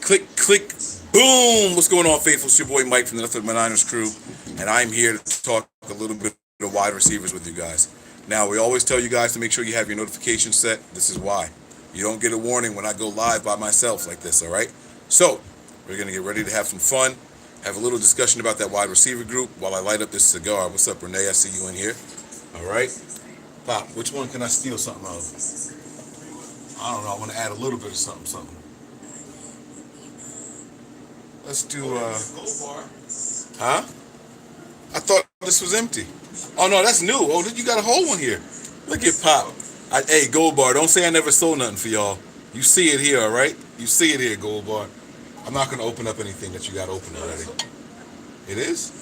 Click, click, boom. What's going on, faithful? It's your boy Mike from the Nothing But Niners crew, and I'm here to talk a little bit of wide receivers with you guys. Now, we always tell you guys to make sure you have your notifications set. This is why. You don't get a warning when I go live by myself like this, all right? So, we're going to get ready to have some fun, have a little discussion about that wide receiver group while I light up this cigar. What's up, Renee? I see you in here. All right. Pop, which one can I steal something out of? I don't know. I want to add a little bit of something. Let's do, huh? I thought this was empty. Oh, no, that's new. Oh, you got a whole one here. Look at Pop. Hey, Gold Bar, don't say I never sold nothing for y'all. You see it here, all right? You see it here, Gold Bar. I'm not going to open up anything that you got open already. It is?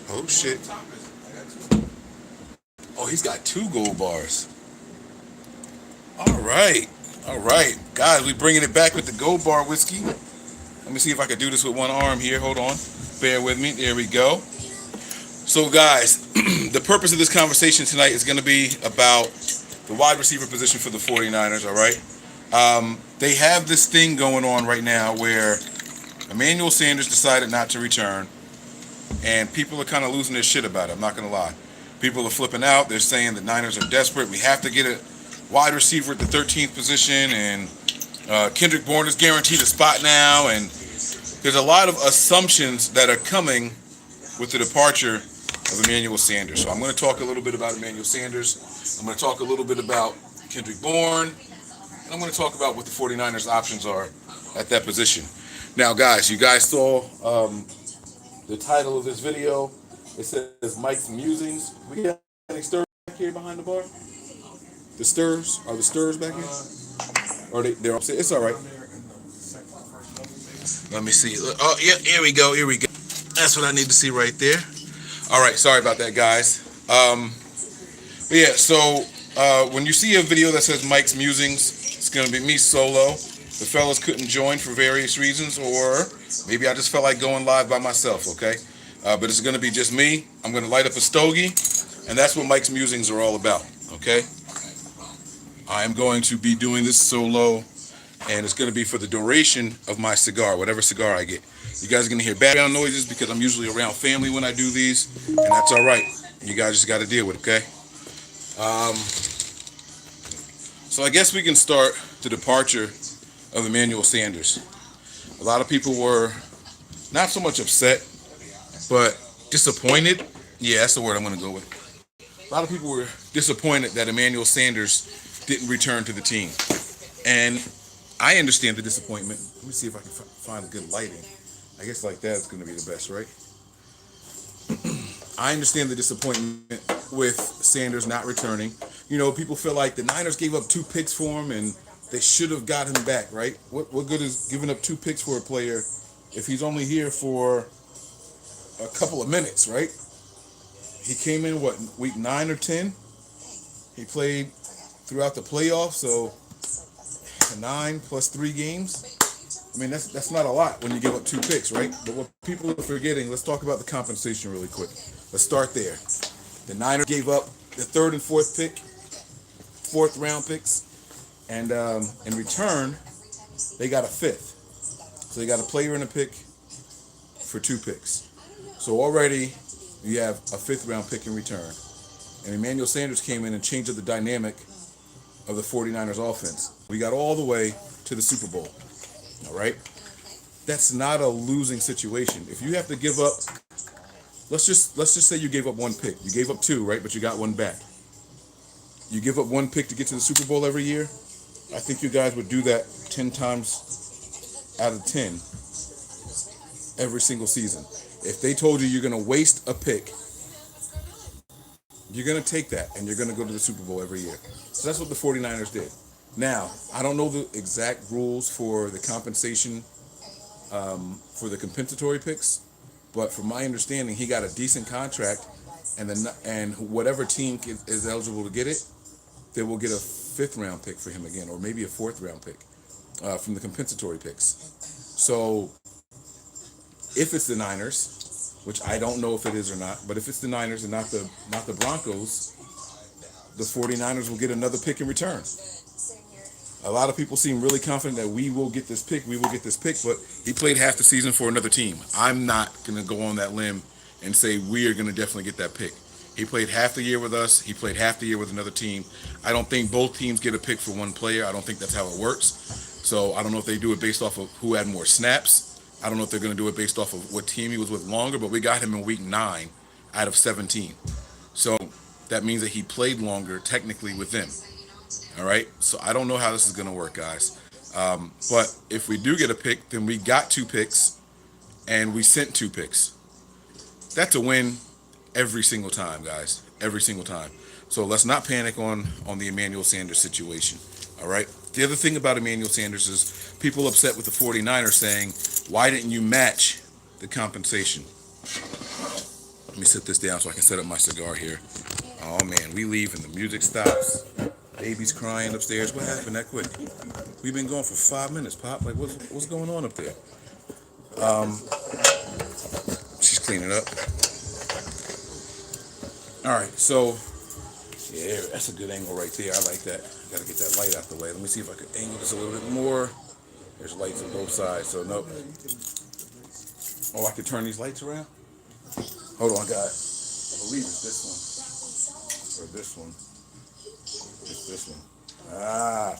Oh, shit. Oh, he's got 2 gold bars. All right. All right. Guys, we bringing it back with the Gold Bar whiskey. Let me see if I can do this with one arm here. Hold on. Bear with me. There we go. So, guys, the purpose of this conversation tonight is going to be about the wide receiver position for the 49ers, all right? They have this thing going on right now where Emmanuel Sanders decided not to return, and people are kind of losing their shit about it. I'm not going to lie. People are flipping out. They're saying the Niners are desperate. We have to get a wide receiver at the 13th position, and Kendrick Bourne is guaranteed a spot now, and there's a lot of assumptions that are coming with the departure of Emmanuel Sanders. So I'm going to talk a little bit about Emmanuel Sanders. I'm going to talk a little bit about Kendrick Bourne, and I'm going to talk about what the 49ers options are at that position. Now, guys, you guys saw the title of this video. It says Mike's Musings. We got any stirs back here behind the bar? The stirs? Are the stirs back here? Or they're upstairs? It's all right. Let me see. Oh, yeah, here we go. Here we go. That's what I need to see right there. All right. Sorry about that, guys. But yeah, so when you see a video that says Mike's Musings, it's going to be me solo. The fellas couldn't join for various reasons, or maybe I just felt like going live by myself, okay? But it's going to be just me. I'm going to light up a stogie, and that's what Mike's Musings are all about, okay? I am going to be doing this solo, and it's going to be for the duration of my cigar, whatever cigar I get. You guys are going to hear background noises because I'm usually around family when I do these, and that's all right. You guys just got to deal with it, okay? So I guess we can start the departure of Emmanuel Sanders. A lot of people were not so much upset, but disappointed. Yeah, that's the word I'm going to go with. A lot of people were disappointed that Emmanuel Sanders didn't return to the team. And I understand the disappointment. Let me see if I can find a good lighting. I guess like that is going to be the best, right? I understand the disappointment with Sanders not returning. You know, people feel like the Niners gave up 2 picks for him and they should have got him back, right? What good is giving up 2 picks for a player if he's only here for a couple of minutes, right? He came in, week 9 or 10? He played throughout the playoffs, so 9 plus 3 games. I mean, that's not a lot when you give up 2 picks, right? But what people are forgetting, let's talk about the compensation really quick. Let's start there. The Niners gave up the 3rd and 4th pick, 4th round picks, and in return, they got a 5th. So they got a player and a pick for 2 picks. So already you have a 5th round pick in return. And Emmanuel Sanders came in and changed up the dynamic of the 49ers offense. We got all the way to the Super Bowl. All right? That's not a losing situation. If you have to give up, let's just say you gave up 1 pick. You gave up 2, right? But you got 1 back. You give up 1 pick to get to the Super Bowl every year. I think you guys would do that 10 times out of 10 every single season. If they told you you're going to waste a pick, you're going to take that and you're going to go to the Super Bowl every year. So that's what the 49ers did. Now, I don't know the exact rules for the compensation for the compensatory picks, but from my understanding, he got a decent contract, and whatever team is eligible to get it, they will get a 5th round pick for him again, or maybe a 4th round pick from the compensatory picks. So if it's the Niners, which I don't know if it is or not, but if it's the Niners and not the Broncos, the 49ers will get another pick in return. A lot of people seem really confident that we will get this pick, we will get this pick, but he played half the season for another team. I'm not going to go on that limb and say we are going to definitely get that pick. He played half the year with us. He played half the year with another team. I don't think both teams get a pick for one player. I don't think that's how it works. So I don't know if they do it based off of who had more snaps. I don't know if they're going to do it based off of what team he was with longer, but we got him in week 9 out of 17. So that means that he played longer technically with them. All right. So I don't know how this is going to work, guys. But if we do get a pick, then we got 2 picks and we sent 2 picks. That's a win every single time, guys. Every single time. So let's not panic on the Emmanuel Sanders situation. All right. The other thing about Emmanuel Sanders is people upset with the 49ers saying, why didn't you match the compensation? Let me sit this down so I can set up my cigar here. Oh, man, we leave and the music stops. Baby's crying upstairs. What happened that quick? We've been going for 5 minutes, Pop. Like, what's going on up there? She's cleaning up. All right, so, yeah, that's a good angle right there. I like that. Got to get that light out the way. Let me see if I can angle this a little bit more. There's lights on both sides, so nope. Oh, I can turn these lights around? Hold on, guys. I believe it's this one. Or this one. It's this one. Ah,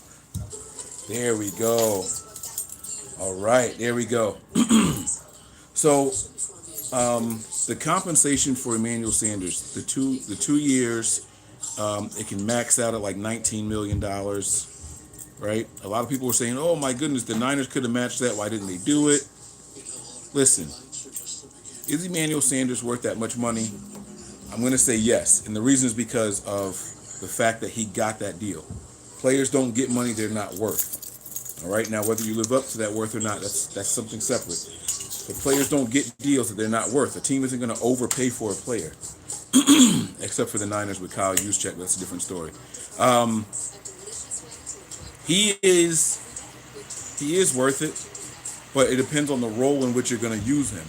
there we go. All right, there we go. So, the compensation for Emmanuel Sanders, the two years, it can max out at like $19 million, right? A lot of people were saying, oh my goodness, the Niners could have matched that. Why didn't they do it? Listen, is Emmanuel Sanders worth that much money? I'm going to say yes. And the reason is because of the fact that he got that deal. Players don't get money they're not worth. All right. Now, whether you live up to that worth or not, that's something separate. But players don't get deals that they're not worth. A team isn't going to overpay for a player, except for the Niners with Kyle Juszczyk. That's a different story. He is worth it, but it depends on the role in which you're going to use him.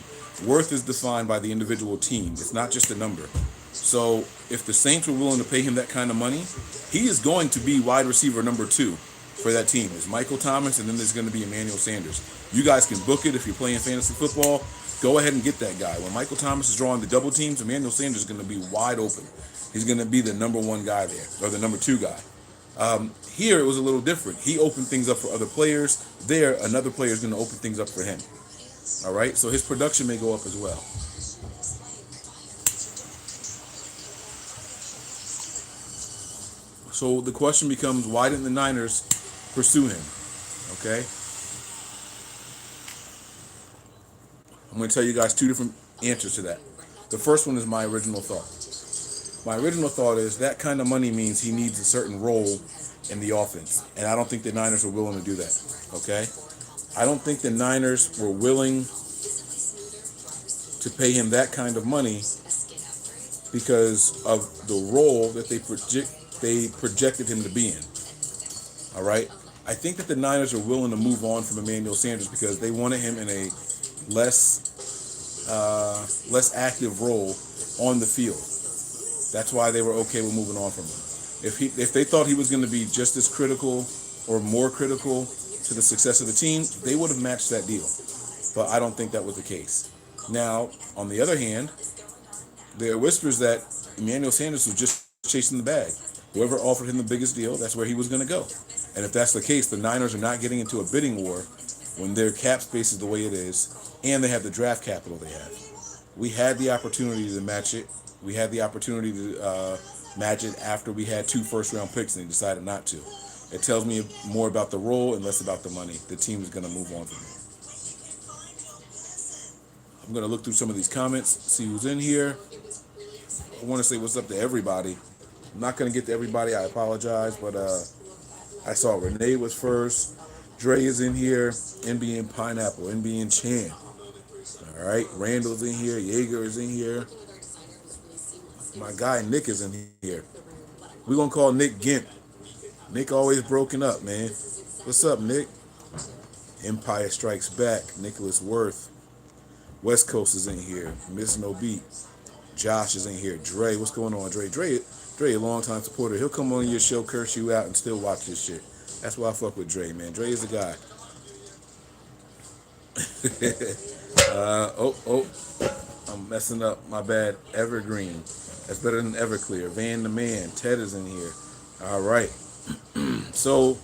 Worth is defined by the individual team. It's not just a number. So if the Saints were willing to pay him that kind of money, he is going to be wide receiver number 2 for that team. There's Michael Thomas, and then there's going to be Emmanuel Sanders. You guys can book it if you're playing fantasy football. Go ahead and get that guy. When Michael Thomas is drawing the double teams, Emmanuel Sanders is going to be wide open. He's going to be the number 1 guy there, or the number 2 guy. Here, it was a little different. He opened things up for other players. There, another player is going to open things up for him. All right? So his production may go up as well. So the question becomes, why didn't the Niners pursue him? Okay? I'm going to tell you guys 2 different answers to that. The first one is my original thought. My original thought is that kind of money means he needs a certain role in the offense. And I don't think the Niners were willing to do that. Okay? I don't think the Niners were willing to pay him that kind of money because of the role that they projected him to be in. All right? I think that the Niners are willing to move on from Emmanuel Sanders because they wanted him in a less active role on the field. That's why they were okay with moving on from him. If they thought he was going to be just as critical or more critical to the success of the team, they would have matched that deal. But I don't think that was the case. Now, on the other hand, there are whispers that Emmanuel Sanders was just chasing the bag. Whoever offered him the biggest deal, that's where he was going to go. And if that's the case, the Niners are not getting into a bidding war when their cap space is the way it is, and they have the draft capital they have. We had the opportunity to match it. We had the opportunity to match it after we had 2 first-round picks, and they decided not to. It tells me more about the role and less about the money. The team is going to move on from it. I'm going to look through some of these comments, see who's in here. I want to say what's up to everybody. I'm not going to get to everybody. I apologize, but I saw Renee was first. Dre is in here. NBN Pineapple. NBN Chan. All right. Randall's in here. Yeager is in here. My guy Nick is in here. We're going to call Nick Gimp. Nick always broken up, man. What's up, Nick? Empire Strikes Back. Nicholas Worth. West Coast is in here. Miss No Beat. Josh is in here. Dre, what's going on, Dre? Dre, a long-time supporter. He'll come on your show, curse you out, and still watch this shit. That's why I fuck with Dre, man. Dre is the guy. Oh, I'm messing up. My bad. Evergreen. That's better than Everclear. Van the Man. Ted is in here. All right. So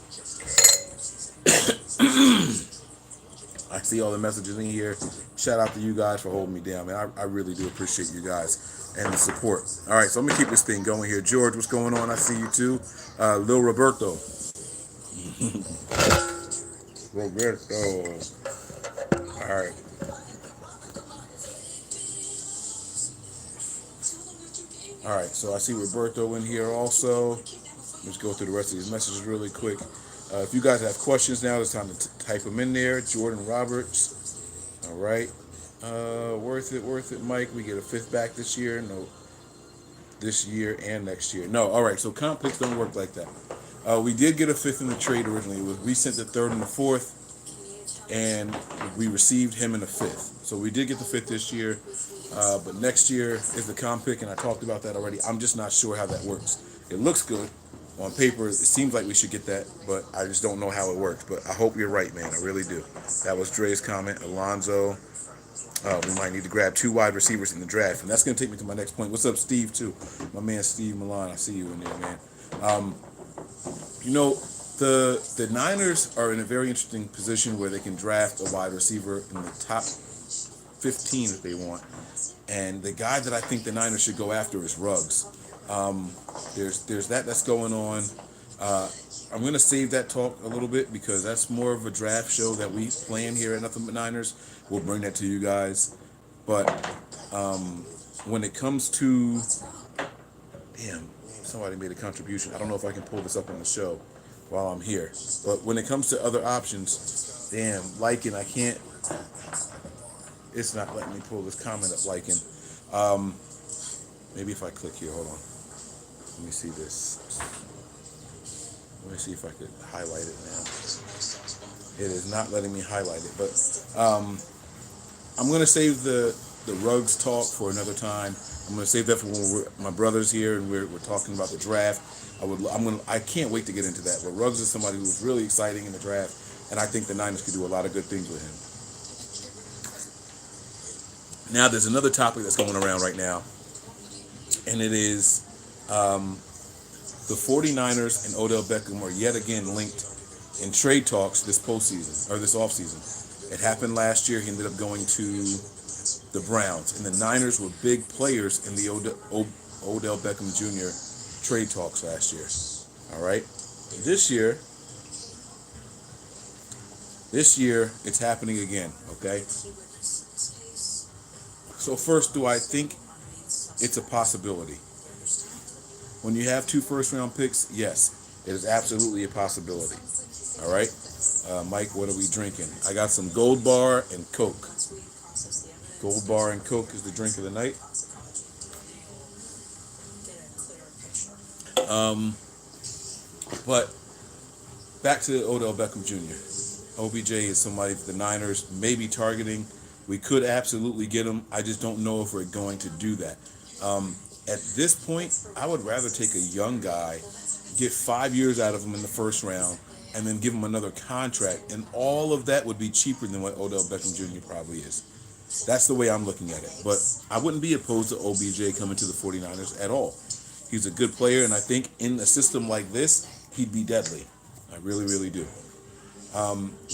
I see all the messages in here. Shout out to you guys for holding me down, man. I really do appreciate you guys and the support. All right, so I'm gonna keep this thing going here. George, what's going on? I see you too. Lil Roberto. Roberto. All right. All right, so I see Roberto in here also. Let's go through the rest of these messages really quick. If you guys have questions now, it's time to type them in there. Jordan Roberts. All right. Worth it, Mike. We get a fifth back this year. No, this year and next year. No, all right. So comp picks don't work like that. We did get a fifth in the trade originally. We sent the third and the fourth, and we received him in the fifth. So we did get the fifth this year, but next year is the comp pick, and I talked about that already. I'm just not sure how that works. It looks good on paper. It seems like we should get that, but I just don't know how it works. But I hope you're right, man. I really do. That was Dre's comment. Alonzo. We might need to grab 2 wide receivers in the draft, and that's going to take me to my next point. What's up, Steve? Too, my man Steve Milan. I see you in there, man. You know, the Niners are in a very interesting position where they can draft a wide receiver in the top 15 if they want. And the guy that I think the Niners should go after is Ruggs. There's that's going on. I'm going to save that talk a little bit because that's more of a draft show that we plan here at Nothing But Niners. We'll bring that to you guys. But when it comes to... Damn, somebody made a contribution. I don't know if I can pull this up on the show while I'm here. But when it comes to other options, damn, liking, I can't... It's not letting me pull this comment up, liking. Maybe if I click here, hold on. Let me see this. Let me see if I could highlight it now. It is not letting me highlight it, but I'm going to save the Ruggs talk for another time. I'm going to save that for when my brother's here and we're talking about the draft. I can't wait to get into that. But Ruggs is somebody who's really exciting in the draft, and I think the Niners could do a lot of good things with him. Now, there's another topic that's going around right now, and it is the 49ers and Odell Beckham are yet again linked in trade talks this postseason, or this offseason. It happened last year. He ended up going to the Browns, and the Niners were big players in the Odell Beckham Jr. trade talks last year. All right? This year, it's happening again, okay? So first, do I think it's a possibility? When you have 2 first-round picks, yes, it is absolutely a possibility. All right? Mike, what are we drinking? I got some Gold Bar and Coke. Gold Bar and Coke is the drink of the night. But back to Odell Beckham Jr. OBJ is somebody the Niners may be targeting. We could absolutely get him. I just don't know if we're going to do that. At this point, I would rather take a young guy, get 5 years out of him in the first round, and then give him another contract. And all of that would be cheaper than what Odell Beckham Jr. probably is. That's the way I'm looking at it. But I wouldn't be opposed to OBJ coming to the 49ers at all. He's a good player, and I think in a system like this, he'd be deadly. I really, really do.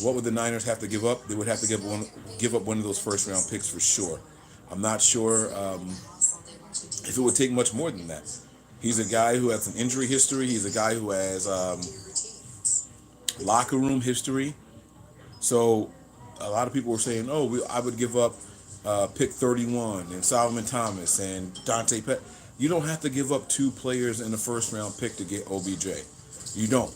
What would the Niners have to give up? They would have to give up one of those first-round picks for sure. I'm not sure if it would take much more than that. He's a guy who has an injury history. He's a guy who has locker room history. So a lot of people were saying, I would give up pick 31 and Solomon Thomas and Dante Pettis. You don't have to give up 2 players in the first-round pick to get OBJ. You don't.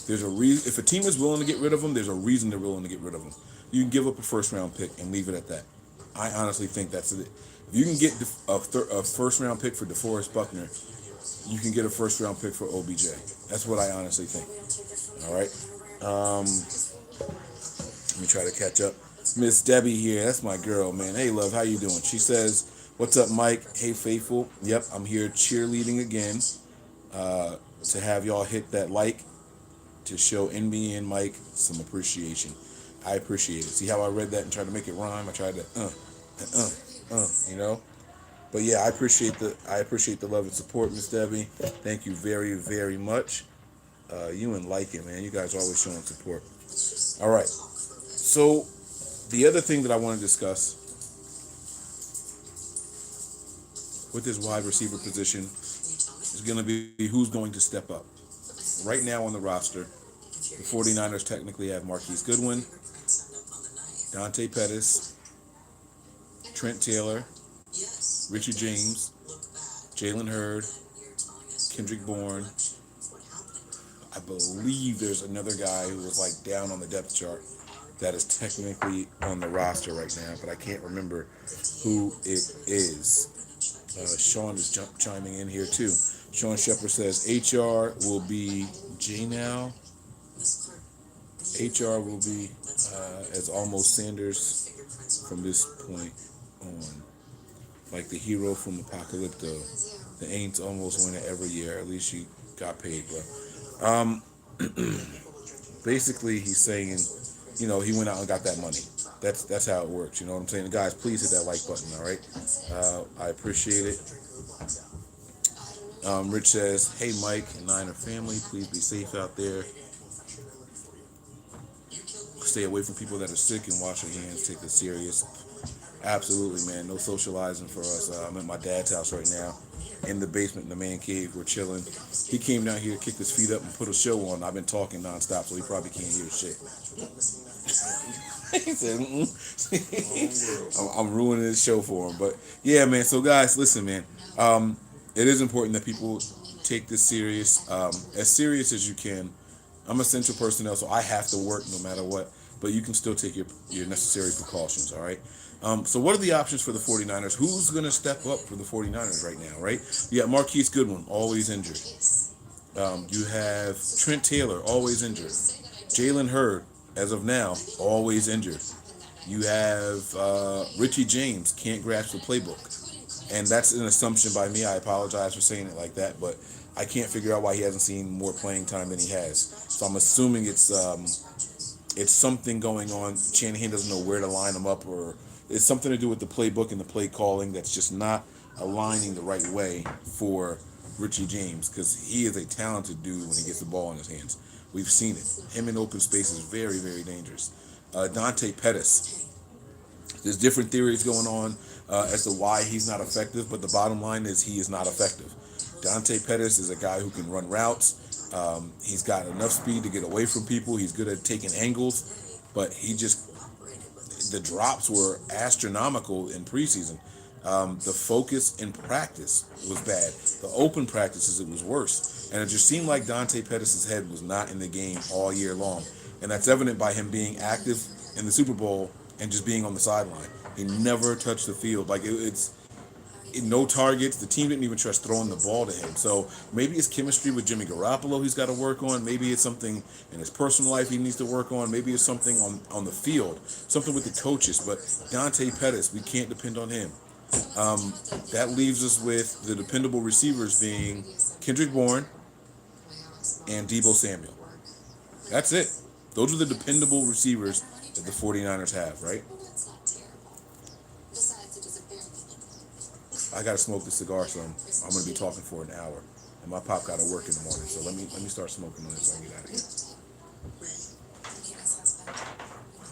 There's a reason. If a team is willing to get rid of him, there's a reason they're willing to get rid of him. You can give up a first-round pick and leave it at that. I honestly think that's it. If you can get a first-round pick for DeForest Buckner, you can get a first-round pick for OBJ. That's what I honestly think. All right. Let me try to catch up. Miss Debbie here. That's my girl, man. Hey, love. How you doing? She says, what's up, Mike? Hey, faithful. Yep, I'm here cheerleading again to have y'all hit that like to show Envy and Mike some appreciation. I appreciate it. See how I read that and tried to make it rhyme? I tried to you know. But yeah, I appreciate the love and support, Miss Debbie. Thank you very, very much. You and Like It, man. You guys are always showing support. All right. So the other thing that I want to discuss with this wide receiver position is going to be who's going to step up. Right now on the roster, the 49ers technically have Marquis Goodwin, Dante Pettis, Trent Taylor, Richie James, Jalen Hurd, Kendrick Bourne. I believe there's another guy who was like down on the depth chart that is technically on the roster right now, but I can't remember who it is. Sean is chiming in here too. Sean Shepard says HR will be J now. HR will be as almost Sanders from this point on. Like the hero from Apocalypto. The Aints almost win it every year. At least she got paid, bro. Basically, he's saying, you know, he went out and got that money. That's how it works. You know what I'm saying? Guys, please hit that like button, all right? I appreciate it. Rich says, hey, Mike and Niner family, please be safe out there. Stay away from people that are sick and wash your hands. Take it serious. Absolutely, man. No socializing for us. I'm at my dad's house right now, in the basement, in the man cave. We're chilling. He came down here, kicked his feet up, and put a show on. I've been talking nonstop, so he probably can't hear shit. He said, I'm ruining this show for him. But yeah, man. So guys, listen, man. It is important that people take this serious as you can. I'm essential personnel, so I have to work no matter what. But you can still take your necessary precautions, all right? So what are the options for the 49ers? Who's going to step up for the 49ers right now, right? You got Marquis Goodwin, always injured. You have Trent Taylor, always injured. Jalen Hurd, as of now, always injured. You have Richie James, can't grasp the playbook. And that's an assumption by me. I apologize for saying it like that, but I can't figure out why he hasn't seen more playing time than he has. So I'm assuming it's something going on. Shanahan doesn't know where to line him up, or it's something to do with the playbook and the play calling that's just not aligning the right way for Richie James, because he is a talented dude when he gets the ball in his hands. We've seen it. Him in open space is very, very dangerous. Dante Pettis. There's different theories going on as to why he's not effective, but the bottom line is he is not effective. Dante Pettis is a guy who can run routes. He's got enough speed to get away from people. He's good at taking angles, but the drops were astronomical in preseason. The focus in practice was bad. The open practices, it was worse. And it just seemed like Dante Pettis' head was not in the game all year long. And that's evident by him being active in the Super Bowl and just being on the sideline. He never touched the field. Like, it's no targets. The team didn't even trust throwing the ball to him. So maybe it's chemistry with Jimmy Garoppolo he's got to work on. Maybe it's something in his personal life he needs to work on. Maybe it's something on the field, something with the coaches. But Dante Pettis, we can't depend on him. That leaves us with the dependable receivers being Kendrick Bourne and Deebo Samuel. That's it. Those are the dependable receivers that the 49ers have, right? I gotta smoke this cigar, so I'm gonna be talking for an hour, and my pop gotta work in the morning. So let me start smoking on this so I can get out of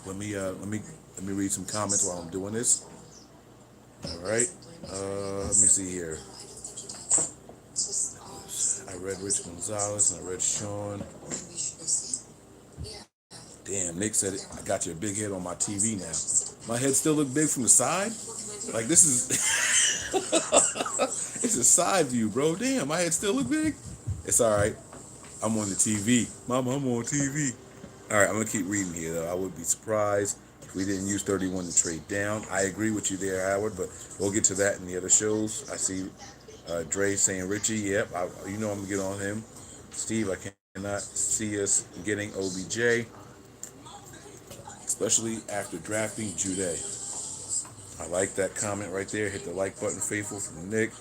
here. Let me read some comments while I'm doing this. All right. Let me see here. I read Rich Gonzalez and I read Sean. Damn, Nick said it. I got you a big head on my TV now. My head still look big from the side? Like, this is... It's a side view, bro. Damn, my head still look big? It's all right. I'm on the TV. Mama, I'm on TV. All right, I'm going to keep reading here, though. I would be surprised if we didn't use 31 to trade down. I agree with you there, Howard, but we'll get to that in the other shows. I see Dre saying Richie. Yep, you know I'm going to get on him. Steve, I cannot see us getting OBJ, especially after drafting Jude. I like that comment right there. Hit the like button, faithful, from Nick.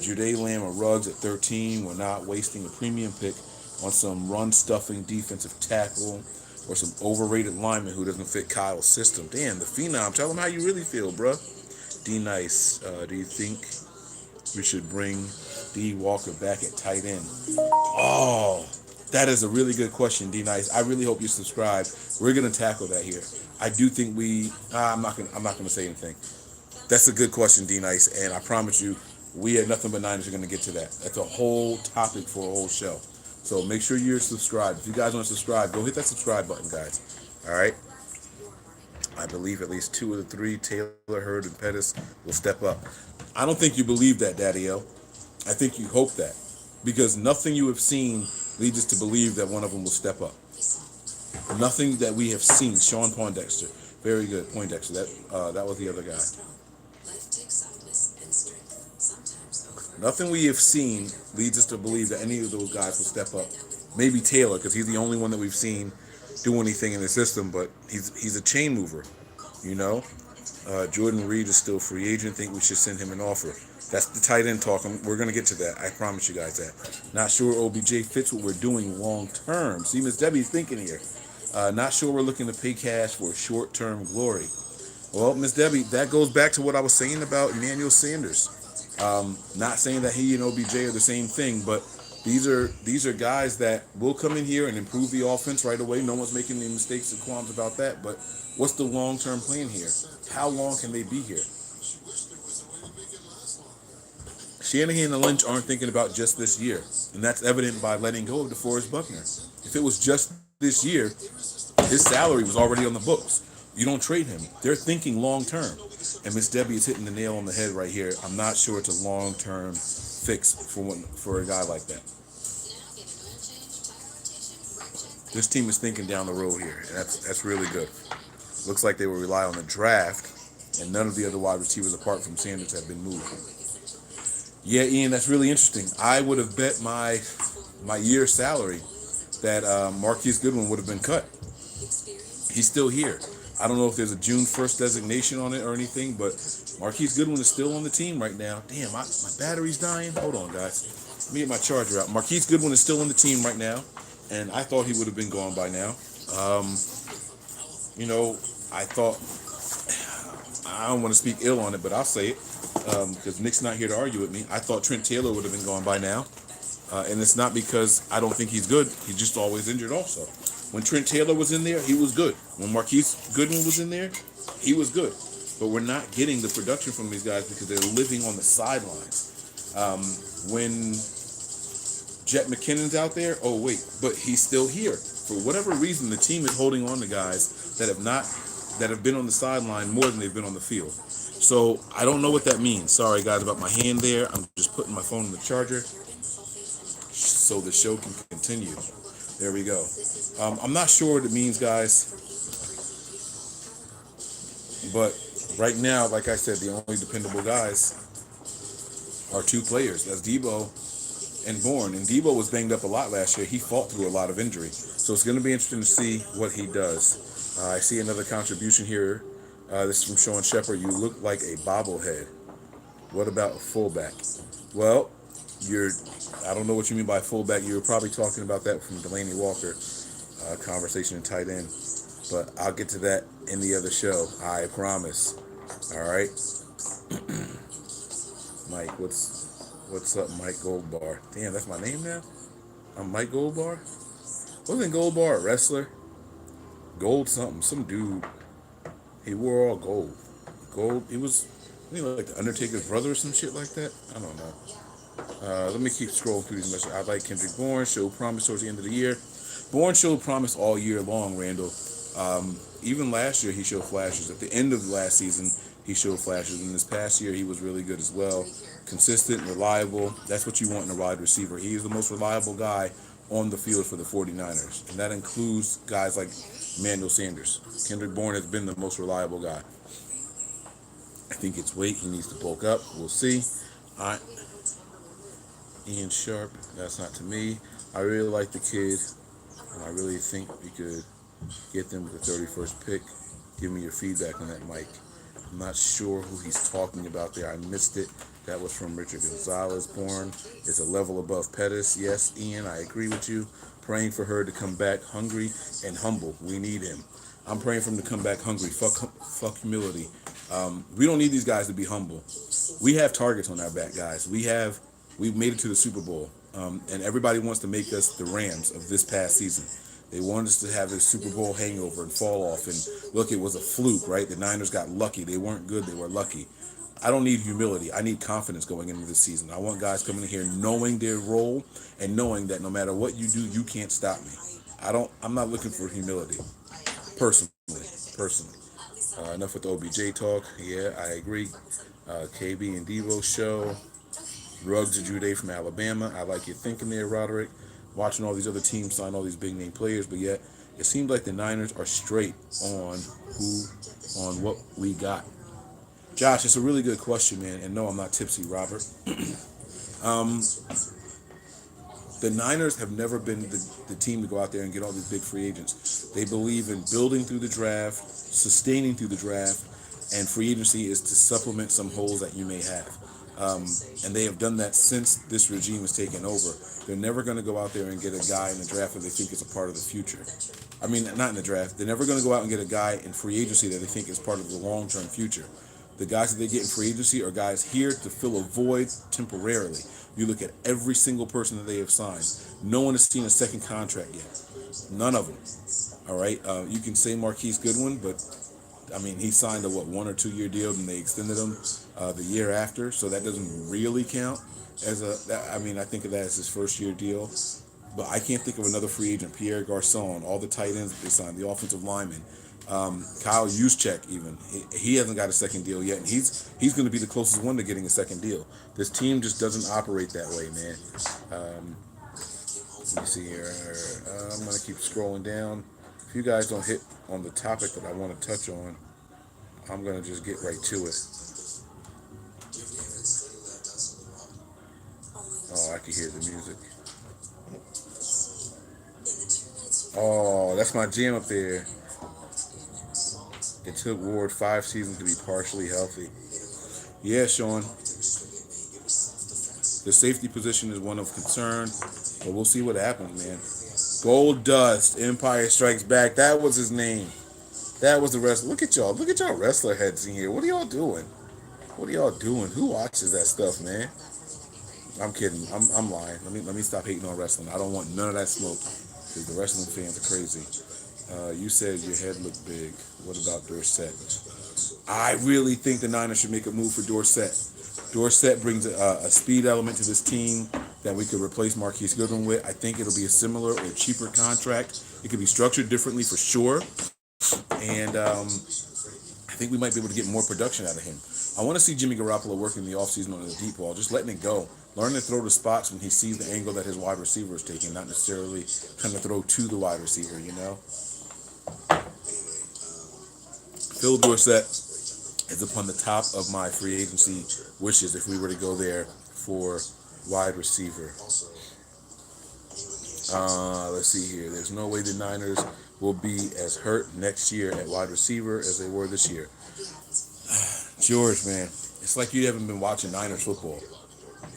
Jude, Lamb, or Ruggs at 13. We're not wasting a premium pick on some run-stuffing defensive tackle or some overrated lineman who doesn't fit Kyle's system. Damn, the Phenom. Tell him how you really feel, bruh. D Nice, do you think we should bring D Walker back at tight end? Oh, that is a really good question, D Nice. I really hope you subscribe. We're gonna tackle that here. I do think we. I'm not gonna say anything. That's a good question, D Nice, and I promise you, we at Nothing But Niners are gonna get to that. That's a whole topic for a whole show. So make sure you're subscribed. If you guys want to subscribe, go hit that subscribe button, guys. All right. I believe at least 2 of the 3, Taylor, Hurd, and Pettis, will step up. I don't think you believe that, Daddy-O. I think you hope that. Because nothing you have seen leads us to believe that one of them will step up. Nothing that we have seen. Sean Poindexter. Very good. Poindexter. That was the other guy. Nothing we have seen leads us to believe that any of those guys will step up. Maybe Taylor, because he's the only one that we've seen do anything in the system, but he's a chain mover, you know. Jordan Reed is still free agent. Think we should send him an offer. That's the tight end talk. We're going to get to that. I promise you guys that. Not sure OBJ fits what we're doing long term. See, Miss Debbie's thinking here. Not sure we're looking to pay cash for short-term glory. Well, Miss Debbie, that goes back to what I was saying about Emmanuel Sanders. Not saying that he and OBJ are the same thing, but these are guys that will come in here and improve the offense right away. No one's making any mistakes or qualms about that. But what's the long-term plan here? How long can they be here? Shanahan and Lynch aren't thinking about just this year, and that's evident by letting go of DeForest Buckner. If it was just this year, his salary was already on the books. You don't trade him. They're thinking long-term. And Miss Debbie is hitting the nail on the head right here. I'm not sure it's a long-term fix for a guy like that. This team is thinking down the road here, and that's really good. Looks like they will rely on the draft, and none of the other wide receivers apart from Sanders have been moved. Yeah, Ian, that's really interesting. I would have bet my year's salary that Marquis Goodwin would have been cut. He's still here. I don't know if there's a June 1st designation on it or anything, but Marquis Goodwin is still on the team right now. Damn, my battery's dying. Hold on, guys. Let me get my charger out. Marquis Goodwin is still on the team right now, and I thought he would have been gone by now. I thought, I don't want to speak ill on it, but I'll say it, because Nick's not here to argue with me. I thought Trent Taylor would have been gone by now, and it's not because I don't think he's good. He's just always injured also. When Trent Taylor was in there, he was good. When Marquis Goodwin was in there, he was good. But we're not getting the production from these guys because they're living on the sidelines. When Jet McKinnon's out there, oh wait, but he's still here. For whatever reason, the team is holding on to guys that have been on the sideline more than they've been on the field. So I don't know what that means. Sorry guys about my hand there. I'm just putting my phone in the charger so the show can continue. There we go. I'm not sure what it means, guys. But right now, like I said, the only dependable guys are 2 players. That's Debo and Bourne. And Debo was banged up a lot last year. He fought through a lot of injury. So it's going to be interesting to see what he does. I see another contribution here. This is from Sean Shepard. You look like a bobblehead. What about a fullback? Well, I don't know what you mean by fullback. You were probably talking about that from Delaney Walker conversation in tight end. But I'll get to that in the other show. I promise. All right. Mike, what's up, Mike Goldbar? Damn, that's my name now? I'm Mike Goldbar? Wasn't Goldbar a wrestler? Gold something. Some dude. He wore all gold. Gold. He was like the Undertaker's brother or some shit like that. I don't know. Let me keep scrolling through these messages. I like Kendrick Bourne. Showed promise towards the end of the year. Bourne showed promise all year long, Randall. Even last year, he showed flashes. At the end of the last season, he showed flashes. And this past year, he was really good as well. Consistent, reliable. That's what you want in a wide receiver. He is the most reliable guy on the field for the 49ers. And that includes guys like Emmanuel Sanders. Kendrick Bourne has been the most reliable guy. I think it's weight. He needs to bulk up. We'll see. All right. Ian Sharp, that's not to me. I really like the kid, and I really think we could get them with the 31st pick. Give me your feedback on that, Mike. I'm not sure who he's talking about there. I missed it. That was from Richard Gonzalez. Bourne is a level above Pettis. Yes, Ian, I agree with you. Praying for her to come back hungry and humble. We need him. I'm praying for him to come back hungry. Fuck humility. We don't need these guys to be humble. We have targets on our back, guys. We've made it to the Super Bowl, and everybody wants to make us the Rams of this past season. They want us to have a Super Bowl hangover and fall off. And look, it was a fluke, right? The Niners got lucky. They weren't good. They were lucky. I don't need humility. I need confidence going into this season. I want guys coming in here knowing their role and knowing that no matter what you do, you can't stop me. I'm not looking for humility. Personally. Personally. Enough with the OBJ talk. Yeah, I agree. KB and Devo show. Ruggs to Jude from Alabama. I like your thinking there, Roderick. Watching all these other teams sign all these big name players, but yet it seems like the Niners are straight on what we got. Josh, it's a really good question, man. And no, I'm not tipsy, Robert. The Niners have never been the team to go out there and get all these big free agents. They believe in building through the draft, sustaining through the draft, and free agency is to supplement some holes that you may have. And they have done that since this regime has taken over. They're never going to go out there and get a guy in the draft that they think is a part of the future. I mean, not in the draft. They're never going to go out and get a guy in free agency that they think is part of the long-term future. The guys that they get in free agency are guys here to fill a void temporarily. You look at every single person that they have signed. No one has seen a second contract yet. None of them. All right. You can say Marquis Goodwin, but I mean, he signed a 1 or 2 year deal, and they extended him the year after, so that doesn't really count as I think of that as his first year deal. But I can't think of another free agent. Pierre Garçon, all the tight ends that they signed, the offensive linemen, Kyle Juszczyk even he hasn't got a second deal yet, and he's going to be the closest one to getting a second deal. This team just doesn't operate that way, man. Let me see here. I'm going to keep scrolling down. If you guys don't hit on the topic that I want to touch on, I'm going to just get right to it. Oh, I can hear the music. Oh, that's my jam up there. It took Ward 5 seasons to be partially healthy. Yeah, Sean. The safety position is one of concern, but we'll see what happens, man. Gold Dust, Empire Strikes Back. That was his name. That was the wrestler. Look at y'all. Look at y'all wrestler heads in here. What are y'all doing? What are y'all doing? Who watches that stuff, man? I'm kidding. I'm lying. Let me stop hating on wrestling. I don't want none of that smoke. Because the wrestling fans are crazy. You said your head looked big. What about Dorsett? I really think the Niners should make a move for Dorsett. Dorsett brings a speed element to this team that we could replace Marquis Goodwin with. I think it'll be a similar or cheaper contract. It could be structured differently for sure. And I think we might be able to get more production out of him. I want to see Jimmy Garoppolo working the offseason on the deep ball, just letting it go. Learn to throw the spots when he sees the angle that his wide receiver is taking, not necessarily trying to throw to the wide receiver, you know? Phil Dorsett is upon the top of my free agency wishes if we were to go there for wide receiver. Let's see here. There's no way the Niners will be as hurt next year at wide receiver as they were this year. George, man, it's like you haven't been watching Niners football.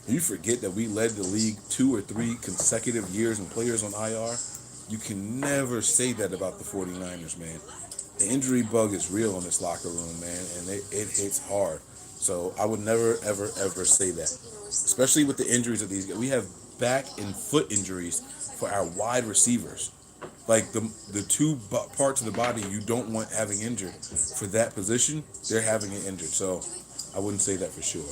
You forget that we led the league 2 or 3 consecutive years in players on IR. You can never say that about the 49ers, man. The injury bug is real in this locker room, man, and it hits hard. So I would never, ever, ever say that, especially with the injuries of these guys. We have back and foot injuries for our wide receivers. Like the two parts of the body you don't want having injured for that position, they're having it injured. So I wouldn't say that for sure.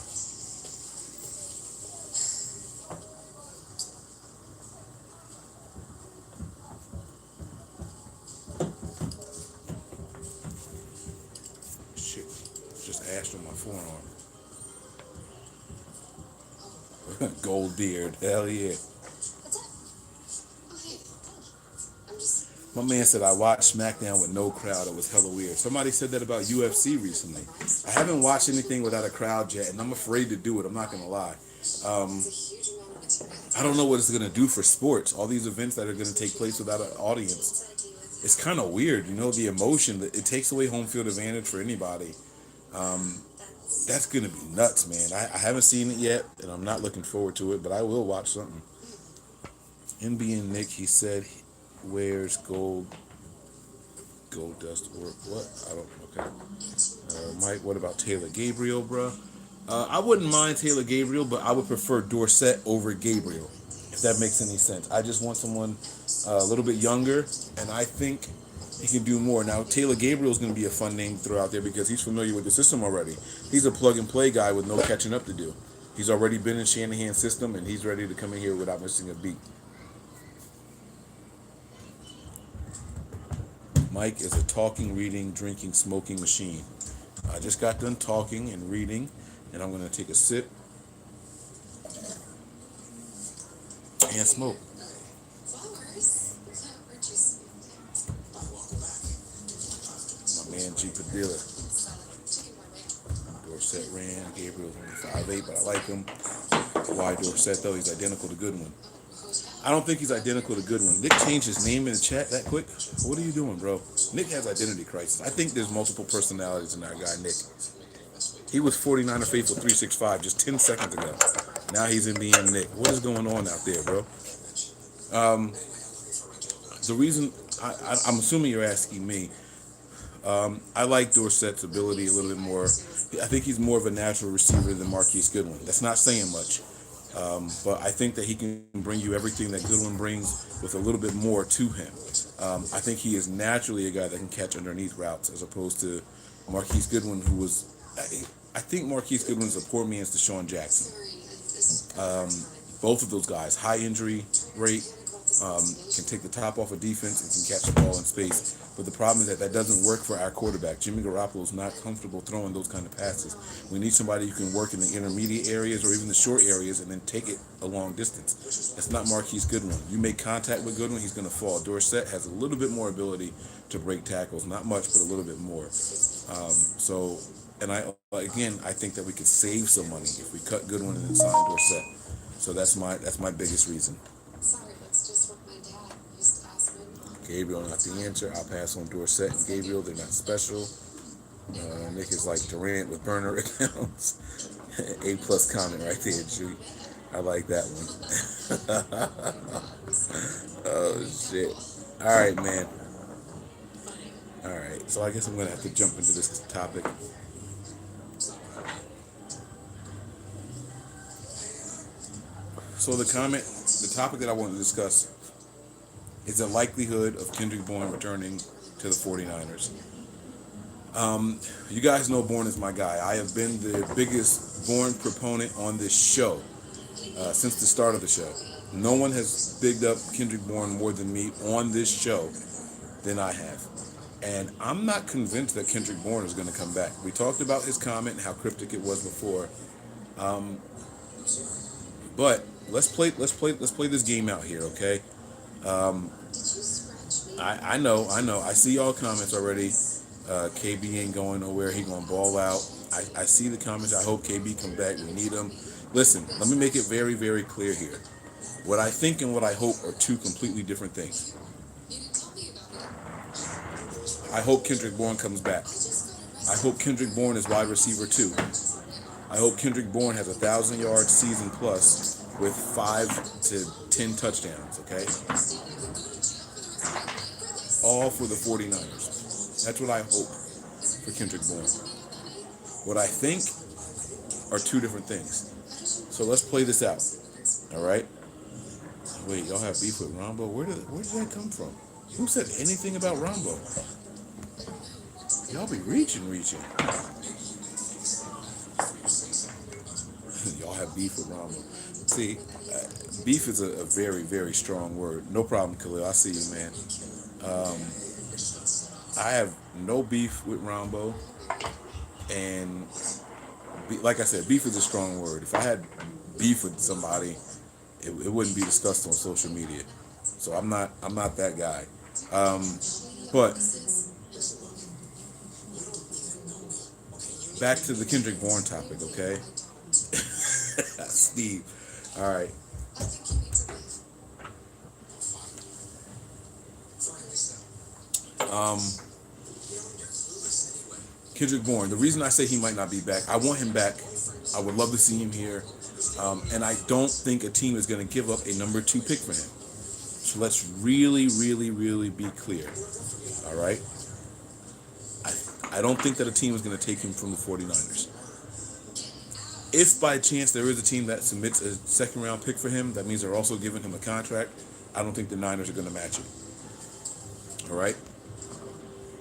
Shit, just ash on my forearm. Gold beard, hell yeah. My man said, I watched SmackDown with no crowd. It was hella weird. Somebody said that about UFC recently. I haven't watched anything without a crowd yet, and I'm afraid to do it. I'm not going to lie. I don't know what it's going to do for sports. All these events that are going to take place without an audience. It's kind of weird, you know, the emotion. It takes away home field advantage for anybody. That's going to be nuts, man. I haven't seen it yet, and I'm not looking forward to it, but I will watch something. NBA Nick, he said he wears gold dust or what? I don't. Okay. Mike, what about Taylor Gabriel, bro? I wouldn't mind Taylor Gabriel, but I would prefer Dorsett over Gabriel, if that makes any sense. I just want someone a little bit younger, and I think he can do more. Now, Taylor Gabriel is going to be a fun name to throw out there because he's familiar with the system already. He's a plug and play guy with no catching up to do. He's already been in Shanahan's system, and he's ready to come in here without missing a beat. Mike is a talking, reading, drinking, smoking machine. I just got done talking and reading, and I'm going to take a sip and smoke. My man G. Padilla. Dorsett ran. Gabriel's only 5'8", but I like him. Why Dorsett, though? He's identical to Goodwin. I don't think he's identical to Goodwin. Nick changed his name in the chat that quick. What are you doing, bro? Nick has identity crisis. I think there's multiple personalities in that guy, Nick. He was 49er Faithful 365 just 10 seconds ago. Now he's in being Nick. What is going on out there, bro? The reason, I'm assuming you're asking me, I like Dorsett's ability a little bit more. I think he's more of a natural receiver than Marquis Goodwin. That's not saying much. But I think that he can bring you everything that Goodwin brings with a little bit more to him. I think he is naturally a guy that can catch underneath routes as opposed to Marquis Goodwin, who was... I think Marquis Goodwin's a poor man's Deshaun Jackson. Both of those guys, high injury rate, can take the top off of defense and can catch the ball in space. But the problem is that doesn't work for our quarterback. Jimmy Garoppolo's not comfortable throwing those kind of passes. We need somebody who can work in the intermediate areas or even the short areas and then take it a long distance. That's not Marquis Goodwin. You make contact with Goodwin, he's going to fall. Dorsett has a little bit more ability to break tackles. Not much, but a little bit more. I think that we could save some money if we cut Goodwin and then sign Dorsett. So that's my biggest reason. Gabriel not the answer. I'll pass on Dorsett and Gabriel. They're not special. Nick is like Durant with burner accounts. A+ comment right there, G. I like that one. Oh shit. All right, man. All right. So I guess I'm gonna have to jump into this topic. So the topic that I want to discuss is the likelihood of Kendrick Bourne returning to the 49ers. You guys know Bourne is my guy. I have been the biggest Bourne proponent on this show since the start of the show. No one has bigged up Kendrick Bourne more than me on this show than I have. And I'm not convinced that Kendrick Bourne is going to come back. We talked about his comment and how cryptic it was before. But let's play this game out here, okay? I know. I see y'all comments already. KB ain't going nowhere. He gonna ball out. I see the comments. I hope KB come back. We need him. Listen, let me make it very, very clear here. What I think and what I hope are two completely different things. I hope Kendrick Bourne comes back. I hope Kendrick Bourne is wide receiver 2. I hope Kendrick Bourne has 1,000-yard season plus with 5 to 10 touchdowns, okay? All for the 49ers. That's what I hope for Kendrick Bourne. What I think are two different things. So let's play this out, all right? Wait, y'all have beef with Rombo? Where did that come from? Who said anything about Rombo? Y'all be reaching. Y'all have beef with Rombo. See, beef is a very, very strong word. No problem, Khalil. I see you, man. I have no beef with Rombo, and like I said, beef is a strong word. If I had beef with somebody, it wouldn't be discussed on social media. So I'm not that guy. But back to the Kendrick Bourne topic, okay? Steve. All right. Kendrick Bourne. The reason I say he might not be back, I want him back. I would love to see him here. And I don't think a team is going to give up a number 2 pick for him. So let's really, really, really be clear. All right? I don't think that a team is going to take him from the 49ers. If by chance there is a team that submits a second round pick for him, that means they're also giving him a contract. I don't think the Niners are going to match it. All right?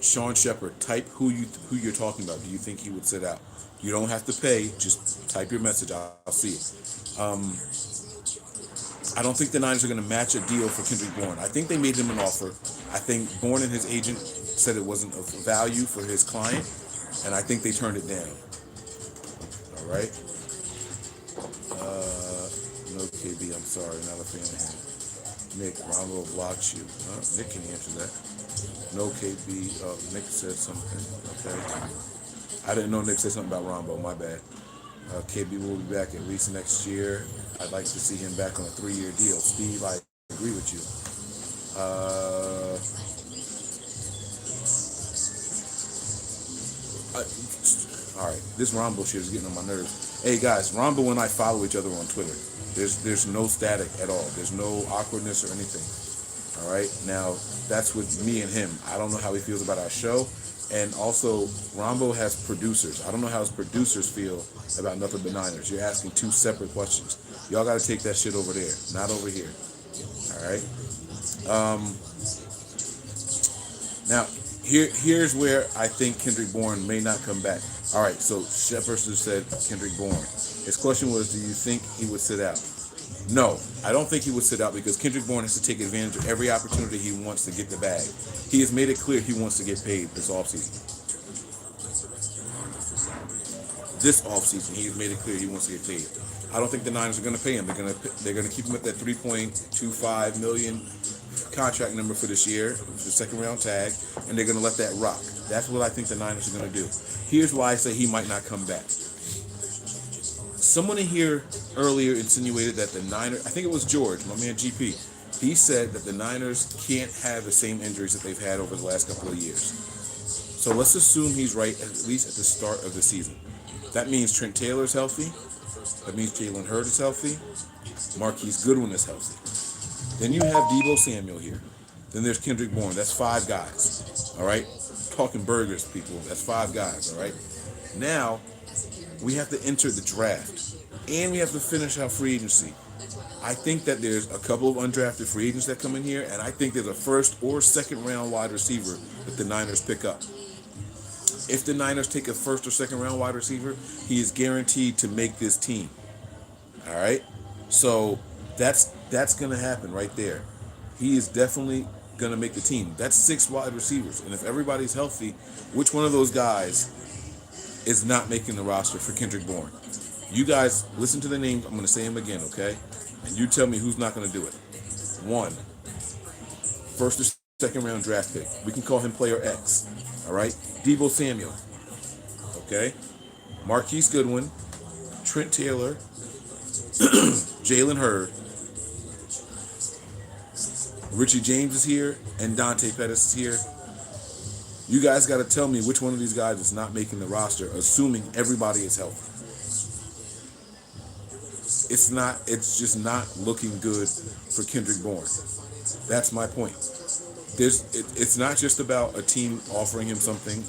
Sean Shepard, type who you're talking about. Do you think he would sit out? You don't have to pay. Just type your message. I'll see it. I don't think the Niners are going to match a deal for Kendrick Bourne. I think they made him an offer. I think Bourne and his agent said it wasn't of value for his client, and I think they turned it down. All right. No, KB, I'm sorry, not a fan of him. Nick, Ronald blocks you. Nick can answer that. No, KB. Nick said something. Okay. I didn't know Nick said something about Rombo. My bad. KB will be back at least next year. I'd like to see him back on a 3-year deal. Steve, I agree with you. All right, this Rombo shit is getting on my nerves. Hey guys, Rombo and I follow each other on Twitter. There's no static at all. There's no awkwardness or anything. All right, now that's with me and him. I don't know how he feels about our show. And also, Rombo has producers. I don't know how his producers feel about Nothing But Niners. You're asking two separate questions. Y'all got to take that shit over there, not over here. All right? Now, here's where I think Kendrick Bourne may not come back. All right, so Shepard said Kendrick Bourne. His question was, do you think he would sit out? No, I don't think he would sit out because Kendrick Bourne has to take advantage of every opportunity he wants to get the bag. He has made it clear he wants to get paid this offseason. This offseason, he has made it clear he wants to get paid. I don't think the Niners are going to pay him. They're going to keep him at that $3.25 million contract number for this year, the second round tag, and they're going to let that rock. That's what I think the Niners are going to do. Here's why I say he might not come back. Someone in here earlier insinuated that the Niners, I think it was George, my man GP, he said that the Niners can't have the same injuries that they've had over the last couple of years. So let's assume he's right, at least at the start of the season. That means Trent Taylor's healthy. That means Jalen Hurd is healthy. Marquis Goodwin is healthy. Then you have Deebo Samuel here. Then there's Kendrick Bourne. That's 5 guys. All right? Talking burgers, people. That's 5 guys. All right? Now, we have to enter the draft. And we have to finish our free agency. I think that there's a couple of undrafted free agents that come in here, and I think there's a first or second round wide receiver that the Niners pick up. If the Niners take a first or second round wide receiver, he is guaranteed to make this team. All right? So that's going to happen right there. He is definitely going to make the team. That's 6 wide receivers. And if everybody's healthy, which one of those guys is not making the roster for Kendrick Bourne? You guys listen to the names. I'm going to say them again, okay? And you tell me who's not going to do it. 1, first or second round draft pick. We can call him player X. All right? Deebo Samuel. Okay? Marquis Goodwin. Trent Taylor. Jalen Hurd. Richie James is here. And Dante Pettis is here. You guys got to tell me which one of these guys is not making the roster, assuming everybody is healthy. It's just not looking good for Kendrick Bourne. That's my point. It's not just about a team offering him something.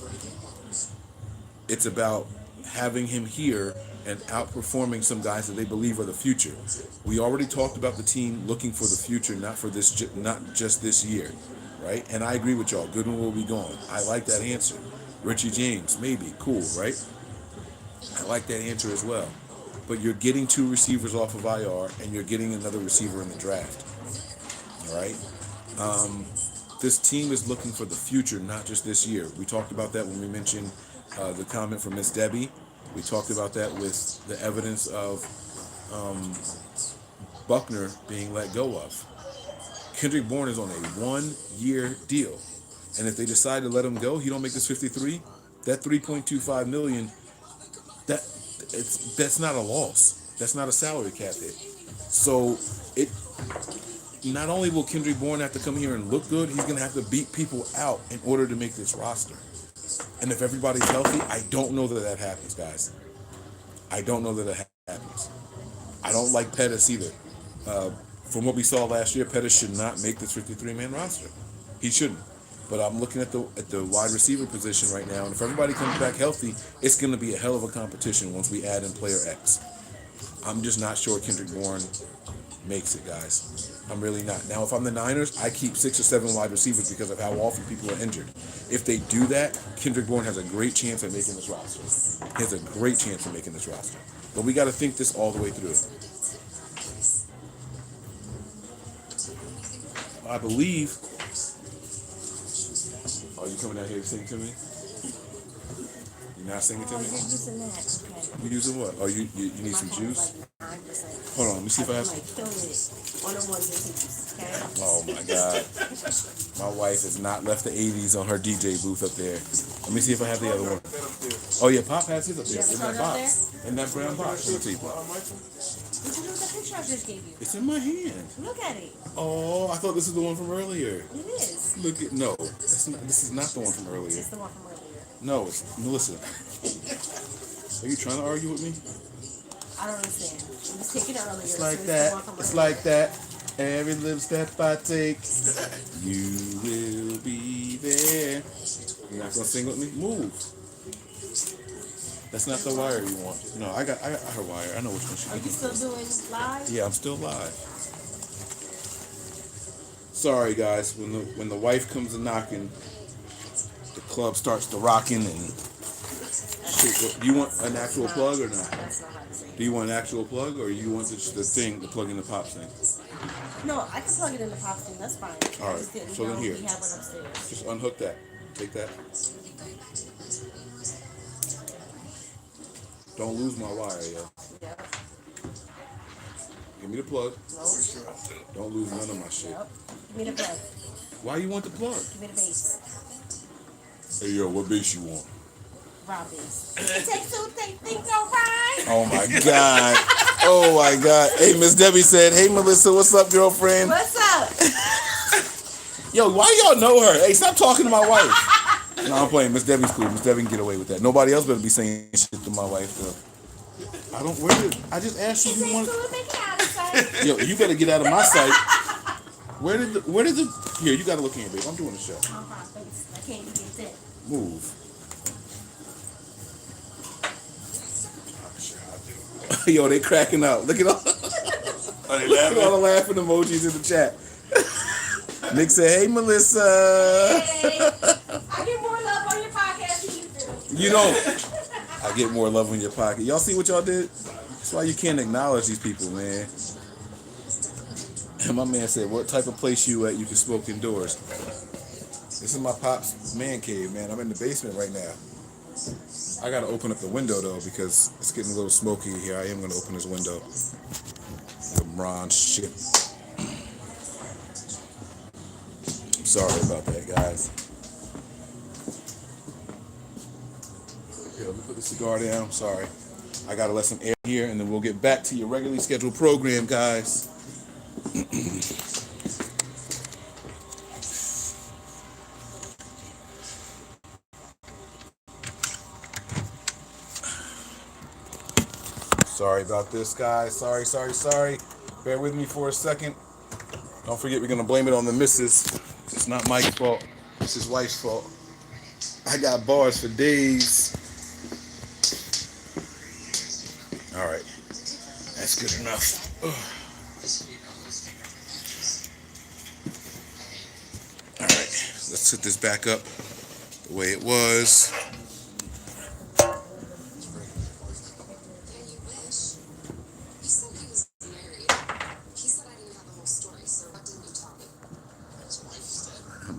It's about having him here and outperforming some guys that they believe are the future. We already talked about the team looking for the future, not just this year, right? And I agree with y'all. Goodwin will be gone. I like that answer. Richie James, maybe, cool, right? I like that answer as well. But you're getting 2 receivers off of IR, and you're getting another receiver in the draft. All right? This team is looking for the future, not just this year. We talked about that when we mentioned the comment from Miss Debbie. We talked about that with the evidence of Buckner being let go of. Kendrick Bourne is on a 1-year deal. And if they decide to let him go, he don't make this 53, that $3.25 million, that's not a loss. That's not a salary cap hit. So not only will Kendrick Bourne have to come here and look good, he's going to have to beat people out in order to make this roster. And if everybody's healthy, I don't know that happens, guys. I don't know that happens. I don't like Pettis either. from what we saw last year, Pettis should not make this 53-man roster. He shouldn't. But I'm looking at the wide receiver position right now, and if everybody comes back healthy, it's going to be a hell of a competition once we add in player X. I'm just not sure Kendrick Bourne makes it, guys. I'm really not. Now, if I'm the Niners, I keep 6 or 7 wide receivers because of how often people are injured. If they do that, Kendrick Bourne has a great chance at making this roster. He has a great chance of making this roster. But we got to think this all the way through. I believe. Oh, you coming out here to sing to me? You not singing to me? You're using that. Okay. You using what? Oh, you need some juice? Hold on, let me see if I have some. Oh my God. My wife has not left the 80s on her DJ booth up there. Let me see if I have the other one. Oh yeah, Pop has his up there. In that box. In that brown box. Let me see. What did you do with the picture I just gave you? It's in my hand. Look at it. Oh, I thought this was the one from earlier. It is. Look at no. This is not the one from earlier. It's the one from earlier. No, it's Melissa. Are you trying to argue with me? I don't understand. It was taken earlier. It's like that. It's like that. Every little step I take, you will be there. You're not gonna sing with me? Move. That's not the wire you want. No, I got her wire. I know which one she's looking for. Are you still doing live? Yeah, I'm still live. Sorry guys, when the wife comes a knocking, the club starts to rocking and shit. Do you want an actual plug or not? That's not how to say it. Do you want an actual plug or you want the thing, the plug in the pop thing? No, I can plug it in the pop thing. That's fine. All right. So then here, we have one upstairs. just unhook that. Take that. Don't lose my wire, yo. Yep. Give me the plug. Nope. Don't lose none of my shit. Yep. Give me the plug. Why you want the plug? Give me the bass. Hey yo, what bass you want? Raw bass. It takes two, things go right. Oh my God. Oh my God. Hey, Miss Debbie said, hey Melissa, what's up, girlfriend? What's up? Yo, why y'all know her? Hey, stop talking to my wife. No, I'm playing. Miss Debbie's cool. Miss Debbie can get away with that. Nobody else better be saying shit to my wife though. I just asked you if you want. Yo, you better get out of my sight. Where did the here, you gotta look in, babe. I'm doing a show. I can't even get that. Move. Yo, they cracking up. Look at all, look at all the laughing emojis in the chat. Nick said, hey, Melissa. Hey, I get more love on your podcast than you do. You don't. I get more love in your pocket. Y'all see what y'all did? That's why you can't acknowledge these people, man. And my man said, what type of place you at? You can smoke indoors. This is my pop's man cave, man. I'm in the basement right now. I gotta open up the window though because it's getting a little smoky here. I am gonna open this window. The bronze shit. I'm sorry about that, guys. Here, let me put the cigar down. Sorry. I gotta let some air here and then we'll get back to your regularly scheduled program, guys. Sorry about this, guys. Sorry. Bear with me for a second. Don't forget, we're going to blame it on the missus. It's not Mike's fault. It's his wife's fault. I got bars for days. All right. That's good enough. All right. Let's set this back up the way it was.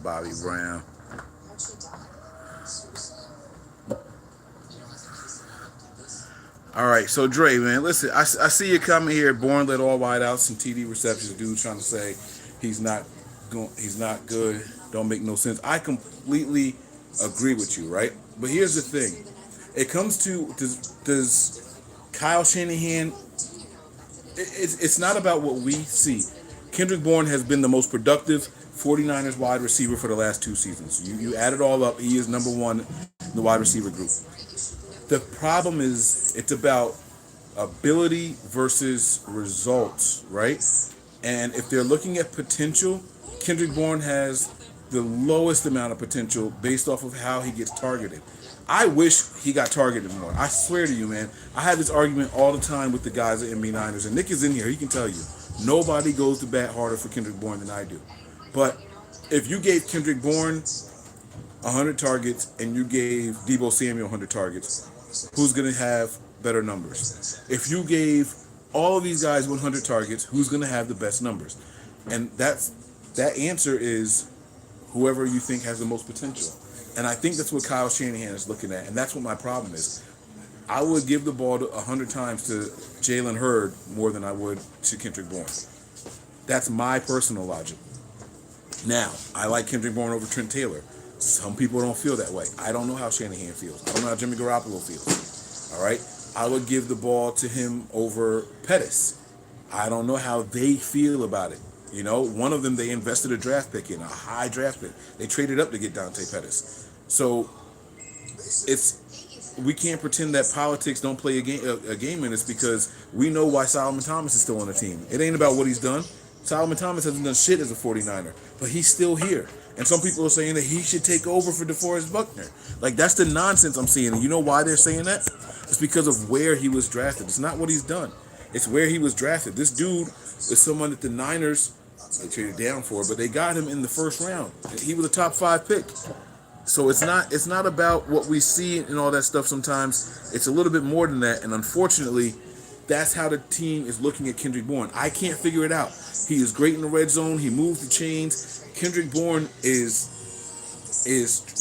Bobby Brown. All right, so Dre, man, listen, I see you coming here, born let all wide out, some TV receptions, dude trying to say he's not good, don't make no sense. I completely agree with you, right? But here's the thing. It comes to, does Kyle Shanahan, it's not about what we see. Kendrick Bourne has been the most productive 49ers wide receiver for the last 2 seasons. You add it all up, he is number 1 in the wide receiver group. The problem is it's about ability versus results, right? And if they're looking at potential, Kendrick Bourne has the lowest amount of potential based off of how he gets targeted. I wish he got targeted more. I swear to you, man. I have this argument all the time with the guys at MB Niners, and Nick is in here. He can tell you. Nobody goes to bat harder for Kendrick Bourne than I do. But if you gave Kendrick Bourne 100 targets and you gave Deebo Samuel 100 targets, who's going to have better numbers? If you gave all of these guys 100 targets, who's going to have the best numbers? And that answer is whoever you think has the most potential. And I think that's what Kyle Shanahan is looking at, and that's what my problem is. I would give the ball 100 times to Jalen Hurd more than I would to Kendrick Bourne. That's my personal logic. Now, I like Kendrick Bourne over Trent Taylor. Some people don't feel that way. I don't know how Shanahan feels. I don't know how Jimmy Garoppolo feels. All right? I would give the ball to him over Pettis. I don't know how they feel about it. You know, one of them, they invested a draft pick in, a high draft pick. They traded up to get Dante Pettis. So we can't pretend that politics don't play a game in this, because we know why Solomon Thomas is still on the team. It ain't about what he's done. Solomon Thomas hasn't done shit as a 49er, but he's still here. And some people are saying that he should take over for DeForest Buckner. Like, that's the nonsense I'm seeing. And you know why they're saying that? It's because of where he was drafted. It's not what he's done. It's where he was drafted. This dude is someone that the Niners, they traded down for, but they got him in the first round. He was a top 5 pick. So it's not about what we see and all that stuff sometimes. It's a little bit more than that. And unfortunately, that's how the team is looking at Kendrick Bourne. I can't figure it out. He is great in the red zone. He moves the chains. Kendrick Bourne is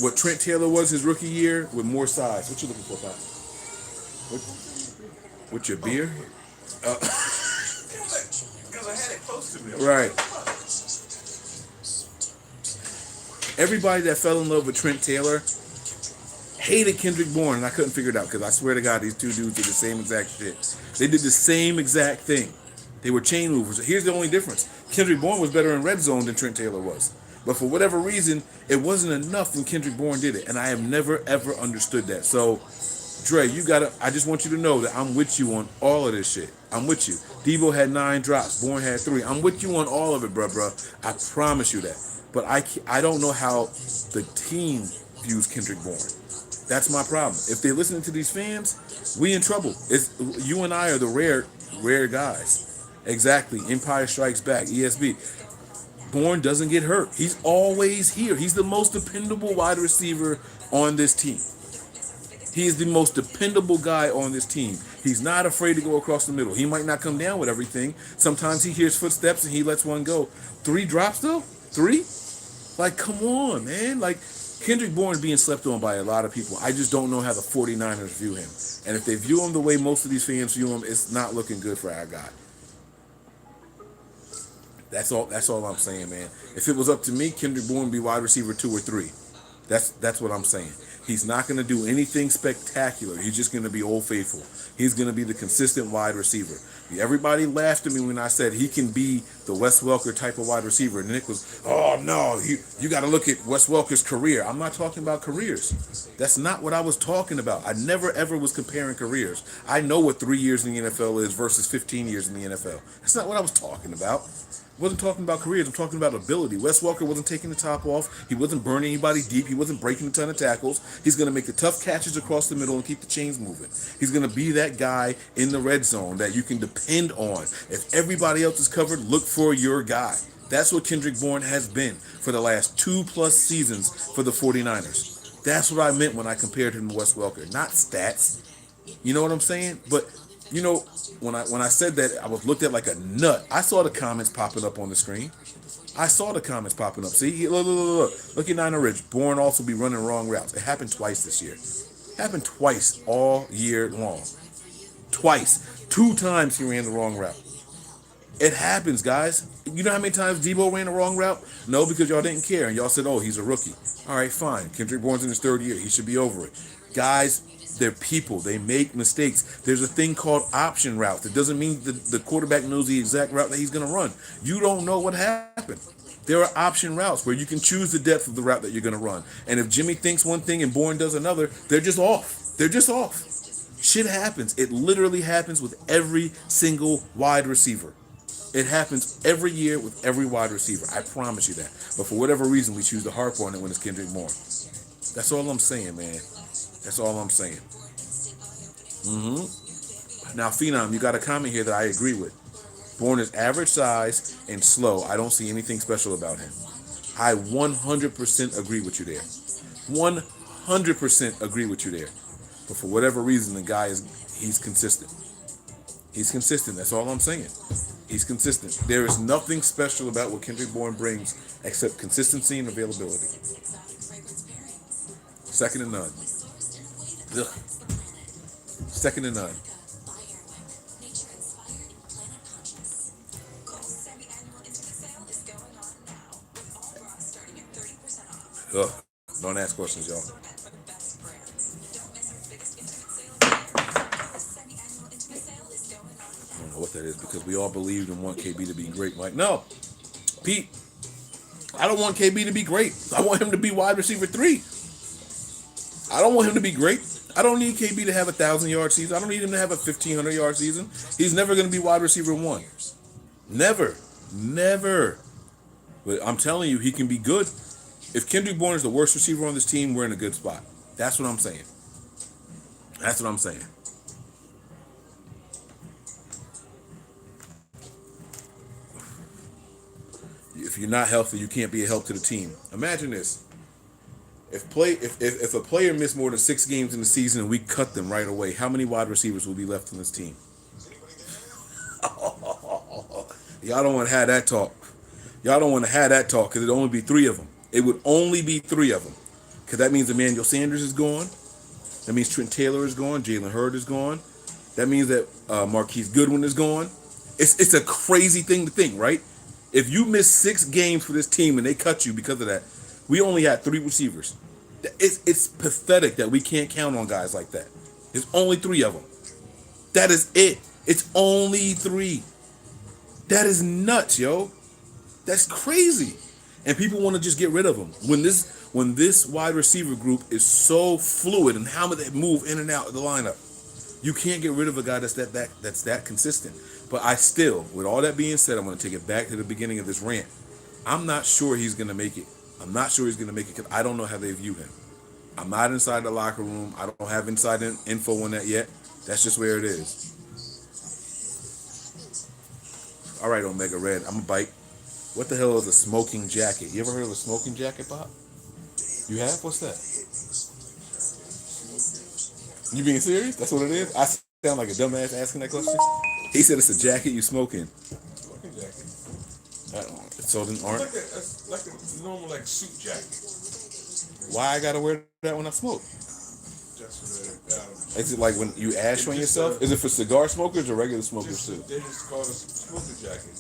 what Trent Taylor was his rookie year with more size. What you looking for, Pat? With your beer? Because I had it close to me. Right. Everybody that fell in love with Trent Taylor hated Kendrick Bourne, and I couldn't figure it out, because I swear to God, these two dudes did the same exact shit. They did the same exact thing. They were chain movers. Here's the only difference. Kendrick Bourne was better in red zone than Trent Taylor was. But for whatever reason, it wasn't enough when Kendrick Bourne did it, and I have never, ever understood that. So, Dre, I just want you to know that I'm with you on all of this shit. I'm with you. Deebo had 9 drops. Bourne had 3. I'm with you on all of it, bruh. I promise you that. But I don't know how the team views Kendrick Bourne. That's my problem. If they're listening to these fans, we in trouble. You and I are the rare guys. Exactly. Empire Strikes Back. ESB. Bourne doesn't get hurt. He's always here. He's the most dependable wide receiver on this team. He is the most dependable guy on this team. He's not afraid to go across the middle. He might not come down with everything. Sometimes he hears footsteps and he lets one go. 3 drops though? 3? Like, come on, man. Like, Kendrick Bourne is being slept on by a lot of people. I just don't know how the 49ers view him. And if they view him the way most of these fans view him, it's not looking good for our guy. That's all I'm saying, man. If it was up to me, Kendrick Bourne would be wide receiver 2 or 3. That's what I'm saying. He's not going to do anything spectacular. He's just going to be Old Faithful. He's going to be the consistent wide receiver. Everybody laughed at me when I said he can be the Wes Welker type of wide receiver. And Nick was, oh, no, you got to look at Wes Welker's career. I'm not talking about careers. That's not what I was talking about. I never, ever was comparing careers. I know what 3 years in the NFL is versus 15 years in the NFL. That's not what I was talking about. I wasn't talking about careers. I'm talking about ability. Wes Welker wasn't taking the top off. He wasn't burning anybody deep. He wasn't breaking a ton of tackles. He's going to make the tough catches across the middle and keep the chains moving. He's going to be that guy in the red zone that you can depend on. If everybody else is covered, look for your guy. That's what Kendrick Bourne has been for the last 2+ seasons for the 49ers. That's what I meant when I compared him to Wes Welker. Not stats. You know what I'm saying? But you know, when I said that, I was looked at like a nut. I saw the comments popping up on the screen. I saw the comments popping up. See, look at Niner Ridge. Bourne also be running wrong routes. It happened twice this year. It happened twice all year long. Twice. 2 times he ran the wrong route. It happens, guys. You know how many times Deebo ran the wrong route? No, because y'all didn't care. And y'all said, oh, he's a rookie. All right, fine. Kendrick Bourne's in his 3rd year. He should be over it. Guys, they're people. They make mistakes. There's a thing called option route. That doesn't mean the quarterback knows the exact route that he's going to run. You don't know what happened. There are option routes where you can choose the depth of the route that you're going to run. And if Jimmy thinks one thing and Bourne does another, they're just off. They're just off. Shit happens. It literally happens with every single wide receiver. It happens every year with every wide receiver. I promise you that. But for whatever reason, we choose to harp on it when it's Kendrick Bourne. That's all I'm saying, man. That's all I'm saying. Now, Phenom, you got a comment here that I agree with. Bourne is average size and slow. I don't see anything special about him. I 100% agree with you there. 100% agree with you there. But for whatever reason, the guy he's consistent. He's consistent. That's all I'm saying. He's consistent. There is nothing special about what Kendrick Bourne brings except consistency and availability. Second to none. Ugh. Second to none. Ugh. Don't ask questions, y'all. I don't know what that is because we all believed and want KB to be great. Like, no, Pete, I don't want KB to be great. I want him to be wide receiver 3. I don't want him to be great. I don't need KB to have 1,000-yard season. I don't need him to have a 1,500-yard season. He's never going to be wide receiver 1. Never. Never. But I'm telling you, he can be good. If Kendrick Bourne is the worst receiver on this team, we're in a good spot. That's what I'm saying. That's what I'm saying. If you're not healthy, you can't be a help to the team. Imagine this. If a player missed more than 6 games in the season and we cut them right away, how many wide receivers will be left on this team? Y'all don't want to have that talk. Y'all don't want to have that talk because it'd only be 3 of them. It would only be 3 of them. Because that means Emmanuel Sanders is gone. That means Trent Taylor is gone. Jalen Hurd is gone. That means that Marquis Goodwin is gone. It's a crazy thing to think, right? If you miss 6 games for this team and they cut you because of that, we only had 3 receivers. It's pathetic that we can't count on guys like that. There's only 3 of them. That is it. It's only 3. That is nuts, yo. That's crazy. And people want to just get rid of them. When this wide receiver group is so fluid and how they move in and out of the lineup, you can't get rid of a guy that's that consistent. But I still, with all that being said, I'm going to take it back to the beginning of this rant. I'm not sure he's going to make it. I'm not sure he's going to make it because I don't know how they view him. I'm not inside the locker room. I don't have inside info on that yet. That's just where it is. All right, Omega Red, I'm going to bite. What the hell is a smoking jacket? You ever heard of a smoking jacket, Bob? You have? What's that? You being serious? That's what it is? I sound like a dumbass asking that question? He said it's a jacket you smoke in. Smoking jacket. So then aren't... It's like a normal suit jacket. Why I gotta wear that when I smoke? Just for Is it like when you ash on yourself? Is it for cigar smokers or regular smokers too? they just call it a smoking jacket.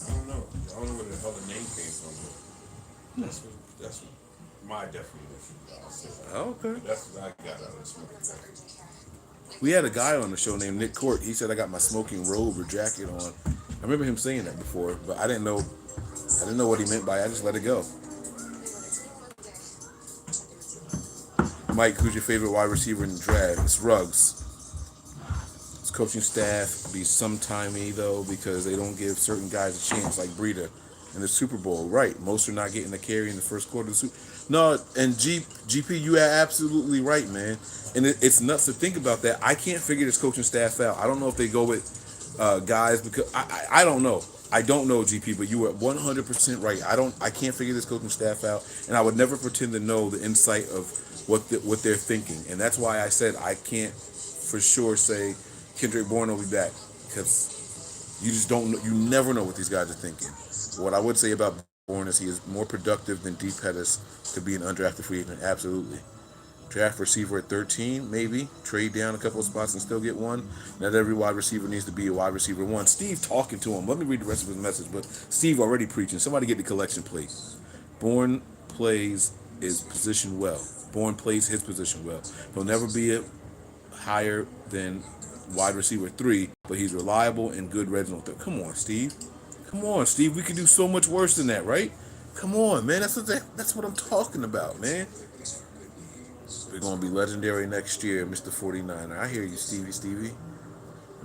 I don't know. I don't know where the hell the name came from. But that's what my definition. Okay. That's what I got out of the smoking jacket. We had a guy on the show named Nick Court. He said I got my smoking robe or jacket on. I remember him saying that before, but I didn't know what he meant by it. I just let it go. Mike, who's your favorite wide receiver in the draft? It's Ruggs. His coaching staff be sometimey though because they don't give certain guys a chance, like Breida in the Super Bowl. Right, most are not getting a carry in the first quarter of the Super. No, and GP, you are absolutely right, man. And it's nuts to think about that. I can't figure this coaching staff out. I don't know if they go with guys because I don't know. I don't know, GP, but you are 100% right. I can't figure this coaching staff out, and I would never pretend to know the insight of what they're thinking. And that's why I said I can't for sure say Kendrick Bourne will be back because you just don't know. You never know what these guys are thinking. What I would say about Bourne is he is more productive than Dante Pettis to be an undrafted free agent. Absolutely. Draft receiver at 13, maybe. Trade down a couple of spots and still get one. Not every wide receiver needs to be a wide receiver 1. Steve talking to him. Let me read the rest of his message. But Steve already preaching. Somebody get the collection plate. Bourne plays his position well. Bourne plays his position well. He'll never be a higher than wide receiver 3, but he's reliable and good red zone. Come on, Steve. Come on, Steve. We could do so much worse than that, right? Come on, man. That's what I'm talking about, man. We're going to be legendary next year, Mr. 49er. I hear you, Stevie.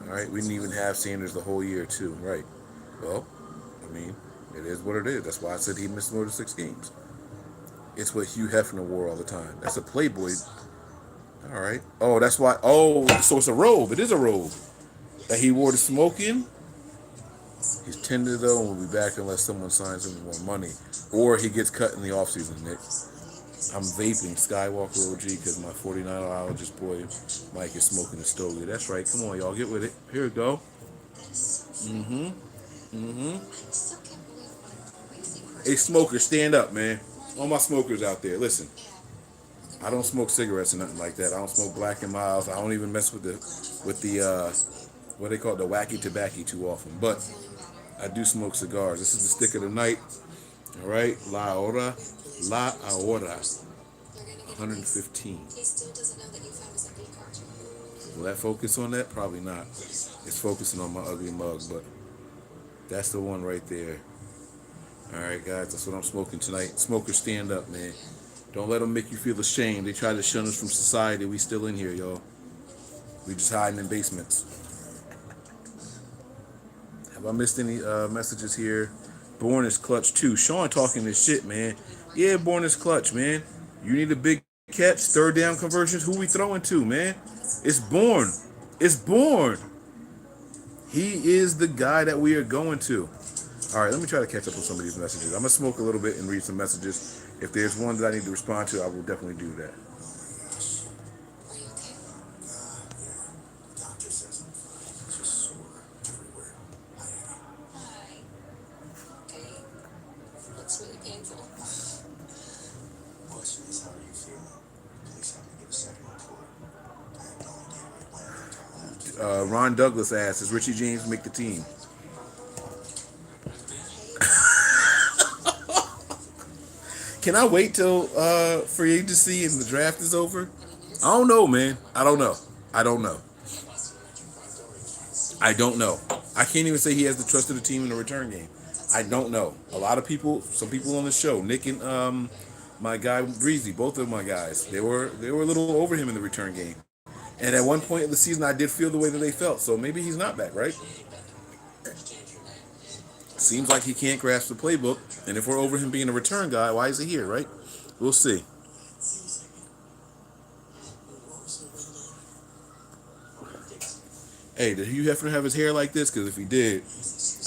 All right, we didn't even have Sanders the whole year, too. Right. Well, I mean, it is what it is. That's why I said he missed more than 6 games. It's what Hugh Hefner wore all the time. That's a Playboy. All right. Oh, that's why. Oh, so it's a robe. It is a robe that he wore to smoke in. He's tender though, and will be back unless someone signs him with more money, or he gets cut in the offseason. Nick, I'm vaping Skywalker OG because my 49-ologist boy Mike is smoking a stogie. That's right. Come on, y'all, get with it. Here we go. Mm-hmm. Mm-hmm. Hey, smokers, stand up, man. All my smokers out there, listen. I don't smoke cigarettes or nothing like that. I don't smoke Black and Miles. I don't even mess with the what they call it, the wacky tobacco too often. But I do smoke cigars. This is the stick of the night. All right, La Ahora, 115. Will that focus on that? Probably not. It's focusing on my ugly mug, but that's the one right there. All right, guys, that's what I'm smoking tonight. Smokers, stand up, man. Don't let them make you feel ashamed. They try to shun us from society. We still in here, y'all. We just hiding in basements. Have I missed any messages here? Born is clutch too. Sean talking this shit, man. Yeah, Born is clutch, man. You need a big catch, third down conversions. Who we throwing to, man? It's Born. It's Born. He is the guy that we are going to. All right, let me try to catch up on some of these messages. I'm going to smoke a little bit and read some messages. If there's one that I need to respond to, I will definitely do that. Ron Douglas asks, does Richie James make the team? Can I wait till free agency and the draft is over? I don't know, man. I don't know. I don't know. I don't know. I can't even say he has the trust of the team in the return game. I don't know. A lot of people, some people on the show, Nick and my guy Breezy, both of my guys, they were a little over him in the return game. And at one point in the season, I did feel the way that they felt. So maybe he's not back, right? Seems like he can't grasp the playbook. And if we're over him being a return guy, why is he here, right? We'll see. Hey, did Hugh Hefner have his hair like this? Because if he did,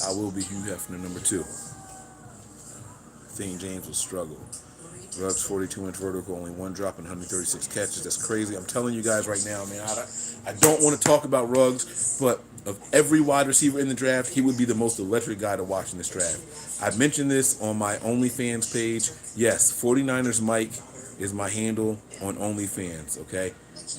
I will be Hugh Hefner number 2. I think James will struggle. Ruggs 42-inch vertical, only one drop and 136 catches. That's crazy. I'm telling you guys right now, man. I don't want to talk about Ruggs, but of every wide receiver in the draft, he would be the most electric guy to watch in this draft. I mentioned this on my OnlyFans page. Yes, 49ers Mike is my handle on OnlyFans, okay?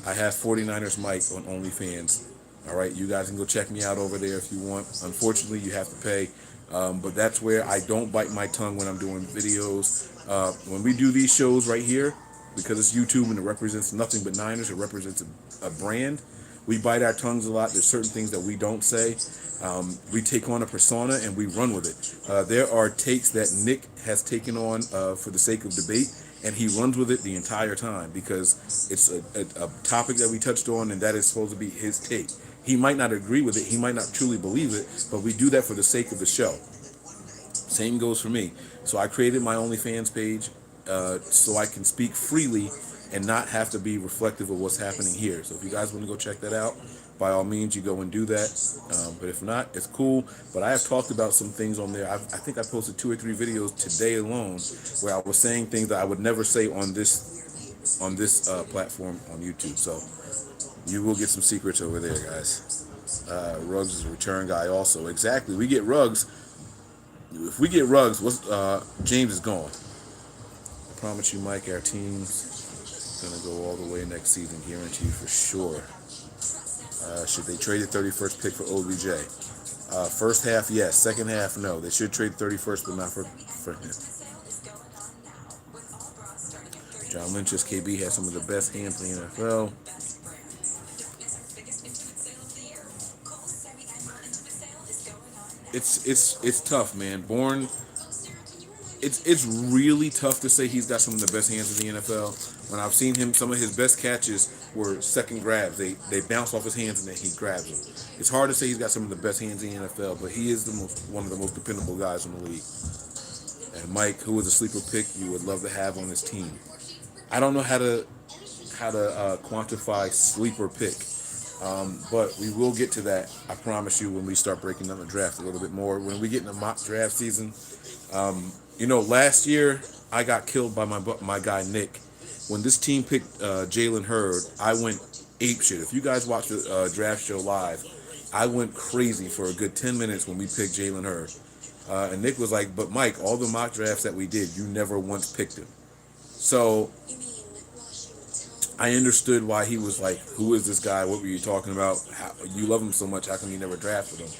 I have 49ers Mike on OnlyFans. All right, you guys can go check me out over there if you want. Unfortunately, you have to pay. But that's where I don't bite my tongue when I'm doing videos. When we do these shows right here, because it's YouTube and it represents nothing but Niners, it represents a brand. We bite our tongues a lot. There's certain things that we don't say. We take on a persona and we run with it. There are takes that Nick has taken on for the sake of debate, and he runs with it the entire time because it's a topic that we touched on, and that is supposed to be his take. He might not agree with it. He might not truly believe it, but we do that for the sake of the show. Same goes for me. So I created my OnlyFans page so I can speak freely and not have to be reflective of what's happening here. So if you guys want to go check that out, by all means, you go and do that. But if not, it's cool. But I have talked about some things on there. I think I posted 2 or 3 videos today alone where I was saying things that I would never say on this platform on YouTube. So you will get some secrets over there, guys. Ruggs is a return guy also. Exactly. We get Ruggs. If we get Ruggs, James is gone. I promise you, Mike, our team's going to go all the way next season. Guarantee you for sure. Should they trade the 31st pick for OBJ? First half, yes. Second half, no. They should trade 31st, but not for him. John Lynch's KB has some of the best hands in the NFL. It's tough, man. Bourne, it's really tough to say he's got some of the best hands in the NFL. When I've seen him, some of his best catches were second grabs. They bounce off his hands and then he grabs them. It's hard to say he's got some of the best hands in the NFL, but he is one of the most dependable guys in the league. And Mike, who is a sleeper pick, you would love to have on this team. I don't know how to quantify sleeper pick, but we will get to that. I promise you when we start breaking down the draft a little bit more. When we get in the mock draft season, last year I got killed by my guy Nick. When this team picked Jalen Hurd, I went ape shit. If you guys watched the draft show live, I went crazy for a good 10 minutes when we picked Jalen Hurd. And Nick was like, "But Mike, all the mock drafts that we did, you never once picked him." So I understood why he was like, "Who is this guy? What were you talking about? You love him so much. How come you never drafted him?"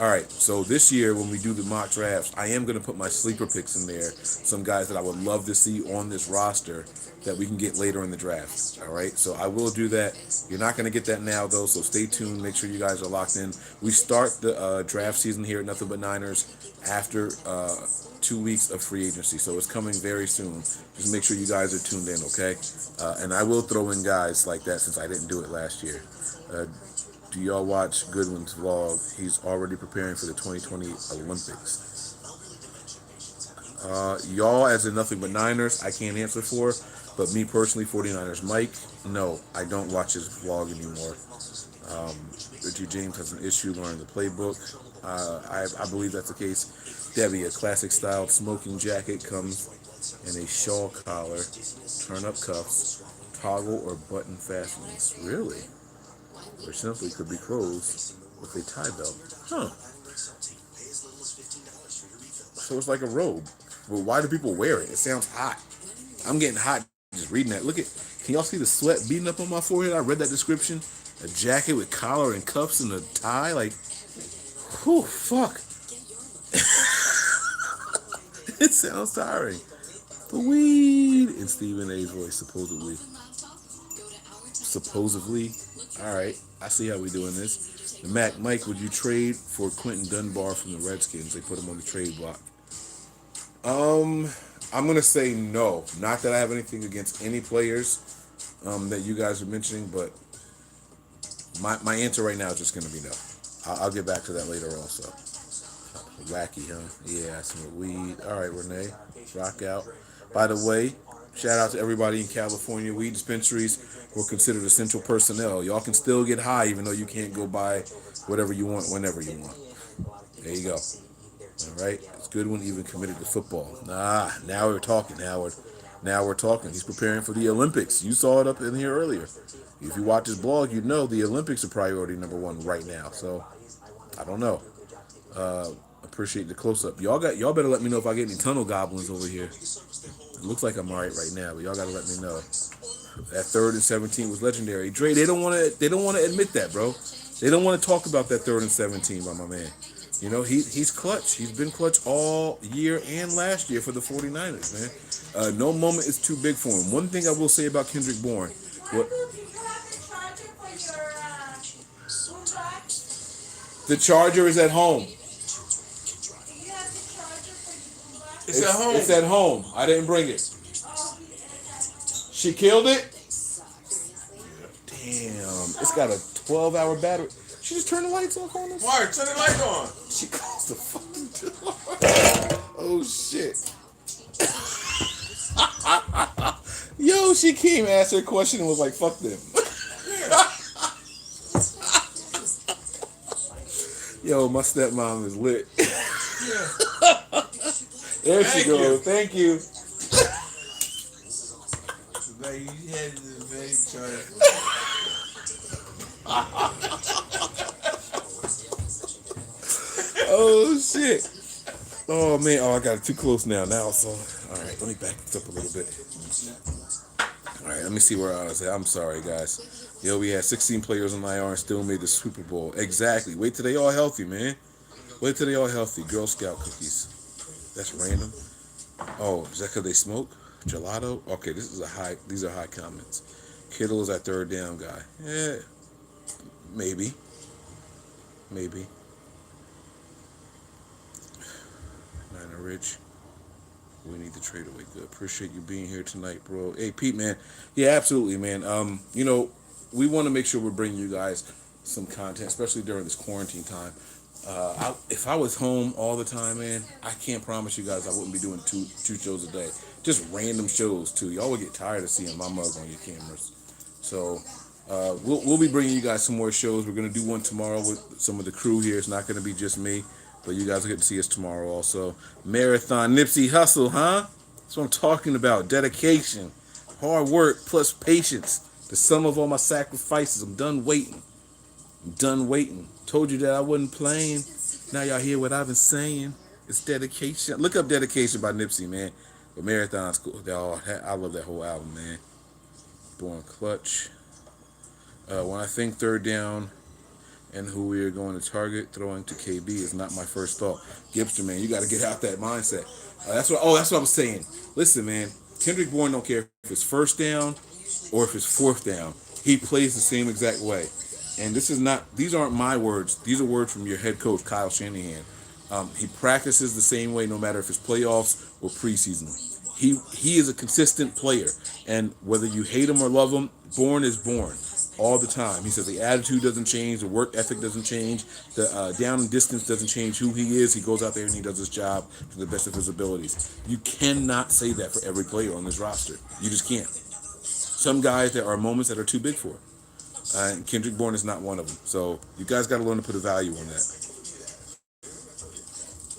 All right, so this year when we do the mock drafts, I am going to put my sleeper picks in there. Some guys that I would love to see on this roster that we can get later in the draft. All right, so I will do that. You're not going to get that now, though, so stay tuned. Make sure you guys are locked in. We start the draft season here at Nothing But Niners after 2 weeks of free agency, so it's coming very soon. Just make sure you guys are tuned in, okay? And I will throw in guys like that since I didn't do it last year. Do y'all watch Goodwin's vlog? He's already preparing for the 2020 Olympics. Y'all, as in Nothing But Niners, I can't answer for. But me personally, 49ers Mike, no, I don't watch his vlog anymore. Richie James has an issue learning the playbook. I believe that's the case. Debbie, a classic style smoking jacket comes in a shawl collar, turn up cuffs, toggle or button fastenings. Really? Or simply could be closed with a tie belt. Huh. So it's like a robe. But why do people wear it? It sounds hot. I'm getting hot just reading that. Can y'all see the sweat beating up on my forehead? I read that description. A jacket with collar and cuffs and a tie. Like, whew, fuck. It sounds tiring. The weed in Stephen A's voice, supposedly. Supposedly. All right, I see how we doing this. Mike, would you trade for Quentin Dunbar from the Redskins? They put him on the trade block. I'm gonna say no. Not that I have anything against any players that you guys are mentioning, but my answer right now is just gonna be no. I'll get back to that later also. Wacky, huh? Yeah, some weed. All right, Renee, rock out. By the way, shout out to everybody in California. Weed dispensaries were considered essential personnel. Y'all can still get high even though you can't go buy whatever you want whenever you want. There you go. All right. It's Goodwin even committed to football. Nah, now we're talking, Howard. Now we're talking. He's preparing for the Olympics. You saw it up in here earlier. If you watch his blog, you know the Olympics are priority number one right now. So, I don't know. Appreciate the close-up. Y'all better let me know if I get any tunnel goblins over here. It looks like I'm all right right now, but y'all gotta let me know. That 3rd and 17 was legendary. Dre, they don't want to admit that, bro. They don't want to talk about that 3rd and 17 by my man. You know, he's clutch. He's been clutch all year and last year for the 49ers, man. No moment is too big for him. One thing I will say about Kendrick Bourne. What, the charger is at home. It's at home. It's at home. I didn't bring it. She killed it? Damn. It's got a 12-hour battery. She just turned the lights off on us? Why? Turn the light on. She closed the fucking door. Oh, shit. Yo, she came, asked her a question, and was like, fuck them. Yo, my stepmom is lit. Yeah. There she goes. Thank you. You had the very charge. Oh shit. Oh man. Oh, I got it too close now. So all right. Let me back this up a little bit. All right. Let me see where I was at. I'm sorry, guys. Yo, we had 16 players on IR and still made the Super Bowl. Exactly. Wait till they all healthy, man. Wait till they all healthy. Girl Scout cookies. That's random. Oh, is that because they smoke? Gelato? Okay, these are high comments. Kittle is that 3rd down guy. Yeah. Maybe. Niner Rich. We need to trade away. Good. Appreciate you being here tonight, bro. Hey, Pete, man. Yeah, absolutely, man. we want to make sure we're bringing you guys some content, especially during this quarantine time. If I was home all the time, man, I can't promise you guys I wouldn't be doing two shows a day. Just random shows too. Y'all would get tired of seeing my mug on your cameras. So we'll be bringing you guys some more shows. We're gonna do one tomorrow with some of the crew here. It's not gonna be just me, but you guys will get to see us tomorrow also. Marathon Nipsey Hustle, huh? That's what I'm talking about. Dedication, hard work plus patience. The sum of all my sacrifices. I'm done waiting. I'm done waiting. Told you that I wasn't playing. Now y'all hear what I've been saying. It's dedication. Look up Dedication by Nipsey, man. But Marathon's cool. Oh, I love that whole album, man. Born Clutch. When I think third down and who we are going to target, throwing to KB is not my first thought. Gibster, man, you got to get out that mindset. That's what I was saying. Listen, man, Kendrick Bourne don't care if it's first down or if it's fourth down. He plays the same exact way. And these aren't my words. These are words from your head coach, Kyle Shanahan. He practices the same way no matter if it's playoffs or preseason. He is a consistent player. And whether you hate him or love him, Bourne is Bourne all the time. He says the attitude doesn't change, the work ethic doesn't change, the down and distance doesn't change who he is. He goes out there and he does his job to the best of his abilities. You cannot say that for every player on this roster. You just can't. Some guys, there are moments that are too big for. And Kendrick Bourne is not one of them. So you guys got to learn to put a value on that.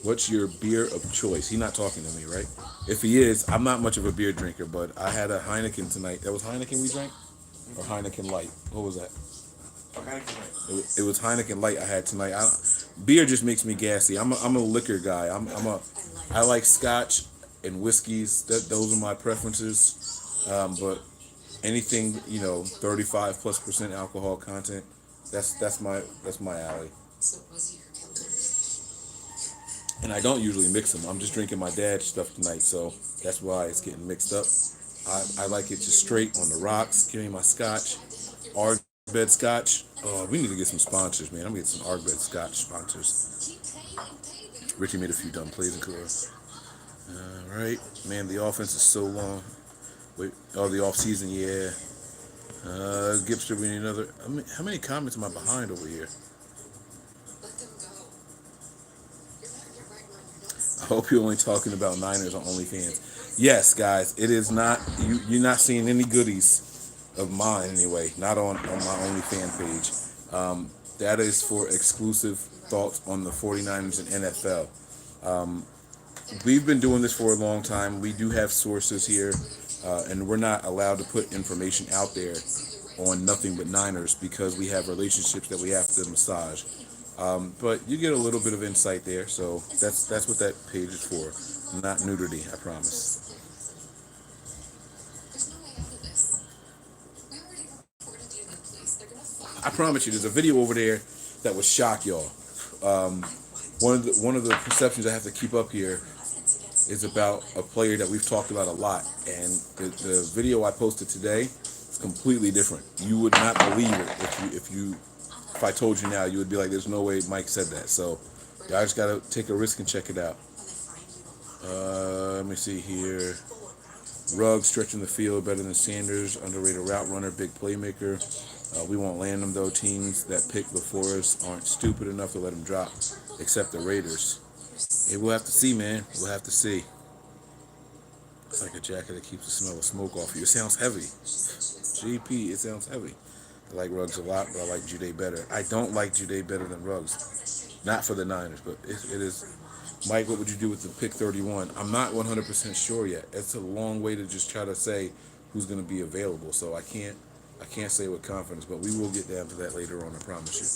What's your beer of choice? He's not talking to me, right? If he is, I'm not much of a beer drinker, but I had a Heineken tonight. That was Heineken we drank? Or Heineken Light? What was that? It was Heineken Light I had tonight. Beer just makes me gassy. I'm a liquor guy. I like Scotch and whiskeys. Those are my preferences. But anything 35+% alcohol content, that's my alley. And I don't usually mix them. I'm just drinking my dad's stuff tonight, so that's why it's getting mixed up. I like it just straight on the rocks. Give me my Scotch, Ardbed Scotch. Oh, we need to get some sponsors, man. I'm gonna get some Ardbed Scotch sponsors. Richie made a few dumb plays in chorus. All right, man. The offense is so long. The off season, yeah. Gipster, we need another. How many comments am I behind over here? I hope you're only talking about Niners on OnlyFans. Yes, guys, it is not. You're not seeing any goodies of mine anyway. Not on my OnlyFans page. That is for exclusive thoughts on the 49ers and NFL. We've been doing this for a long time. We do have sources here, and we're not allowed to put information out there on nothing but Niners because we have relationships that we have to massage. But you get a little bit of insight there, so that's what that page is for. Not nudity, I promise. I promise you, there's a video over there that would shock y'all. One of the perceptions I have to keep up here is about a player that we've talked about a lot, and the video I posted today is completely different. You would not believe it if I told you now, you would be like, there's no way Mike said that. So y'all just got to take a risk and check it out. Let me see here. Ruggs stretching the field better than Sanders. Underrated route runner, big playmaker. We won't land them, though. Teams that pick before us aren't stupid enough to let them drop, except the Raiders. Hey, we'll have to see, man. We'll have to see. It's like a jacket that keeps the smell of smoke off you. It sounds heavy. GP, it sounds heavy. I like Ruggs a lot, but I like Jude better. I don't like Jude better than Ruggs. Not for the Niners, but it is. Mike, what would you do with the pick 31? I'm not 100% sure yet. It's a long way to just try to say who's going to be available, so I can't say with confidence, but we will get down to that later on, I promise you.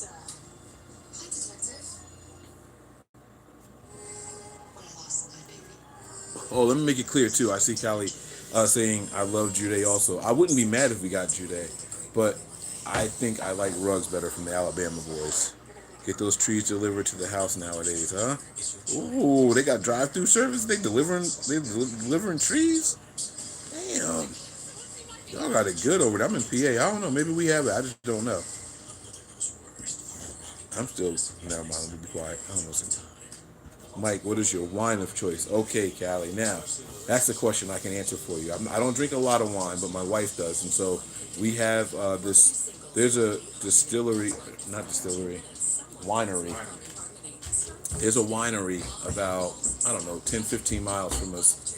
Oh, let me make it clear, too. I see Callie saying I love Jude also. I wouldn't be mad if we got Jude, but I think I like Ruggs better from the Alabama boys. Get those trees delivered to the house nowadays, huh? Ooh, they got drive-through service. They delivering trees. Damn, y'all got it good over there. I'm in PA. I don't know. Maybe we have it. I just don't know. I'm still. Never mind. Let me be quiet. I don't know. Mike, what is your wine of choice? Okay, Callie. Now, that's the question I can answer for you. I don't drink a lot of wine, but my wife does, and so we have this There's a distillery, not distillery, winery. Winery. There's a winery about, I don't know, 10, 15 miles from us.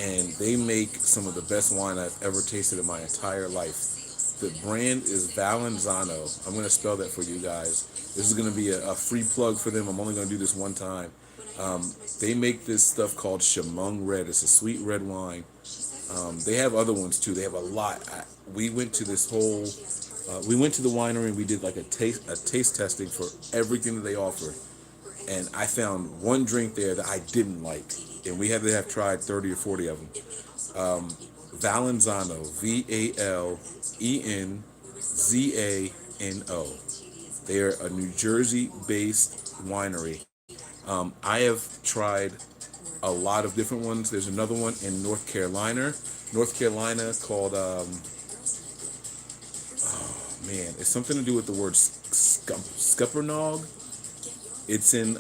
And they make some of the best wine I've ever tasted in my entire life. The brand is Valenzano. I'm going to spell that for you guys. This is going to be a free plug for them. I'm only going to do this one time. They make this stuff called Chemung Red. It's a sweet red wine. They have other ones too. They have a lot. We went to this whole. We went to the winery and we did like a taste testing for everything that they offer. And I found one drink there that I didn't like, and we had to have tried 30 or 40 of them. Valenzano, Valenzano. They are a New Jersey-based winery. I have tried a lot of different ones. There's another one in North Carolina. North Carolina called, man, it's something to do with the word Scuppernong. It's in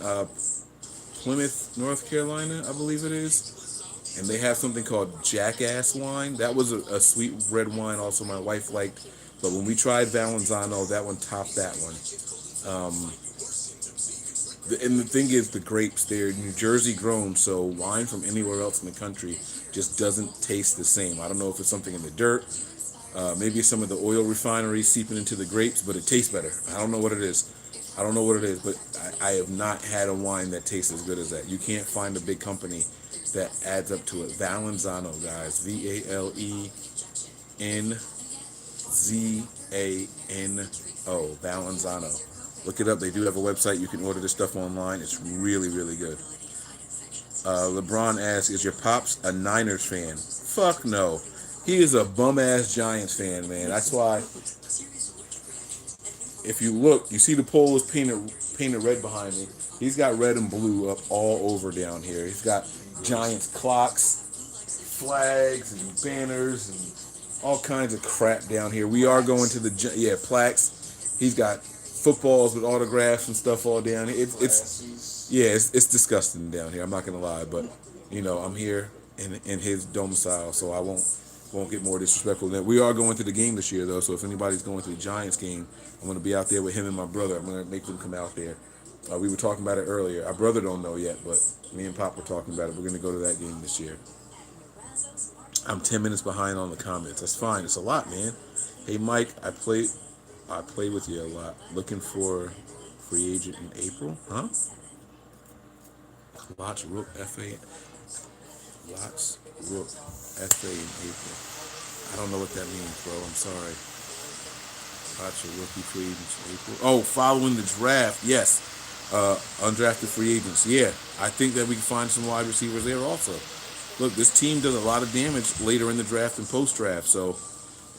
Plymouth, North Carolina, I believe it is. And they have something called Jackass wine. That was a sweet red wine also my wife liked. But when we tried Valenzano, that one topped that one. And the thing is, the grapes, they're New Jersey grown, so wine from anywhere else in the country just doesn't taste the same. I don't know if it's something in the dirt. Maybe it's some of the oil refineries seeping into the grapes, but it tastes better. I don't know what it is. I don't know what it is, but I have not had a wine that tastes as good as that. You can't find a big company that adds up to it. Valenzano, guys. Valenzano. Valenzano. Look it up. They do have a website. You can order this stuff online. It's really, really good. LeBron asks, is your pops a Niners fan? Fuck no. He is a bum-ass Giants fan, man. That's why, if you look, you see the pole is painted red behind me. He's got red and blue up all over down here. He's got Giants clocks, flags, and banners, and all kinds of crap down here. We are going to plaques. He's got footballs with autographs and stuff all down here. It's disgusting down here. I'm not gonna lie, but I'm here in his domicile, so I won't get more disrespectful than that. We are going to the game this year though, so if anybody's going to the Giants game, I'm gonna be out there with him and my brother. I'm gonna make them come out there. We were talking about it earlier. Our brother don't know yet, but me and Pop were talking about it. We're gonna go to that game this year. I'm 10 minutes behind on the comments. That's fine. It's a lot, man. Hey Mike, I play with you a lot. Looking for free agent in April, huh? Lots Rook FA. Lots Rook FA in April. I don't know what that means, bro. I'm sorry. Lots of rookie free agents in April. Oh, following the draft, yes. Undrafted free agents. Yeah, I think that we can find some wide receivers there also. Look, this team does a lot of damage later in the draft and post-draft, so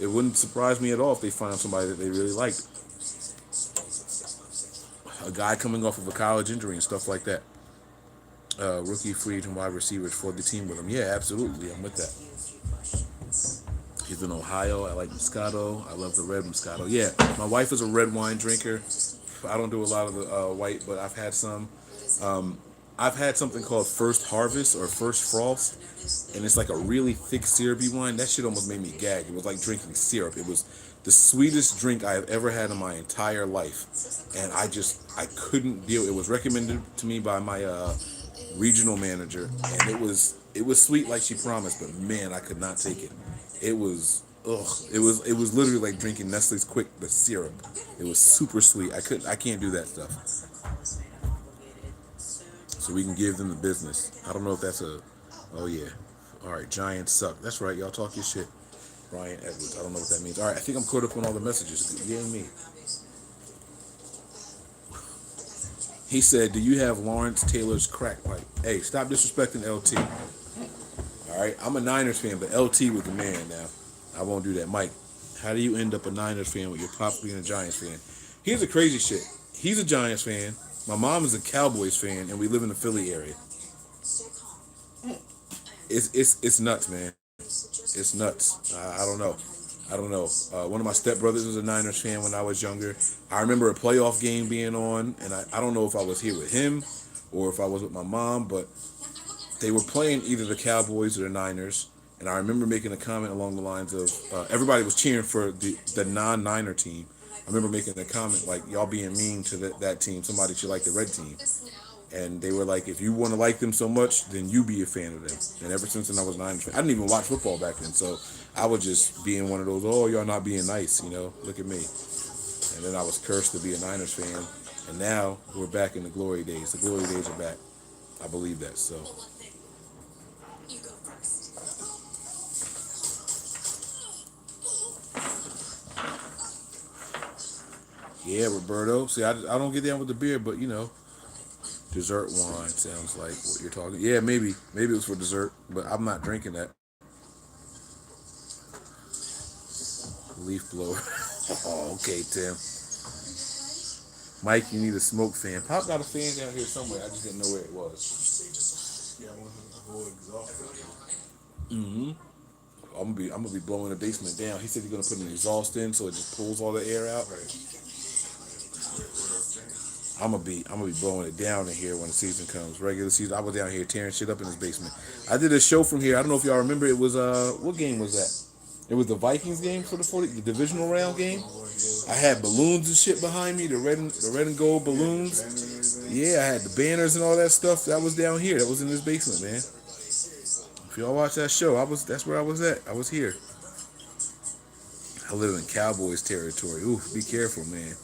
it wouldn't surprise me at all if they found somebody that they really liked. A guy coming off of a college injury and stuff like that. Rookie free agent wide receivers for the team with him. Yeah, absolutely. I'm with that. He's in Ohio. I like Moscato. I love the red Moscato. Yeah, my wife is a red wine drinker. I don't do a lot of the white, but I've had some. I've had something called First Harvest or First Frost, and it's like a really thick syrupy wine. That shit almost made me gag. It was like drinking syrup. It was the sweetest drink I have ever had in my entire life, and I couldn't deal. It was recommended to me by my regional manager, and it was sweet like she promised, but man, I could not take it. It was It was literally like drinking Nestle's Quick, the syrup. It was super sweet. I can't do that stuff. So we can give them the business. I don't know if that's oh yeah. All right, Giants suck. That's right, y'all talk your shit. Brian Edwards. I don't know what that means. All right, I think I'm caught up on all the messages. Yeah, me. He said, "Do you have Lawrence Taylor's crack pipe?" Hey, stop disrespecting LT. All right, I'm a Niners fan, but LT was the man now. I won't do that. Mike, how do you end up a Niners fan with your pop being a Giants fan? Here's the crazy shit. He's a Giants fan. My mom is a Cowboys fan, and we live in the Philly area. It's nuts, man. It's nuts. I don't know. One of my stepbrothers was a Niners fan when I was younger. I remember a playoff game being on, and I don't know if I was here with him or if I was with my mom, but they were playing either the Cowboys or the Niners, And I remember making a comment along the lines of everybody was cheering for the non-Niner team. I remember making a comment like, y'all being mean to that team. Somebody should like the red team. And they were like, if you want to like them so much, then you be a fan of them. And ever since then, I was a Niners fan. I didn't even watch football back then. So I was just being one of those, oh, y'all not being nice, look at me. And then I was cursed to be a Niners fan. And now we're back in the glory days. The glory days are back. I believe that. So yeah, Roberto. See, I don't get down with the beer, but dessert wine sounds like what you're talking. Yeah, maybe it was for dessert, but I'm not drinking that. Leaf blower. Oh, okay, Tim. Mike, you need a smoke fan. Pop got a fan down here somewhere. I just didn't know where it was. Yeah, I want him to go exhaust. I'm gonna be blowing the basement down. He said he's gonna put an exhaust in so it just pulls all the air out. Right. I'm gonna be blowing it down in here when the season comes. Regular season, I was down here tearing shit up in his basement. I did a show from here. I don't know if y'all remember. It was what game was that? It was the Vikings game for the divisional round game. I had balloons and shit behind me, the red and gold balloons. Yeah, I had the banners and all that stuff. That was down here. That was in this basement, man. If y'all watch that show, that's where I was at. I was here. I live in Cowboys territory. Ooh, be careful, man.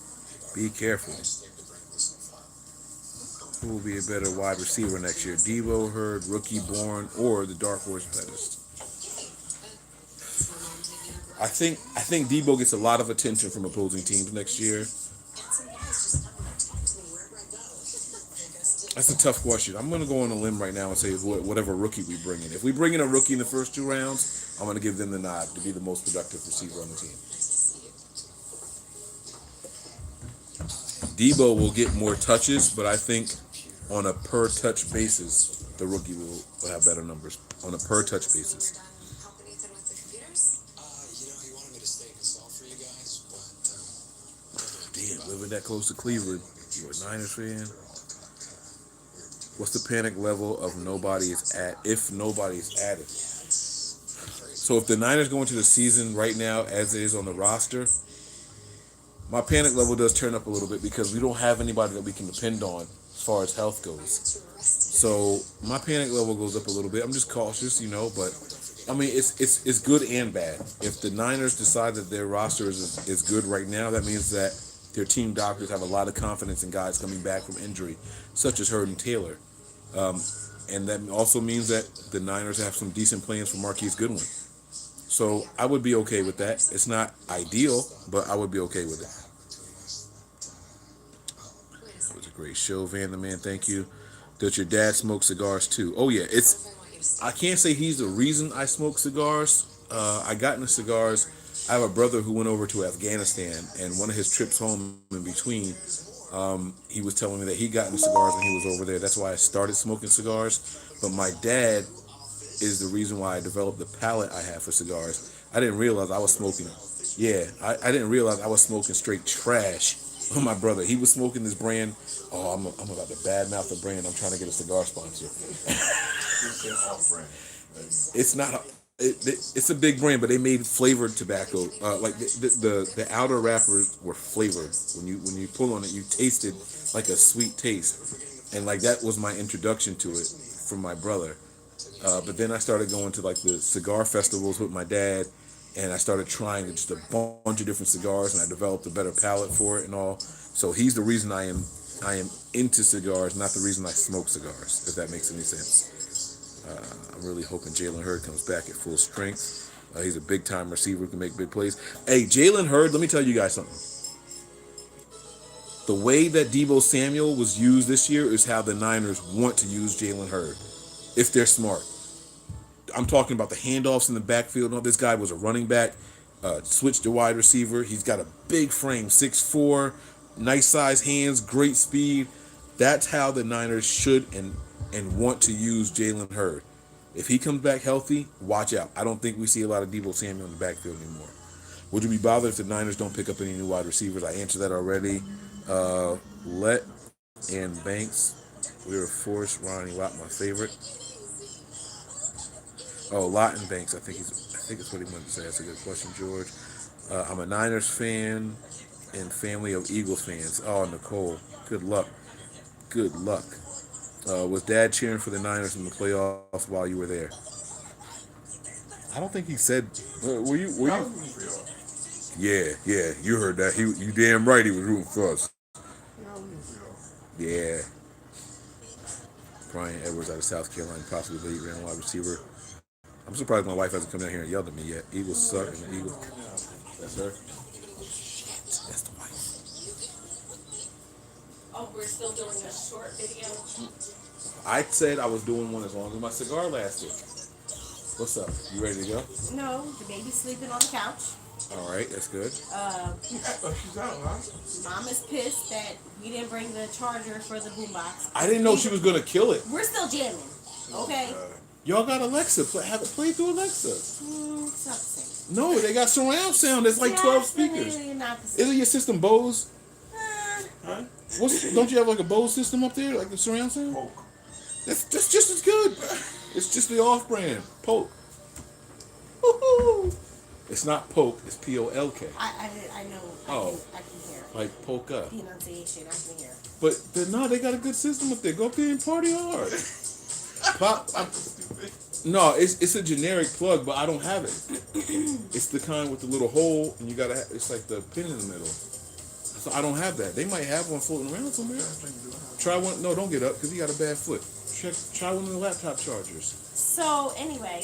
Be careful. Who will be a better wide receiver next year? Deebo, Hurd, Rookie Born, or the Dark Horse Pettis? I think Deebo gets a lot of attention from opposing teams next year. That's a tough question. I'm going to go on a limb right now and say whatever rookie we bring in. If we bring in a rookie in the first 2 rounds, I'm going to give them the nod to be the most productive receiver on the team. Deebo will get more touches, but I think on a per touch basis, the rookie will have better numbers on a per touch basis. Damn, living that close to Cleveland. You're a Niners fan. What's the panic level of if nobody is added? So if the Niners go into the season right now as it is on the roster, my panic level does turn up a little bit because we don't have anybody that we can depend on as far as health goes. So my panic level goes up a little bit. I'm just cautious, but I mean it's good and bad. If the Niners decide that their roster is good right now, that means that their team doctors have a lot of confidence in guys coming back from injury, such as Hurd and Taylor. And that also means that the Niners have some decent plans for Marquis Goodwin. So I would be okay with that. It's not ideal, but I would be okay with it. That was a great show, Van the Man. Thank you. Does your dad smoke cigars too? Oh yeah, I can't say he's the reason I smoke cigars. I got into cigars. I have a brother who went over to Afghanistan, and one of his trips home in between, he was telling me that he got into cigars when he was over there. That's why I started smoking cigars. But my dad is the reason why I developed the palate I have for cigars. I didn't realize I was smoking. Yeah, I didn't realize I was smoking straight trash. My brother, he was smoking this brand. Oh, I'm about to badmouth the brand. I'm trying to get a cigar sponsor. It's not. It's a big brand, but they made flavored tobacco. Like the outer wrappers were flavored. When you pull on it, you tasted like a sweet taste, and like that was my introduction to it from my brother. But then I started going to like the cigar festivals with my dad, and I started trying just a bunch of different cigars, and I developed a better palate for it and all. So he's the reason I am into cigars, not the reason I smoke cigars. If that makes any sense. I'm really hoping Jalen Hurd comes back at full strength. He's a big-time receiver who can make big plays. Hey, Jalen Hurd, let me tell you guys something. The way that Deebo Samuel was used this year is how the Niners want to use Jalen Hurd, if they're smart. I'm talking about the handoffs in the backfield. No, this guy was a running back, switched to wide receiver. He's got a big frame, 6'4", nice-sized hands, great speed. That's how the Niners should and want to use Jalen Hurd. If he comes back healthy, watch out. I don't think we see a lot of Deebo Samuel in the backfield anymore. Would you be bothered if the Niners don't pick up any new wide receivers? I answered that already. Let and Banks. We were forced. Ronnie Lott, my favorite. Oh, Lawton Banks. I think it's what he wanted to say. That's a good question, George. I'm a Niners fan and family of Eagles fans. Oh, Nicole, good luck. Good luck. Was Dad cheering for the Niners in the playoffs while you were there? I don't think he said. Were you? Were I you? was rooting for y'all. Yeah, yeah. You heard that. You damn right. He was rooting for us. Yeah, I was rooting for y'all. Yeah. Brian Edwards out of South Carolina, possibly lead round wide receiver. I'm surprised my wife hasn't come down here and yelled at me yet. Eagles suck, and the Eagles. That's her. That's the wife. Oh, we're still doing a short video. I said I was doing one as long as my cigar lasted. What's up? You ready to go? No, the baby's sleeping on the couch. All right, that's good. Oh, she's out, huh? Mom is pissed that we didn't bring the charger for the boombox. I didn't know she was gonna kill it. We're still jamming. Okay. Y'all got Alexa. Have it play through Alexa. It's not the same. No, they got surround sound. There's like 12 speakers. Definitely not the same. Isn't your system Bose? Huh? Don't you have like a Bose system up there, like the surround sound? Poke. That's just as good. It's just the off-brand Polk. Woo-hoo. It's not Polk. It's Polk. I know. Oh. I can hear. Like polka. The enunciation, I can hear. But no, they got a good system up there. Go up there and party hard. No, it's a generic plug, but I don't have it. It's the kind with the little hole, and you gotta. It's like the pin in the middle. So I don't have that. They might have one floating around somewhere. Try one. No, don't get up because you got a bad foot. Try one of the laptop chargers. So anyway.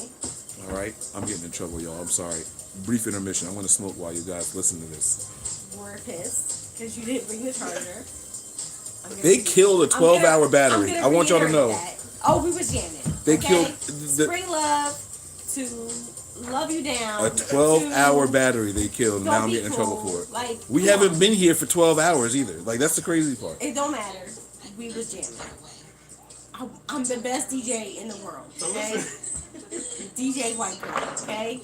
All right, I'm getting in trouble, y'all. I'm sorry. Brief intermission. I'm gonna smoke while you guys listen to this. We're pissed because you didn't bring the charger. They killed a 12-hour battery. I want y'all to know. Oh, we was jamming. They okay? killed Spring love to love you down. a 12-hour battery. They killed. And now I'm getting in trouble for it. Like We haven't been here for 12 hours either. Like that's the crazy part. It don't matter. We was jamming. I'm the best DJ in the world. Okay. DJ White Girl. Okay.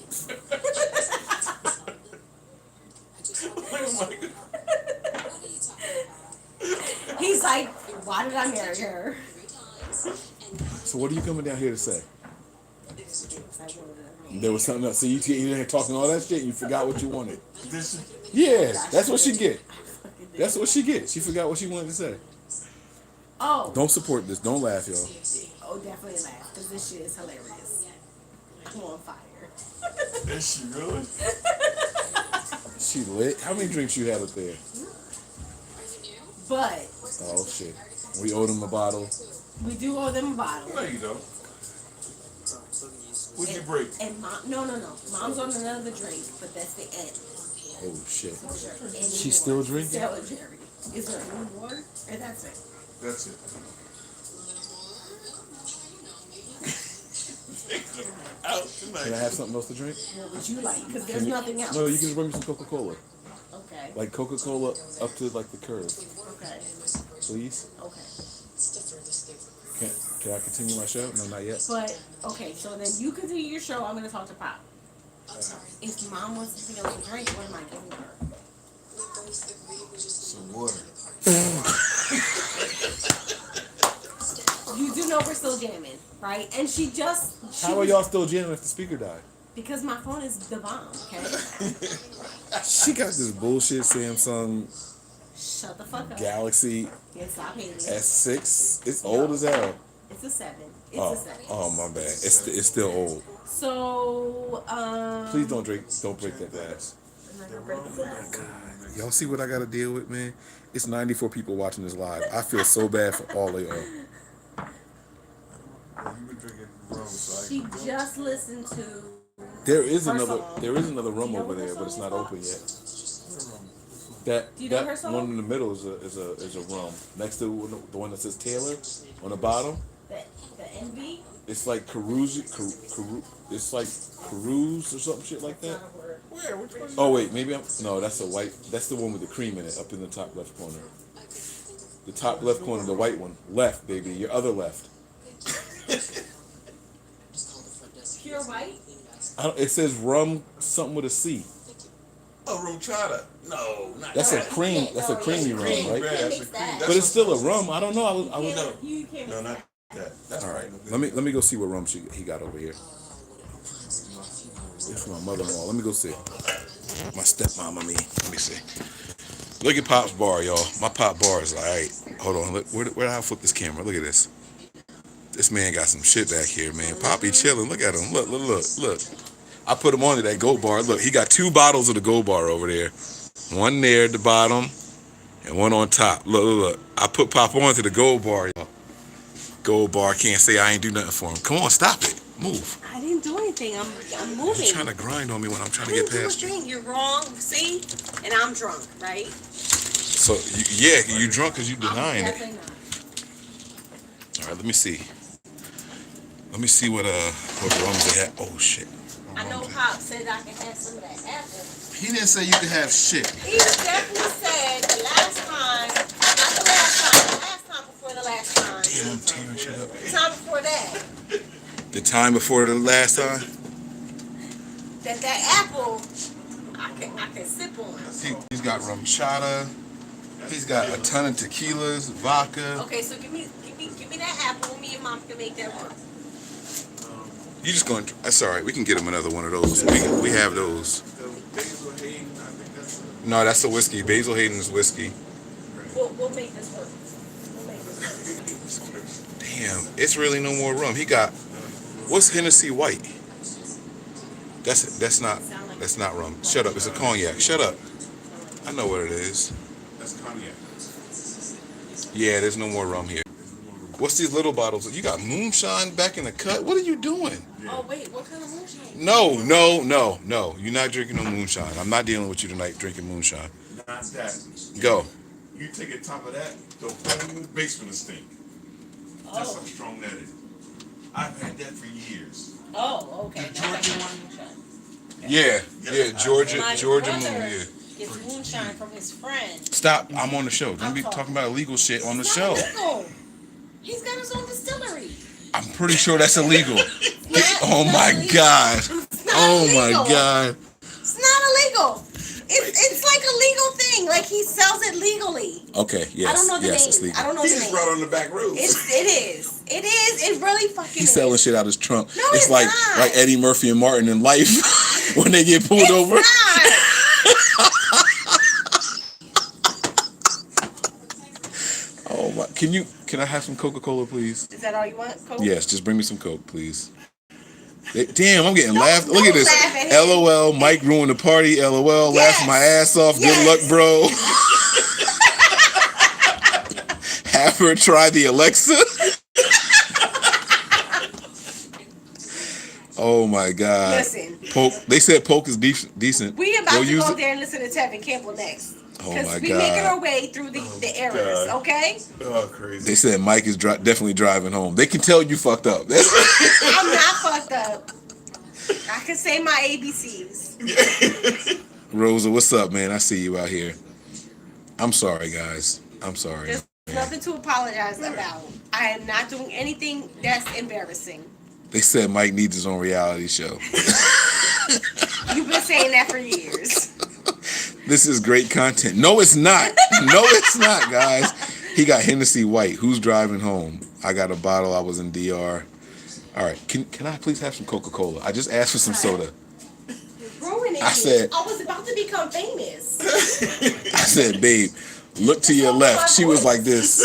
He's like, why did I marry her? So what are you coming down here to say? There was something else. So you in here talking all that shit and you forgot what you wanted. Yeah, that's what she get. That's what she get. She forgot what she wanted to say. Oh. Don't support this. Don't laugh, y'all. Oh, definitely laugh because this shit is hilarious. I'm on fire. Is she really? She lit. How many drinks you had up there? But Oh shit. We owed him a bottle. we do owe them a bottle. No, you don't. What'd you break? And no. Mom's on another drink, but that's the end. Oh shit. Anymore. She's still drinking? Stella Jerry. Is there any more? Or that's it? That's it. Out tonight. Can I have something else to drink? What would you like? Because there's nothing else. No, you can just bring me some Coca-Cola. Okay. Like Coca-Cola up to like the curve. Okay. Please? Okay. Can I continue my show? No, not yet. But okay, so then you continue your show. I'm gonna talk to Pop. If Mom wants something else to drink, what am I giving her? Some water. You do know we're still jamming, right? And she How are y'all still jamming if the speaker died? Because my phone is the bomb, okay? She got this bullshit Samsung Shut the fuck up. Galaxy Yeah, stop hating. S6. It's old as hell. It's a 7. It's a 7. Oh my bad. It's still old. So, Please don't break that glass. I'm not gonna break the glass. Y'all see what I gotta deal with, man? It's 94 people watching this live. I feel so bad for all of y'all. You've been drinking rum, so She just listened to. There is Her another song. room You know over what her there, but it's song not is open called? yet. That Do you know her that song? one in the middle is a rum. Next to the one that says Taylor on the bottom, The Envy? it's like it's like Caruze or something shit like that. where? Which one? Oh wait, maybe no, that's a white. That's the one with the cream in it, up in the top left corner. The top left corner, the white one, left, baby, your other left. Pure white? It says rum something with a C. Oh, Rochata. No, not That's that. a cream. That's a creamy rum, Cream, right? right? That's a mix cream. that. That's But it's a- still a rum. I don't know. No. You can't No, mix not that. that. That's All right. probably no good. Let me go see what rum he got over here. It's my mother-in-law. Let me go see. My stepmom, I mean. Let me see. Look at Pop's bar, y'all. My Pop bar is like, all right, hold on. Look, where did I flip this camera? Look at this. This man got some shit back here, man. Poppy chilling. Look at him. Look. I put him onto that gold bar. Look, he got 2 bottles of the gold bar over there. One there at the bottom and one on top. Look. I put Pop onto the gold bar, y'all. Gold bar. Can't say I ain't do nothing for him. Come on, stop it. Move. I didn't do anything. I'm moving. You're trying to grind on me when I'm trying to I get didn't past do a you. thing. You're wrong. See? And I'm drunk, right? So, you drunk because you denying it. Definitely not. All right, let me see. Let me see what rums they have. Oh, shit. I know Pop said I can have some of that apple. He didn't say you could have shit. He definitely said the last time, not the last time, the last time before the last time. Damn, I'm tearing shit up. The time before that. The time before the last time? That apple, I can sip on. He's got rum chata. He's got a ton of tequilas, vodka. Okay, so give me that apple. Me and Mom can make that work. You just going? That's all right. We can get him another one of those. We have those. Basil Hayden, I think that's No, that's a whiskey. Basil Hayden's whiskey. We'll make this work. We'll make this work. Damn, it's really no more rum. He got what's Hennessy White? That's not rum. Shut up. It's a cognac. Shut up. I know what it is. that's cognac. Yeah, there's no more rum here. What's these little bottles? You got moonshine back in the cut? What are you doing? Oh wait, what kind of moonshine? No. You're not drinking no moonshine. I'm not dealing with you tonight drinking moonshine. Not that. Go. You take a top of that, the whole basement will stink. That's how strong that is. I've had that for years. Oh, okay. The Georgia one? Yeah, Georgia My Moon, brother yeah. gets moonshine from his friend. Stop, I'm on the show. Don't be talking about illegal shit on the It's show. not illegal. He's got his own distillery. I'm pretty sure that's illegal. Oh not my illegal. God. It's not Oh my illegal. God. It's not illegal. It's like a legal thing. Like he sells it legally. Okay, yes. I don't know the yes, name. it's legal. I don't know He the just name. brought on the back roads. It is. It really fucking He's is. selling shit out his trunk. No, it's it's like not. like Eddie Murphy and Martin in Life when they get pulled It's over. not. Oh my! Can I have some Coca-Cola, please? Is that all you want? Coke? Yes, just bring me some Coke, please. Damn, I'm getting Don't- laughed. Look at don't this. laugh at him. LOL, Mike ruined the party. LOL, Yes. laughing my ass off. Yes. Good luck, bro. Have her try the Alexa. Oh my God. Listen. Poke. They said Poke is decent. We about to use go it. there and listen to Tevin Campbell next. Oh Because my we God. making our way through the eras, God. okay? Oh, crazy. They said Mike is definitely driving home. They can tell you fucked up. I'm not fucked up. I can say my ABCs. Rosa, what's up, man? I see you out here. I'm sorry, guys. I'm sorry. There's nothing to apologize about. I am not doing anything that's embarrassing. They said Mike needs his own reality show. You've been saying that for years. This is great content. No, it's not. No, it's not, guys. He got Hennessy White. Who's driving home? I got a bottle. I was in DR. All right. Can I please have some Coca-Cola? I just asked for some soda. Ruining I said- I was about to become famous. I said, babe, look to your left. She was like this.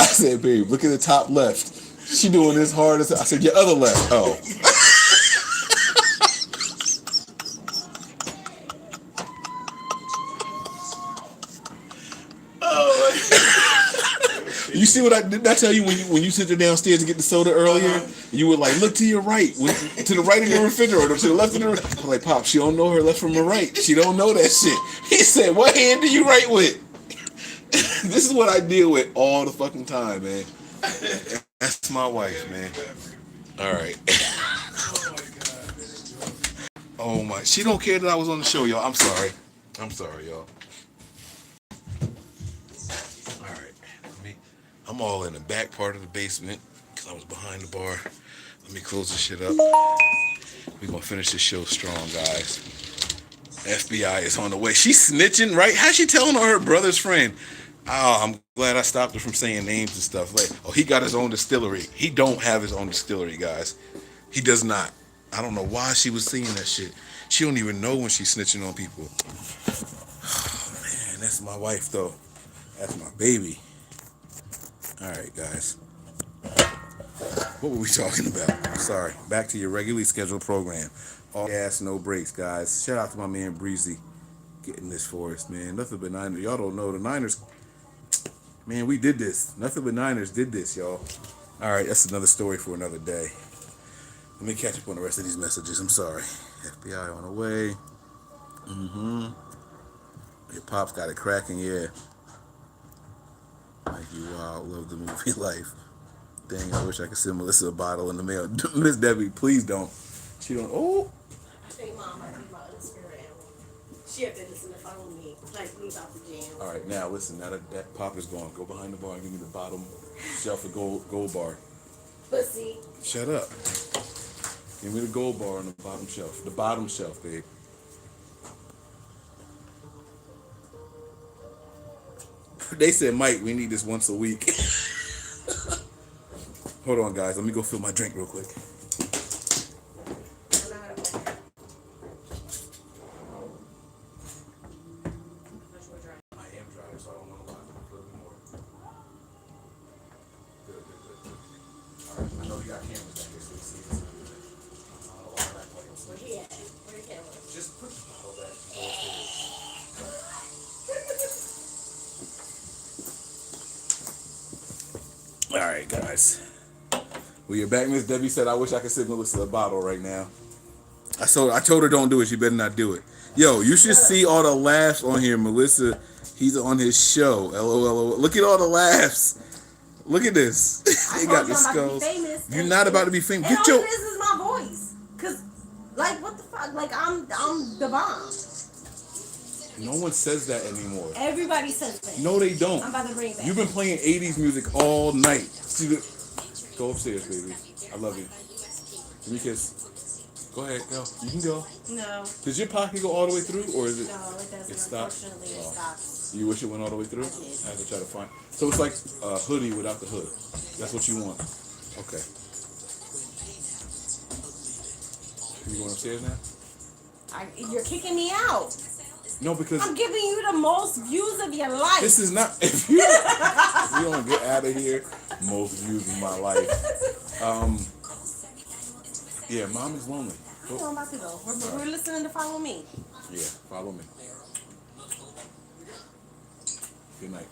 I said, babe, look at the top left. She doing this hard as I said, your other left. Oh. You see what I did? I tell you when you sit there downstairs to get the soda earlier, you would like look to your right, to the right of the refrigerator, to the left of the. I'm like, Pop, she don't know her left from her right. She don't know that shit. He said, "What hand do you write with?" This is what I deal with all the fucking time, man. That's my wife, man. All right. Oh my, she don't care that I was on the show, y'all. I'm sorry, y'all. I'm all in the back part of the basement because I was behind the bar. Let me close this shit up. We're going to finish this show strong, guys. FBI is on the way. She's snitching, right? How's she telling on her brother's friend? Oh, I'm glad I stopped her from saying names and stuff. Like, oh, he got his own distillery. He don't have his own distillery, guys. He does not. I don't know why she was saying that shit. She don't even know when she's snitching on people. Man, that's my wife though. That's my baby. All right, guys. What were we talking about? Sorry. Back to your regularly scheduled program. All gas, no breaks, guys. Shout out to my man Breezy getting this for us, man. Nothing but Niners. Y'all don't know the Niners. Man, we did this. Nothing but Niners did this, y'all. All right, that's another story for another day. Let me catch up on the rest of these messages. I'm sorry. FBI on the way. Your pops got it cracking, yeah. Like you wild, love the movie Life. Dang, I wish I could send Melissa a bottle in the mail. Miss Debbie, please don't. She don't. Oh, I think Mom might be my other spirit animal. She have to listen to follow me, like me about the jam. all right. Now listen. Now that pop is gone. Go behind the bar and give me the bottom shelf of gold bar. Pussy. Shut up. Give me the gold bar on the bottom shelf. The bottom shelf, babe. They said, Mike, we need this once a week. Hold on, guys. Let me go fill my drink real quick. I know how to work. I am dry, so I don't want to lie. A little bit more. Good. All right. I know you got cameras back here, so you see this. I don't know why that place. Where he at? Where the camera? Just put the bottle back. All right, guys. Well, you're back. Miss Debbie said, I wish I could send Melissa a bottle right now. I told her don't do it. She better not do it. Yo, you should see all the laughs on here. Melissa, he's on his show. LOL. Look at all the laughs. Look at this. They got the skulls. You're not about to be famous. And Get all your. this is my voice. Cause, like, what the fuck? Like, I'm the bomb. No one says that anymore. Everybody says that. No, they don't. I'm about to bring it back. You've been playing 80s music all night. See the. Go upstairs, baby. I love you. Give me a kiss. Go ahead, go. You can go. No. Does your pocket go all the way through, or is it? No, it doesn't. It stops? Unfortunately, it Oh. stops. You wish it went all the way through? I did. I have to try to find. So it's like a hoodie without the hood. That's what you want. Okay. You going upstairs now? You're kicking me out. No, because I'm giving you the most views of your life. this is not. If you don't get out of here, most views of my life. Yeah, mom is lonely. I know I'm about to go. We're listening to Follow Me. Yeah, follow me. Good night.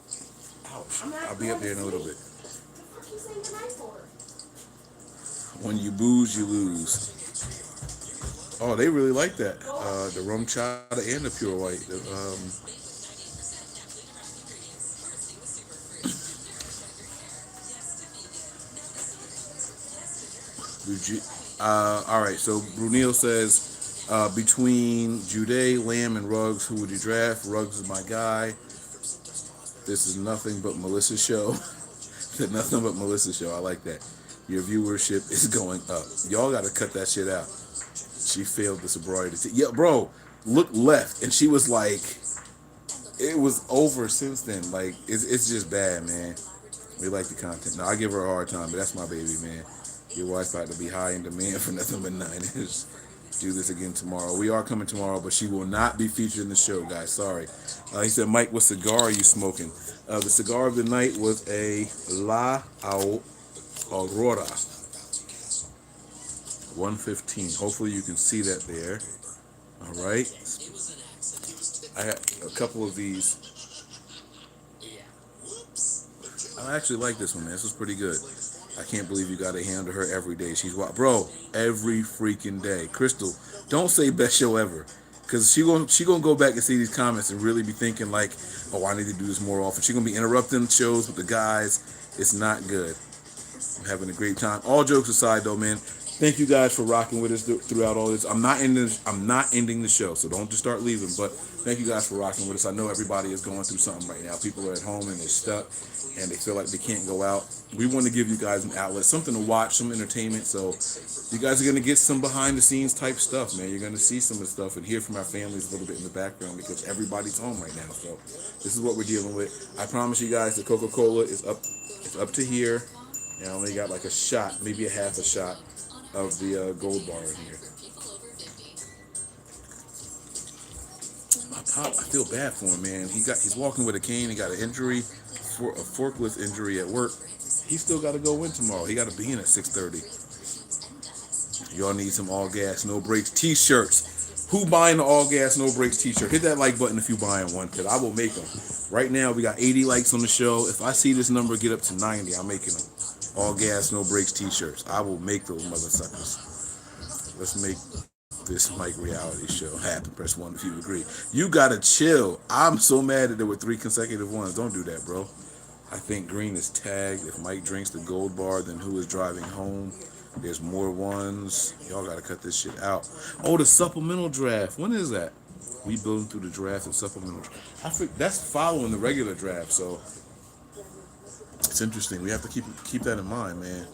Ouch. I'm not I'll be up there in a little bit. What the fuck you saying goodnight for? When you booze, you lose. Oh, they really like that. The rum chata and the pure white. All right, so Brunil says, between Jude, Lamb, and Ruggs, who would you draft? Ruggs is my guy. This is nothing but Melissa's show. Nothing but Melissa's show. I like that. Your viewership is going up. Y'all got to cut that shit out. She failed the sobriety test. Yeah, bro, look left. And she was like, it was over since then. Like, it's just bad, man. We like the content. Now, I give her a hard time, but that's my baby, man. Your wife's about to be high in demand for nothing but Niners. Do this again tomorrow. We are coming tomorrow, but she will not be featured in the show, guys. Sorry. He said, Mike, what cigar are you smoking? The cigar of the night was a La Aurora 115. Hopefully you can see that there. All right. I have a couple of these. I actually like this one, man. This was pretty good. I can't believe you got to handle her every day. She's wild. Bro, every freaking day. Crystal, don't say best show ever. Because she gonna go back and see these comments and really be thinking like, oh, I need to do this more often. She's going to be interrupting shows with the guys. It's not good. I'm having a great time. All jokes aside, though, man, Thank you guys for rocking with us throughout all this. I'm not ending the show, so don't just start leaving. But thank you guys for rocking with us. I know everybody is going through something right now. People are at home and they're stuck, and they feel like they can't go out. We want to give you guys an outlet, something to watch, some entertainment. So you guys are gonna get some behind the scenes type stuff, man. You're gonna see some of the stuff and hear from our families a little bit in the background because everybody's home right now. So this is what we're dealing with. I promise you guys, the Coca-Cola is up. It's up to here. And I only got like a shot, maybe a half a shot of the gold bar in here. My pop, I feel bad for him, man. He's walking with a cane. He got an injury, for a forklift injury at work. He still got to go in tomorrow. He got to be in at 6:30. Y'all need some all gas, no brakes t-shirts. Who buying the all gas, no brakes t-shirt? Hit that like button if you buying one, because I will make them. Right now, we got 80 likes on the show. If I see this number get up to 90, I'm making them. All gas, no brakes t-shirts. I will make those mother suckers. Let's make this Mike reality show happen. Press 1 if you agree. You gotta chill. I'm so mad that there were 3 consecutive ones. Don't do that, bro. I think Green is tagged. If Mike drinks the gold bar, then who is driving home? There's more ones. Y'all gotta cut this shit out. Oh, the supplemental draft. When is that? We building through the draft and supplemental. That's following the regular draft, so it's interesting. We have to keep that in mind, man.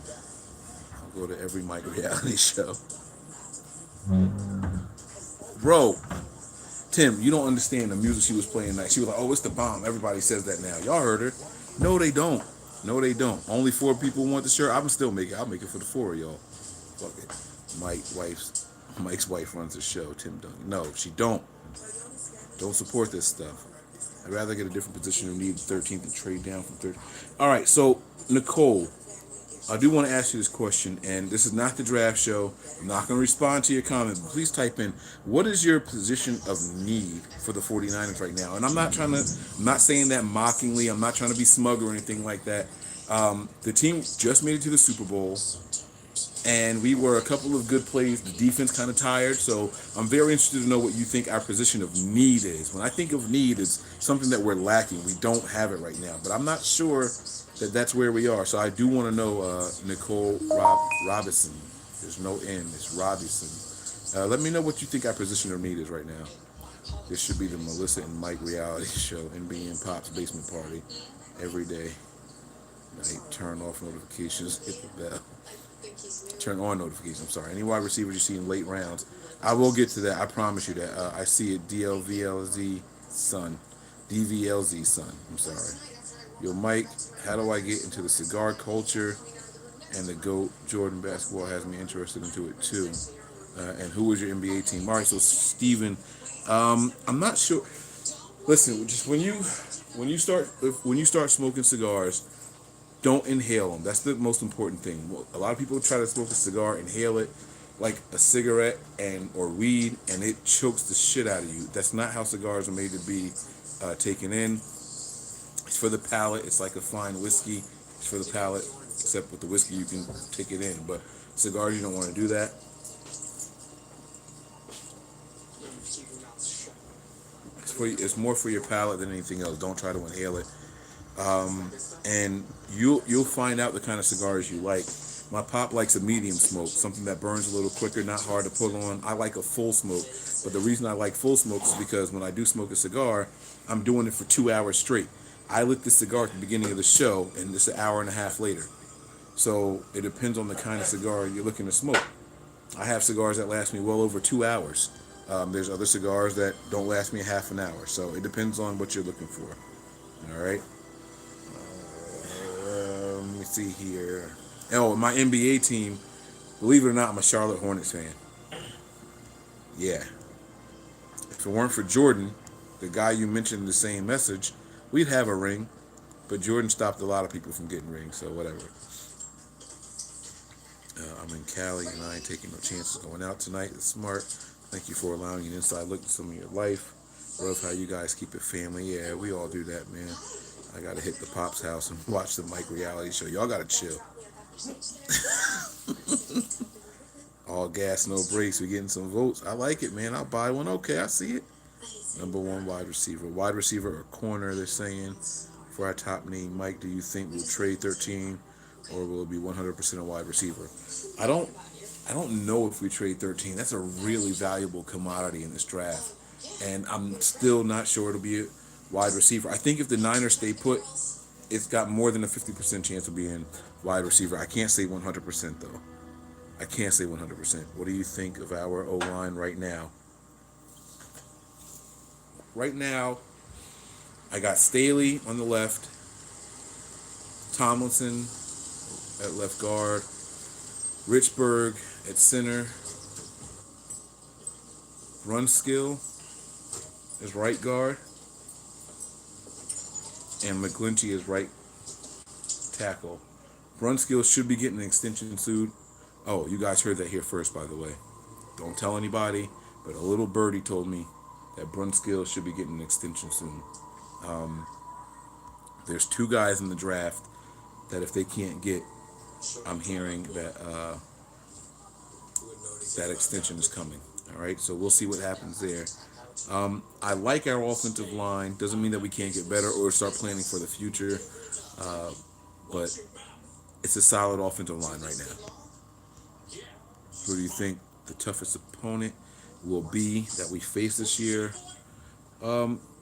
I'll go to every Mike reality show. Bro, Tim, you don't understand the music she was playing tonight. She was like, oh, it's the bomb. Everybody says that now. Y'all heard her. No, they don't. No, they don't. Only 4 people want the shirt. I'm still make it. I'll make it for the 4 of y'all. Fuck it. Mike's wife runs the show, Tim Duncan. No, she don't. Don't support this stuff. I'd rather get a different position who needs 13th and trade down from 13th. All right, so, Nicole, I do want to ask you this question, and this is not the draft show. I'm not going to respond to your comment, but please type in, what is your position of need for the 49ers right now? And I'm not saying that mockingly. I'm not trying to be smug or anything like that. The team just made it to the Super Bowl, and we were a couple of good plays. The defense kind of tired, so I'm very interested to know what you think our position of need is. When I think of need, it's something that we're lacking. We don't have it right now, but I'm not sure that's where we are. So I do want to know, Nicole Robinson. There's no N. It's Robinson. Let me know what you think our position of need is right now. This should be the Melissa and Mike reality show, NBA and Pop's basement party, every day. Night, turn off notifications, hit the bell. Turn on notifications, I'm sorry. Any wide receivers you see in late rounds, I will get to that. I promise you that. I see it, DLVLZ son. DVLZ son. I'm sorry. Yo, Mike, how do I get into the cigar culture? And the GOAT Jordan basketball has me interested into it too. And who was your NBA team? All right, so Steven, I'm not sure. Listen, just when you start smoking cigars, don't inhale them. That's the most important thing. A lot of people try to smoke a cigar, inhale it like a cigarette or weed, and it chokes the shit out of you. That's not how cigars are made to be taken in. It's for the palate. It's like a fine whiskey. It's for the palate. Except with the whiskey, you can take it in. But cigars, you don't want to do that. It's more for your palate than anything else. Don't try to inhale it. And you'll find out the kind of cigars you like. My pop likes a medium smoke, something that burns a little quicker, not hard to pull on. I like a full smoke, but the reason I like full smoke is because when I do smoke a cigar, I'm doing it for 2 hours straight. I lit this cigar at the beginning of the show, and it's an hour and a half later. So it depends on the kind of cigar you're looking to smoke. I have cigars that last me well over 2 hours. There's other cigars that don't last me a half an hour. So it depends on what you're looking for. All right. Let me see here. Oh, my NBA team, believe it or not, I'm a Charlotte Hornets fan. Yeah. If it weren't for Jordan, the guy you mentioned in the same message, we'd have a ring. But Jordan stopped a lot of people from getting rings, so whatever. I'm in Cali, and I ain't taking no chances going out tonight. It's smart. Thank you for allowing an inside look at some of your life. Love how you guys keep it family. Yeah, we all do that, man. I got to hit the Pop's house and watch the Mike reality show. Y'all got to chill. All gas, no brakes. We're getting some votes. I like it, man. I'll buy one. Okay, I see it. Number 1 wide receiver. Wide receiver or corner, they're saying. For our top name, Mike, do you think we'll trade 13 or will it be 100% a wide receiver? I don't know if we trade 13. That's a really valuable commodity in this draft. And I'm still not sure it'll be a wide receiver. I think if the Niners stay put, it's got more than a 50% chance of being wide receiver. I can't say 100% though. I can't say 100%. What do you think of our O-line right now? Right now, I got Staley on the left, Tomlinson at left guard, Richburg at center, Brunskill as right guard, and McGlinchey as right tackle. Brunskill should be getting an extension soon. Oh, you guys heard that here first, by the way. Don't tell anybody, but a little birdie told me that Brunskill should be getting an extension soon. There's two guys in the draft that if they can't get, I'm hearing that that extension is coming. All right, so we'll see what happens there. I like our offensive line. Doesn't mean that we can't get better or start planning for the future, but it's a solid offensive line right now. Who do you think the toughest opponent will be that we face this year?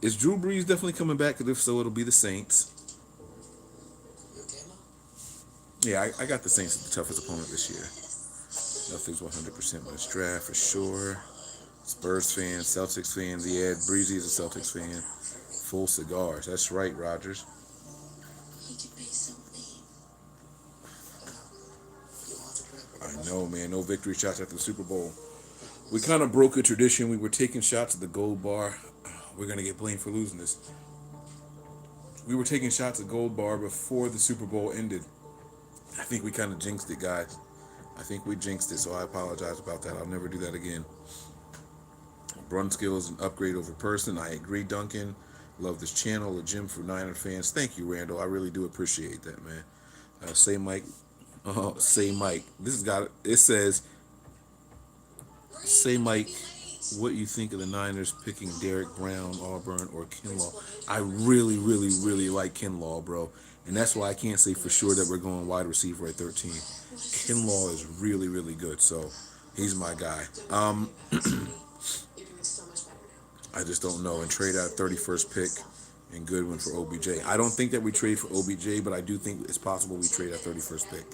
Is Drew Brees definitely coming back? Because if so, it'll be the Saints. Yeah, I got the Saints as the toughest opponent this year. Nothing's 100% with this draft for sure. Spurs fans, Celtics fans, yeah, Breezy is a Celtics fan. Full cigars. That's right, Rogers. I know, man. No victory shots after the Super Bowl. We kind of broke a tradition. We were taking shots at the Gold Bar. We're going to get blamed for losing this. We were taking shots at Gold Bar before the Super Bowl ended. I think we kind of jinxed it, guys. I think we jinxed it, so I apologize about that. I'll never do that again. Brunskill is an upgrade over Person. I agree, Duncan. Love this channel, the gym for Niner fans. Thank you, Randall. I really do appreciate that, man. Say Mike. Say Mike. This has got it says, say Mike, what you think of the Niners picking Derek Brown, Auburn, or Kinlaw? I really, really, really like Kinlaw, bro. And that's why I can't say for sure that we're going wide receiver at 13. Kinlaw is really, really good, so he's my guy. I just don't know. And trade out 31st pick and Goodwin for OBJ. I don't think that we trade for OBJ, but I do think it's possible we trade our 31st pick.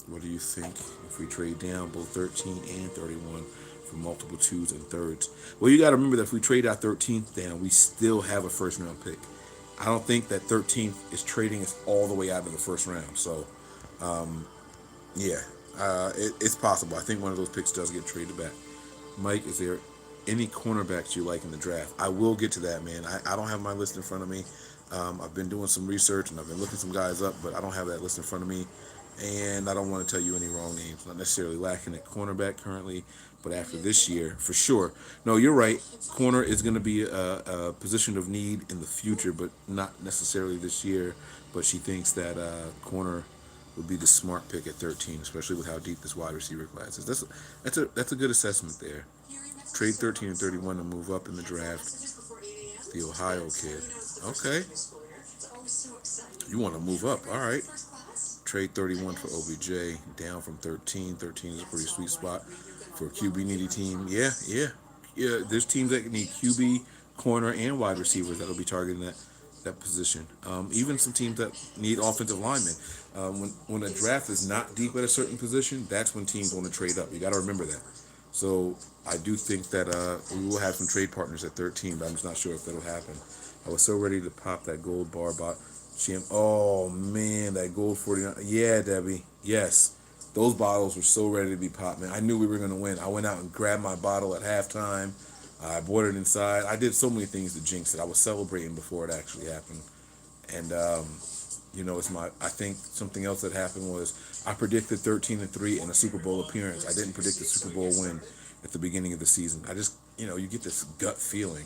What do you think if we trade down both 13 and 31 for multiple twos and thirds? Well, you got to remember that if we trade our 13th down, we still have a first round pick. I don't think that 13th is trading us all the way out of the first round. So, it's possible. I think one of those picks does get traded back. Mike, is there any cornerbacks you like in the draft? I will get to that, man. I don't have my list in front of me. I've been doing some research and I've been looking some guys up, but I don't have that list in front of me. And I don't want to tell you any wrong names. Not necessarily lacking at cornerback currently, but after this year, for sure. No, you're right. Corner is going to be a position of need in the future, but not necessarily this year. But she thinks that corner would be the smart pick at 13, especially with how deep this wide receiver class is. That's a good assessment there. Trade 13 and 31 to move up in the draft. The Ohio kid. Okay. You want to move up. All right. Trade 31 for OBJ, down from 13. 13 is a pretty sweet spot for a QB needy team. Yeah. There's teams that need QB, corner, and wide receivers that'll be targeting that position. Even some teams that need offensive linemen. When a draft is not deep at a certain position, that's when teams want to trade up. You got to remember that. So I do think that we will have some trade partners at 13, but I'm just not sure if that'll happen. I was so ready to pop that gold bar bot. Oh man, that gold 49. Yeah, Debbie. Yes. Those bottles were so ready to be popped, man. I knew we were going to win. I went out and grabbed my bottle at halftime. I bought it inside. I did so many things to jinx it. I was celebrating before it actually happened. And, I think something else that happened was I predicted 13-3 in a Super Bowl appearance. I didn't predict the Super Bowl win at the beginning of the season. I just, you get this gut feeling.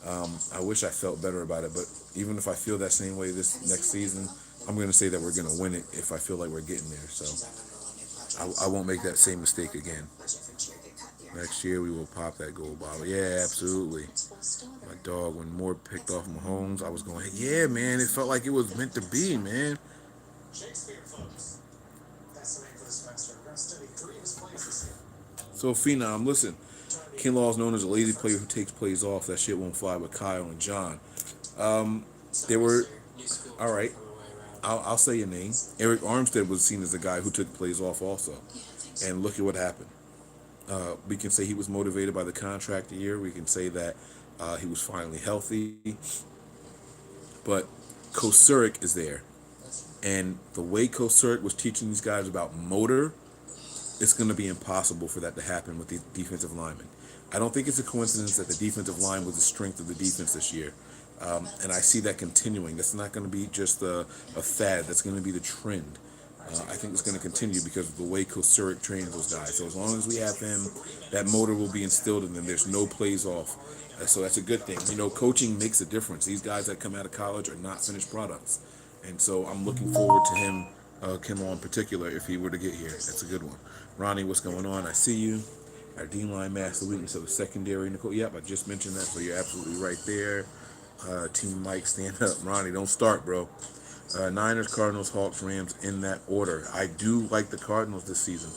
I wish I felt better about it, but even if I feel that same way this next season, I'm going to say that we're going to win it if I feel like we're getting there. So I won't make that same mistake again. Next year we will pop that gold bottle. Yeah, absolutely. My dog, when Moore picked off Mahomes, I was going, yeah, man, it felt like it was meant to be, man. So Phenom, listen, Kinlaw is known as a lazy player who takes plays off. That shit won't fly with Kyle and John. They were all right. I'll say your name. Eric Armstead was seen as a guy who took plays off also, and look at what happened. We can say he was motivated by the contract year. We can say that he was finally healthy. But Kosurik is there. And the way Kosurik was teaching these guys about motor, it's going to be impossible for that to happen with the defensive linemen. I don't think it's a coincidence that the defensive line was the strength of the defense this year. And I see that continuing. That's not going to be just a fad. That's going to be the trend. I think it's going to continue because of the way Kosurik trains those guys. So as long as we have him, that motor will be instilled in them. There's no plays off. So that's a good thing. You know, coaching makes a difference. These guys that come out of college are not finished products. And so I'm looking forward to him, Kinlaw in particular, if he were to get here. That's a good one. Ronnie, what's going on? I see you. Our D-line master weakness of the secondary. Nicole, yep, I just mentioned that, so you're absolutely right there. Team Mike, stand up. Ronnie, don't start, bro. Niners, Cardinals, Hawks, Rams in that order. I do like the Cardinals this season.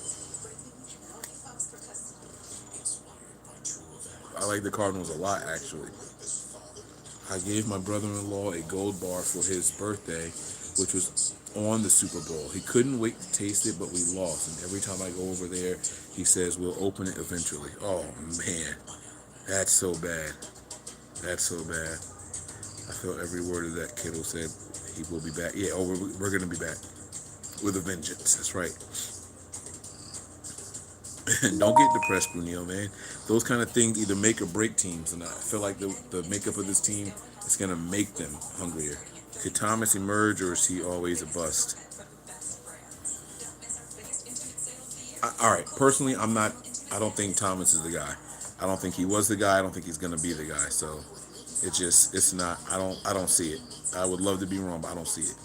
I like the Cardinals a lot, actually. I gave my brother-in-law a gold bar for his birthday, which was on the Super Bowl. He couldn't wait to taste it, but we lost. And every time I go over there, he says, we'll open it eventually. Oh, man. That's so bad. That's so bad. I felt every word of that kiddo said. He will be back. Yeah, we're going to be back with a vengeance. That's right. Don't get depressed, Brunio, man. Those kind of things either make or break teams, and I feel like the makeup of this team is going to make them hungrier. Could Thomas emerge, or is he always a bust? All right, personally, I don't think Thomas is the guy. I don't think he was the guy. I don't think he's going to be the guy. So it's not. I don't see it. I would love to be wrong, but I don't see it.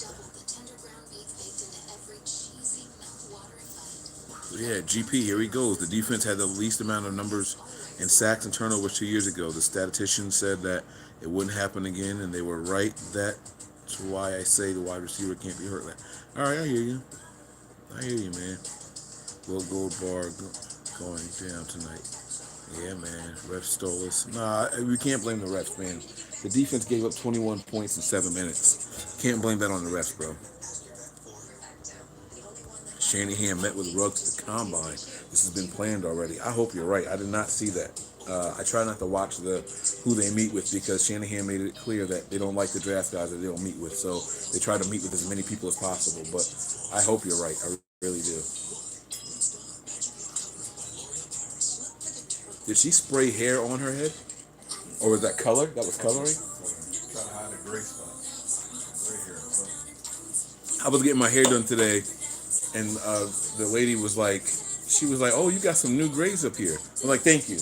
Yeah, GP, here he goes. The defense had the least amount of numbers in sacks and turnovers 2 years ago. The statistician said that it wouldn't happen again, and they were right. That's why I say the wide receiver can't be hurt. All right, I hear you. I hear you, man. Will Gold Bar going down tonight. Yeah, man. Refs stole us. Nah, we can't blame the refs, man. The defense gave up 21 points in 7 minutes. Can't blame that on the refs, bro. Shanahan met with Ruggs at the combine. This has been planned already. I hope you're right. I did not see that. I try not to watch who they meet with because Shanahan made it clear that they don't like the draft guys that they don't meet with. So they try to meet with as many people as possible. But I hope you're right. I really do. Did she spray hair on her head? Or was that color? That was coloring? Try to hide a gray spot. Gray hair. I was getting my hair done today, and the lady was like, oh, you got some new grays up here. I'm like, thank you.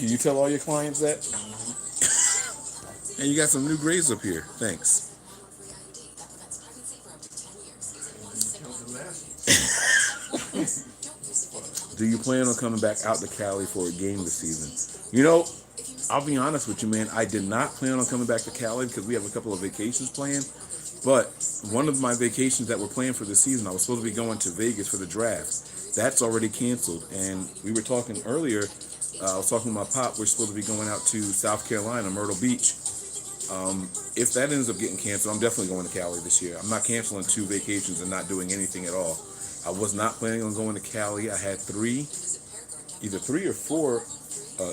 You tell all your clients that? And you got some new grays up here. Thanks. Do you plan on coming back out to Cali for a game this season? You know, I'll be honest with you, man. I did not plan on coming back to Cali because we have a couple of vacations planned. But one of my vacations that were planned for the season, I was supposed to be going to Vegas for the draft. That's already canceled. And we were talking earlier, I was talking to my pop, we're supposed to be going out to South Carolina, Myrtle Beach. If that ends up getting canceled, I'm definitely going to Cali this year. I'm not canceling 2 vacations and not doing anything at all. I was not planning on going to Cali. I had either 3 or 4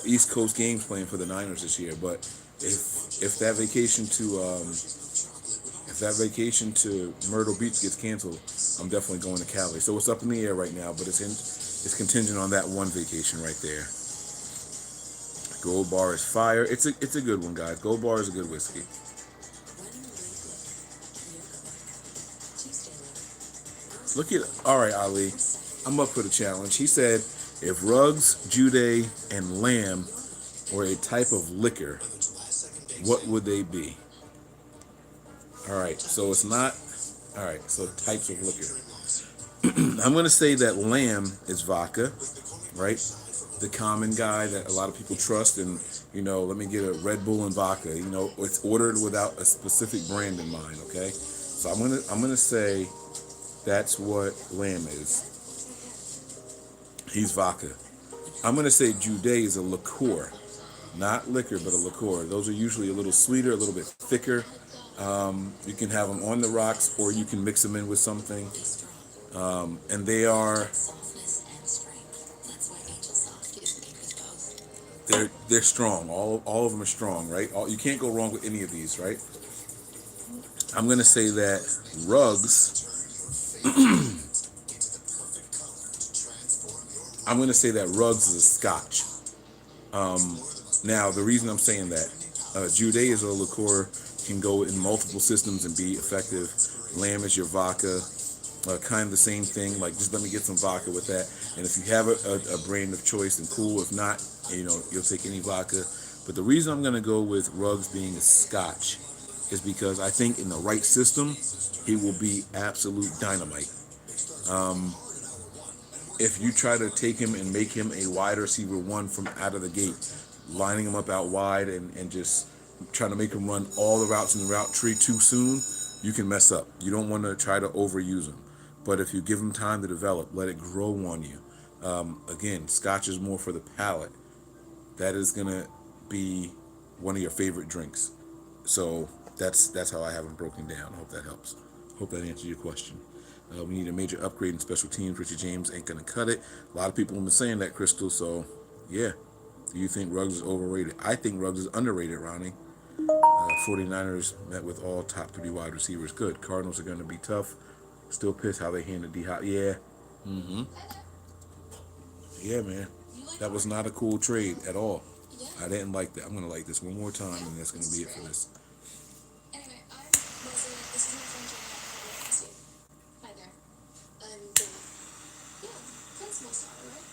East Coast games planned for the Niners this year. But if that vacation to Myrtle Beach gets canceled, I'm definitely going to Cali. So it's up in the air right now, but it's contingent on that one vacation right there. Gold Bar is fire. It's a good one, guys. Gold Bar is a good whiskey. All right, Ali. I'm up for the challenge. He said, if Ruggs, Jude, and Lamb were a type of liquor, what would they be? All right, so it's not. All right, so types of liquor. I'm going to say that Lamb is vodka, right? The common guy that a lot of people trust, and let me get a Red Bull and vodka. It's ordered without a specific brand in mind. Okay, so I'm gonna say that's what Lamb is. He's vodka. I'm gonna say Jude is a liqueur, not liquor, but a liqueur. Those are usually a little sweeter, a little bit thicker. You can have them on the rocks, or you can mix them in with something. And they're strong. All of them are strong, right? You can't go wrong with any of these, right? I'm gonna say that rugs. I'm gonna say that rugs is a Scotch. Now the reason I'm saying that, Jude is a liqueur, can go in multiple systems and be effective. Lamb is your vodka. Kind of the same thing. Like, just let me get some vodka with that. And if you have a brand of choice, then cool. If not, you'll take any vodka. But the reason I'm gonna go with rugs being a Scotch is because I think in the right system, he will be absolute dynamite. If you try to take him and make him a wide receiver one from out of the gate, lining him up out wide and just trying to make him run all the routes in the route tree too soon, you can mess up. You don't want to try to overuse him. But if you give him time to develop, let it grow on you. Again, Scotch is more for the palate. That is gonna be one of your favorite drinks. So that's how I have them broken down. I hope that helps. Hope that answers your question. We need a major upgrade in special teams. Richard James ain't gonna cut it. A lot of people have been saying that, Crystal. So yeah. Do you think Ruggs is overrated? I think Ruggs is underrated, Ronnie. 49ers met with all top 3 wide receivers. Good. Cardinals are going to be tough. Still pissed how they handled D-Hop. Yeah. Yeah, man. That was not a cool trade at all. I didn't like that. I'm going to like this one more time, and that's going to be it for this. Anyway, I'm Leslie. This is my friend Jenna. Hi there. And, yeah, principal's daughter, right?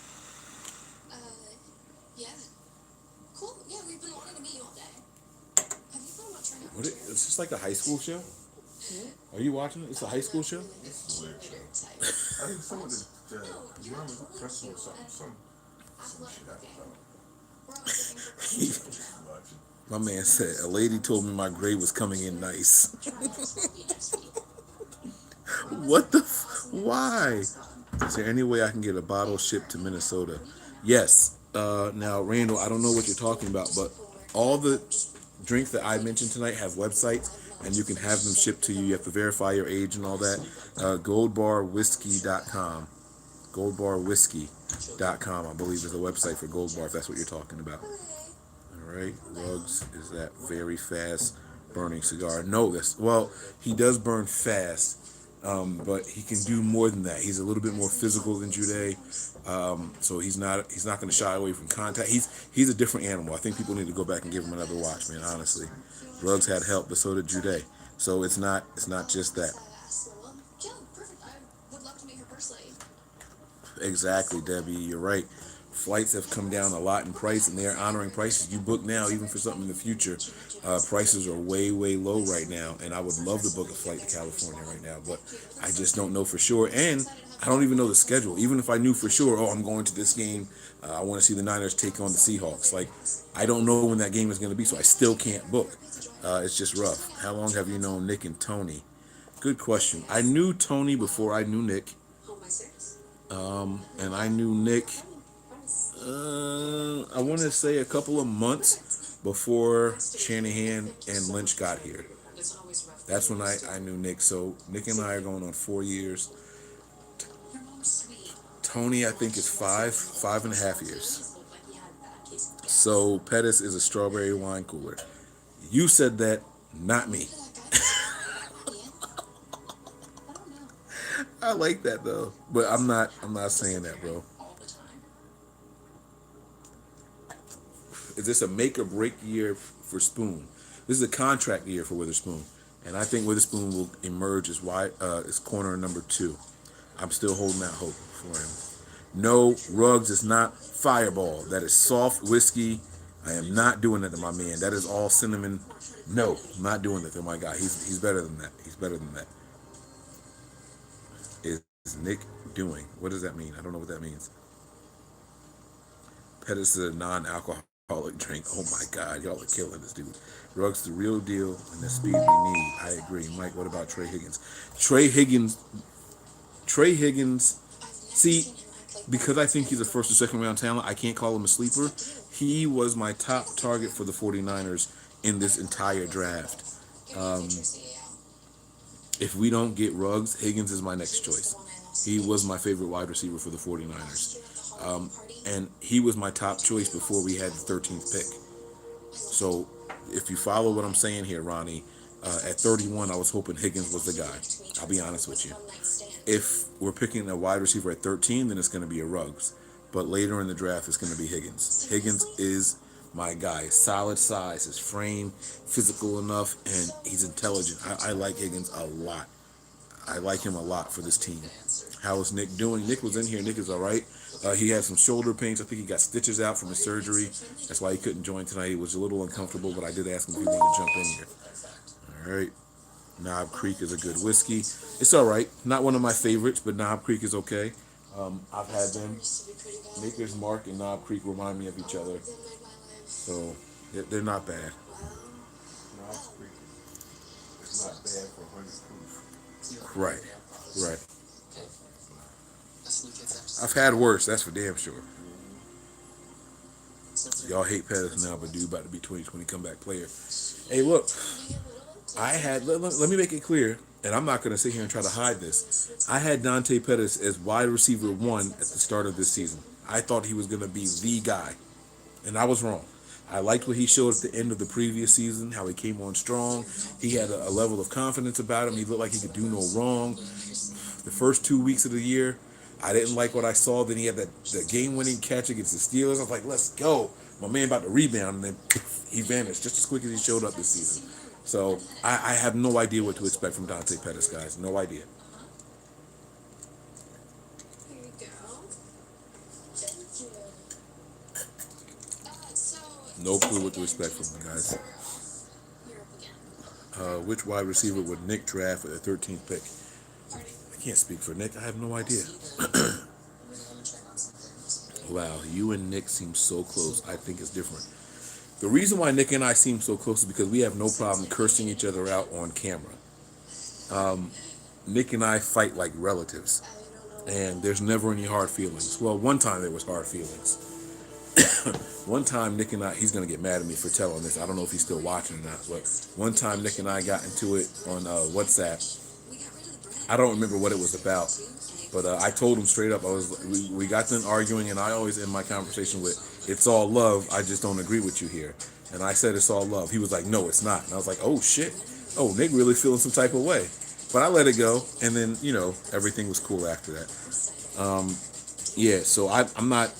Yeah. Cool. Yeah, we've been wanting to meet you all day. Have you thought about trying out? It's just like a high school show? Are you watching it? It's a high school show? It's a weird show. I think some of the remember the principal or some shit happened. We're always looking for Just watching. My man said, a lady told me my grade was coming in nice. What the? Why? Is there any way I can get a bottle shipped to Minnesota? Yes. Now, Randall, I don't know what you're talking about, but all the drinks that I mentioned tonight have websites, and you can have them shipped to you. You have to verify your age and all that. Goldbarwhiskey.com. Goldbarwhiskey.com, I believe, is the website for Gold Bar, if that's what you're talking about. All right. Ruggs is that very fast burning cigar. No, he does burn fast. But he can do more than that. He's a little bit more physical than Jude, so he's not going to shy away from contact. He's a different animal. I think people need to go back and give him another watch, man. Honestly, Ruggs had help, but so did Jude. So it's not just that. Yeah, perfect. I would love to meet her personally. Exactly, Debbie. You're right. Flights have come down a lot in price, and they are honoring prices. You book now, even for something in the future. Prices are way, way low right now, and I would love to book a flight to California right now, but I just don't know for sure, and I don't even know the schedule. Even if I knew for sure, I'm going to this game, I want to see the Niners take on the Seahawks. Like, I don't know when that game is going to be, so I still can't book. It's just rough. How long have you known Nick and Tony? Good question. I knew Tony before I knew Nick, and I knew Nick, I want to say a couple of months before Shanahan and Lynch got here. That's when I knew Nick. So Nick and I are going on 4 years. Tony, I think, is 5.5 years. So Pettis is a strawberry wine cooler. You said that, not me. I like that though, but I'm not saying that, bro. Is this a make or break year for Spoon? This is a contract year for Witherspoon, and I think Witherspoon will emerge as corner number 2. I'm still holding out hope for him. No, Ruggs is not Fireball. That is soft whiskey. I am not doing that to my man. That is all cinnamon. No, I'm not doing that to my guy. He's better than that. He's better than that. Is Nick doing? What does that mean? I don't know what that means. Pettis is a non-alcoholic drink. Oh my God, y'all are killing this dude. Ruggs the real deal and the speed we need. I agree. Mike, what about Trey Higgins? Trey Higgins. See, because I think he's a first or second round talent, I can't call him a sleeper. He was my top target for the 49ers in this entire draft. If we don't get Ruggs, Higgins is my next choice. He was my favorite wide receiver for the 49ers. And he was my top choice before we had the 13th pick. So if you follow what I'm saying here, Ronnie, at 31, I was hoping Higgins was the guy. I'll be honest with you. If we're picking a wide receiver at 13, then it's going to be a Ruggs. But later in the draft, it's going to be Higgins. Higgins is my guy. Solid size, his frame, physical enough, and he's intelligent. I like Higgins a lot. I like him a lot for this team. How is Nick doing? Nick was in here. Nick is all right. He had some shoulder pains. I think he got stitches out from his surgery. That's why he couldn't join tonight. He was a little uncomfortable, but I did ask him if he wanted to jump in here. All right. Knob Creek is a good whiskey. It's all right. Not one of my favorites, but Knob Creek is okay. I've had them. Maker's Mark and Knob Creek remind me of each other. So they're not bad. Knob Creek is not bad for 100 proof. Right. Right. I've had worse, that's for damn sure. Y'all hate Pettis now, but dude about to be 2020 comeback player. Hey, look, let me make it clear, and I'm not going to sit here and try to hide this. I had Dante Pettis as wide receiver 1 at the start of this season. I thought he was going to be the guy, and I was wrong. I liked what he showed at the end of the previous season, how he came on strong. He had a level of confidence about him. He looked like he could do no wrong. The first 2 weeks of the year, I didn't like what I saw. Then he had that game-winning catch against the Steelers. I was like, let's go. My man about to rebound, and then he vanished just as quick as he showed up this season. So I have no idea what to expect from Dante Pettis, guys. No idea. Here you go. Thank you. No clue what to expect from him, guys. Europe again. Which wide receiver would Nick draft at the 13th pick? I can't speak for Nick. I have no idea. Wow, you and Nick seem so close. I think it's different. The reason why Nick and I seem so close is because we have no problem cursing each other out on camera. Nick and I fight like relatives, and there's never any hard feelings. Well, one time there was hard feelings. One time Nick and I, he's going to get mad at me for telling this. I don't know if he's still watching or not, but one time Nick and I got into it on WhatsApp. I don't remember what it was about, but I told him straight up, we got done arguing, and I always end my conversation with, it's all love, I just don't agree with you here. And I said it's all love. He was like, no, it's not. And I was like, oh, shit. Oh, Nick really feeling some type of way. But I let it go, and then, everything was cool after that. Yeah, so I'm not,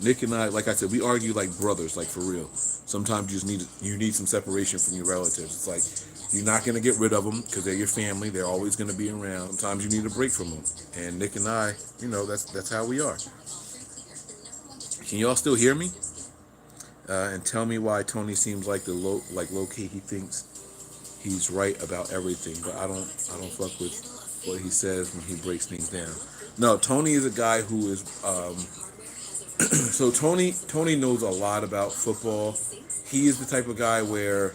Nick and I, like I said, we argue like brothers, like for real. Sometimes you need some separation from your relatives. It's like, you're not going to get rid of them because they're your family. They're always going to be around. Sometimes you need a break from them. And Nick and I, that's how we are. Can y'all still hear me? And tell me why Tony seems like low key. He thinks he's right about everything, but I don't fuck with what he says when he breaks things down. No, Tony is a guy who is. So Tony knows a lot about football. He is the type of guy where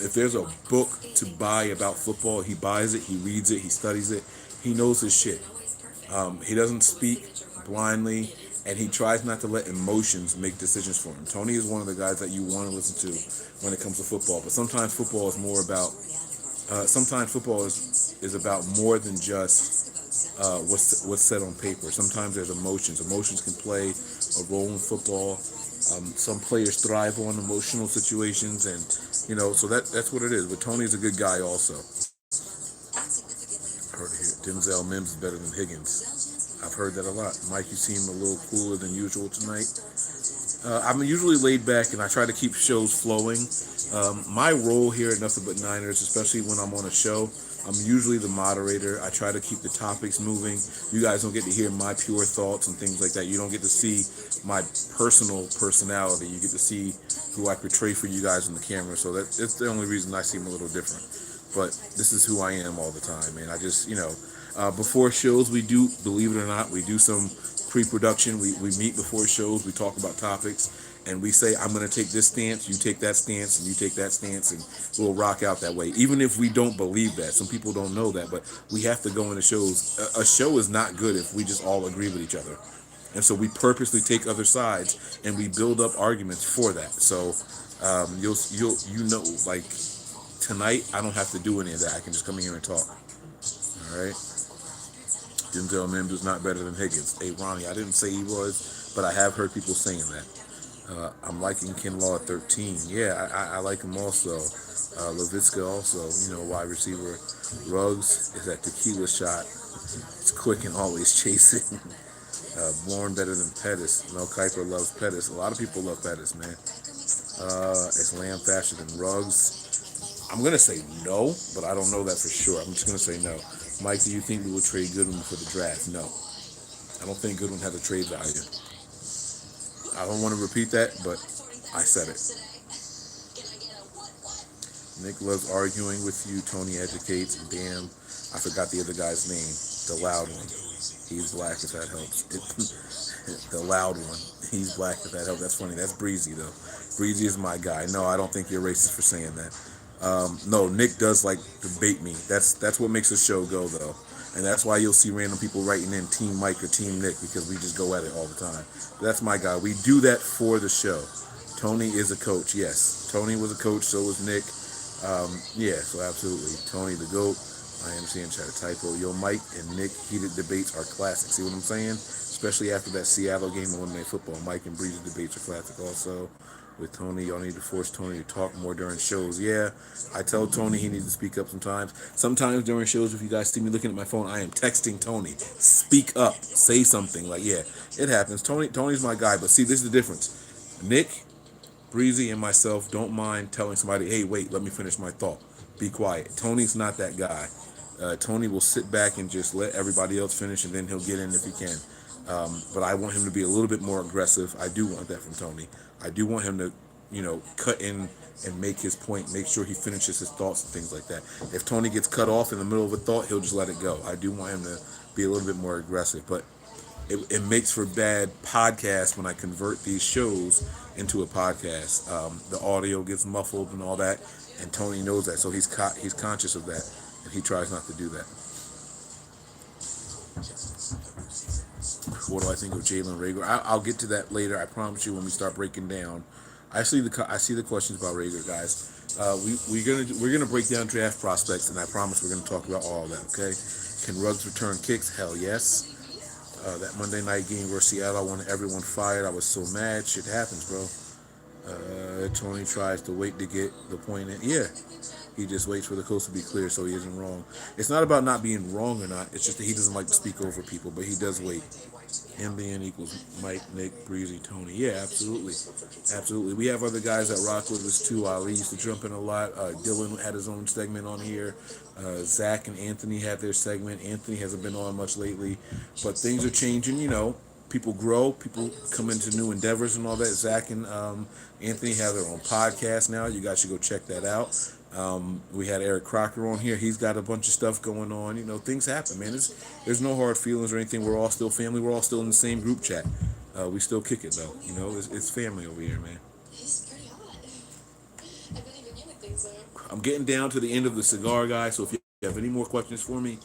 if there's a book to buy about football, he buys it, he reads it, he studies it. He knows his shit. He doesn't speak blindly, and he tries not to let emotions make decisions for him. Tony is one of the guys that you want to listen to when it comes to football. But sometimes football is more about. Sometimes football is about more than just what's said on paper. Sometimes there's emotions. Emotions can play a role in football. Some players thrive on emotional situations, and so that's what it is. But Tony's a good guy also. Heard it here. Denzel Mims is better than Higgins. I've heard that a lot. Mike, you seem a little cooler than usual tonight. I'm usually laid back, and I try to keep shows flowing. My role here at Nothing But Niners, especially when I'm on a show, I'm usually the moderator. I try to keep the topics moving. You guys don't get to hear my pure thoughts and things like that. You don't get to see my personality. You get to see who I portray for you guys on the camera. So that's the only reason I seem a little different. But this is who I am all the time, man. I just, before shows, we do, believe it or not, we do some pre-production. We meet before shows. We talk about topics. And we say, I'm going to take this stance, you take that stance, and you take that stance, and we'll rock out that way. Even if we don't believe that. Some people don't know that, but we have to go into shows. A show is not good if we just all agree with each other. And so we purposely take other sides and we build up arguments for that. So like tonight, I don't have to do any of that. I can just come in here and talk. All right. Denzel Mims is not better than Higgins. Hey, Ronnie, I didn't say he was, but I have heard people saying that. I'm liking Kinlaw at 13. Yeah, I like him also. Laviska also, wide receiver. Ruggs is that tequila shot. It's quick and always chasing. Born better than Pettis. Mel Kiper loves Pettis. A lot of people love Pettis, man. Is Lamb faster than Ruggs? I'm going to say no, but I don't know that for sure. I'm just going to say no. Mike, do you think we will trade Goodwin for the draft? No. I don't think Goodwin has a trade value. I don't want to repeat that, but I said it. Nick loves arguing with you. Tony educates. And damn, I forgot the other guy's name. The loud one. He's black, if that helps. The loud one. He's black, if that helps. That's funny. That's Breezy, though. Breezy is my guy. No, I don't think you're racist for saying that. No, Nick does like debate me. That's what makes the show go, though. And that's why you'll see random people writing in Team Mike or Team Nick, because we just go at it all the time. That's my guy. We do that for the show. Tony is a coach, yes. Tony was a coach, so was Nick. Yeah, so absolutely. Tony the GOAT. I am seeing chat a typo. Yo, Mike and Nick heated debates are classic. See what I'm saying? Especially after that Seattle game of Monday Night Football. Mike and Breezy debates are classic also. With Tony, y'all need to force Tony to talk more during shows. Yeah, I tell Tony he needs to speak up sometimes. Sometimes during shows, if you guys see me looking at my phone, I am texting Tony. Speak up. Say something. Like, yeah, it happens. Tony's my guy. But see, this is the difference. Nick, Breezy, and myself don't mind telling somebody, hey, wait, let me finish my thought. Be quiet. Tony's not that guy. Tony will sit back and just let everybody else finish, and then he'll get in if he can. But I want him to be a little bit more aggressive. I do want that from Tony. I do want him to, cut in and make his point, make sure he finishes his thoughts and things like that. If Tony gets cut off in the middle of a thought, he'll just let it go. I do want him to be a little bit more aggressive. But it makes for bad podcasts when I convert these shows into a podcast. The audio gets muffled and all that, and Tony knows that, so he's conscious of that, and he tries not to do that. What do I think of Jalen Reagor? I'll get to that later. I promise you when we start breaking down. I see the questions about Reagor, guys. We're gonna break down draft prospects, and I promise we're gonna talk about all of that. Okay? Can Ruggs return kicks? Hell yes. That Monday night game versus Seattle, I wanted everyone fired. I was so mad. Shit happens, bro. Tony tries to wait to get the point in. Yeah. He just waits for the coast to be clear so he isn't wrong. It's not about not being wrong or not. It's just that he doesn't like to speak over people, but he does wait. MBN equals Mike, Nick, Breezy, Tony. Yeah, absolutely. Absolutely. We have other guys that rock with us too. Ali used to jump in a lot. Dylan had his own segment on here. Zach and Anthony had their segment. Anthony hasn't been on much lately, but things are changing, People grow, people come into new endeavors and all that. Zach and Anthony have their own podcast now. You guys should go check that out. We had Eric Crocker on here. He's got a bunch of stuff going on. Things happen, man. There's no hard feelings or anything. We're all still family. We're all still in the same group chat. We still kick it, though. It's family over here, man. He's pretty hot. I bet even you would think so. I'm getting down to the end of the cigar, guys, so if you have any more questions for me,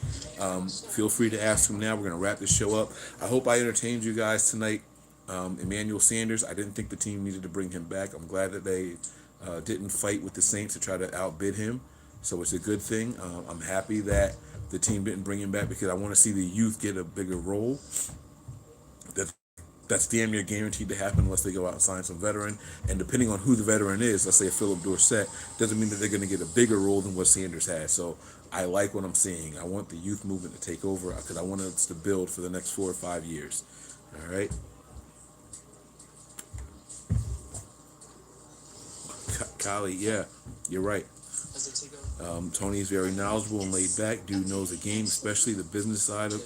feel free to ask them now. We're going to wrap this show up. I hope I entertained you guys tonight. Emmanuel Sanders, I didn't think the team needed to bring him back. I'm glad that they didn't fight with the Saints to try to outbid him, so it's a good thing. I'm happy that the team didn't bring him back because I want to see the youth get a bigger role. That's damn near guaranteed to happen unless they go out and sign some veteran. And depending on who the veteran is, let's say a Philip Dorsett, doesn't mean that they're going to get a bigger role than what Sanders has. So I like what I'm seeing. I want the youth movement to take over because I want us to build for the next 4 or 5 years. All right. Kali, yeah, you're right. Tony's very knowledgeable and laid back. Dude knows the game, especially the business side of.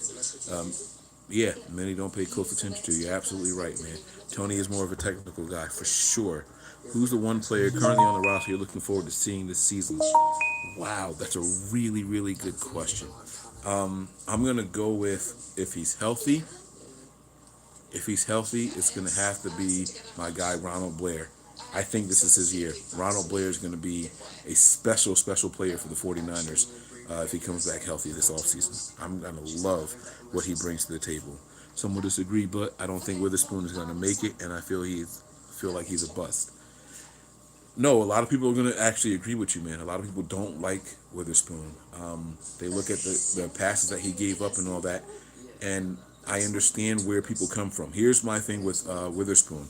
Yeah, many don't pay close attention to. You're absolutely right, man. Tony is more of a technical guy for sure. Who's the one player currently on the roster you're looking forward to seeing this season? Wow, that's a really, really good question. I'm gonna go with if he's healthy. If he's healthy, it's gonna have to be my guy Ronald Blair. I think this is his year. Ronald Blair is going to be a special, special player for the 49ers if he comes back healthy this offseason. I'm going to love what he brings to the table. Some will disagree, but I don't think Witherspoon is going to make it, and I feel like he's a bust. No, a lot of people are going to actually agree with you, man. A lot of people don't like Witherspoon. They look at the passes that he gave up and all that, and I understand where people come from. Here's my thing with Witherspoon.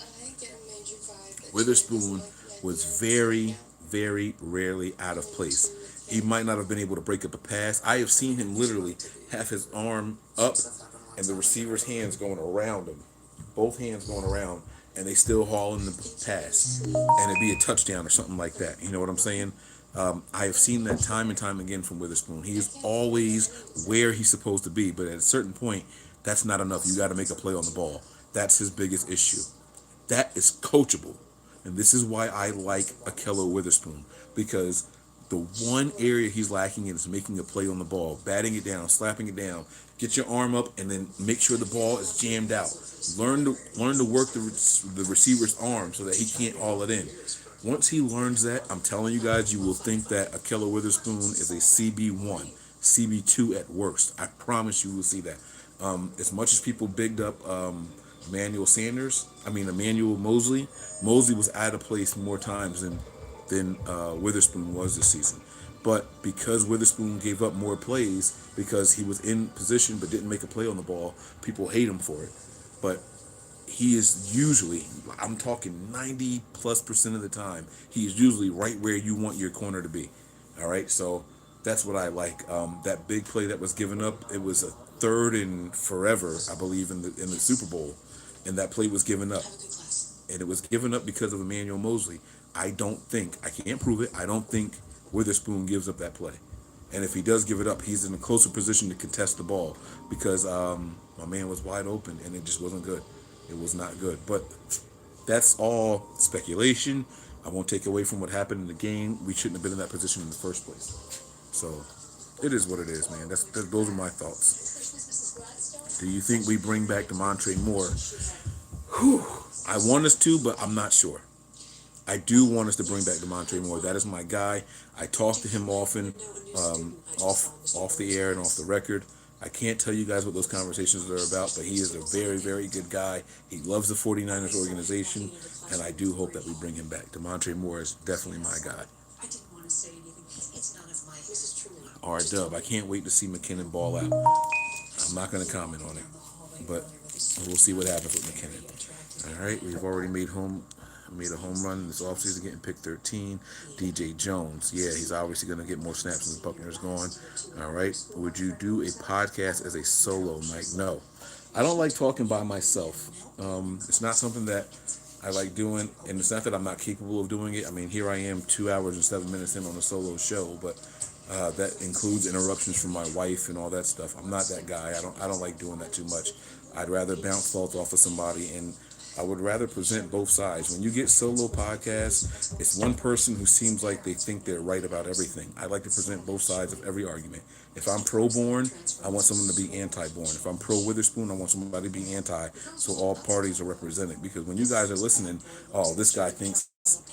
I get a major vibe that Witherspoon was very, very rarely out of place. He might not have been able to break up a pass. I have seen him literally have his arm up and the receiver's hands going around him, both hands going around, and they still haul in the pass, and it'd be a touchdown or something like that. You know what I'm saying? I have seen that time and time again from Witherspoon. He's always where he's supposed to be, but at a certain point, that's not enough. You got to make a play on the ball. That's his biggest issue. That is coachable. And this is why I like Akello Witherspoon, because the one area he's lacking in is making a play on the ball, batting it down, slapping it down. Get your arm up and then make sure the ball is jammed out. Learn to work the receiver's arm so that he can't haul it in. Once he learns that, I'm telling you guys, you will think that Akello Witherspoon is a CB1, CB2 at worst. I promise you will see that. As much as people bigged up Emmanuel Mosley. Mosley was out of place more times than Witherspoon was this season. But because Witherspoon gave up more plays because he was in position but didn't make a play on the ball, people hate him for it. But he is usually, I'm talking 90+% of the time, he is usually right where you want your corner to be. All right, so that's what I like. That big play that was given up, it was a third and forever, I believe, in the Super Bowl, and that play was given up, and it was given up because of Emmanuel Mosley. I can't prove it. I don't think Witherspoon gives up that play, and if he does give it up, he's in a closer position to contest the ball because my man was wide open, and it just wasn't good. It was not good, but that's all speculation. I won't take away from what happened in the game. We shouldn't have been in that position in the first place. So it is what it is, man. Those are my thoughts. Do you think we bring back DeMontre Moore? Whew. I want us to, but I'm not sure. I do want us to bring back DeMontre Moore. That is my guy. I talk to him often, off the air and off the record. I can't tell you guys what those conversations are about, but he is a very, very good guy. He loves the 49ers organization, and I do hope that we bring him back. DeMontre Moore is definitely my guy. R-Dub, I can't wait to see McKinnon ball out. I'm not going to comment on it, but we'll see what happens with McKinnon. All right, we've already made a home run this offseason, getting pick 13. DJ Jones, yeah, he's obviously going to get more snaps than the Buccaneers gone. All right, would you do a podcast as a solo, Mike? No, I don't like talking by myself. It's not something that I like doing, and it's not that I'm not capable of doing it. I mean, here I am 2 hours and 7 minutes in on a solo show, but that includes interruptions from my wife and all that stuff. I'm not that guy. I don't like doing that too much. I'd rather bounce thoughts off of somebody, and I would rather present both sides. When you get solo podcasts, it's one person who seems like they think they're right about everything. I like to present both sides of every argument. If I'm pro-born, I want someone to be anti-born. If I'm pro-Witherspoon, I want somebody to be anti, so all parties are represented. Because when you guys are listening, oh, this guy thinks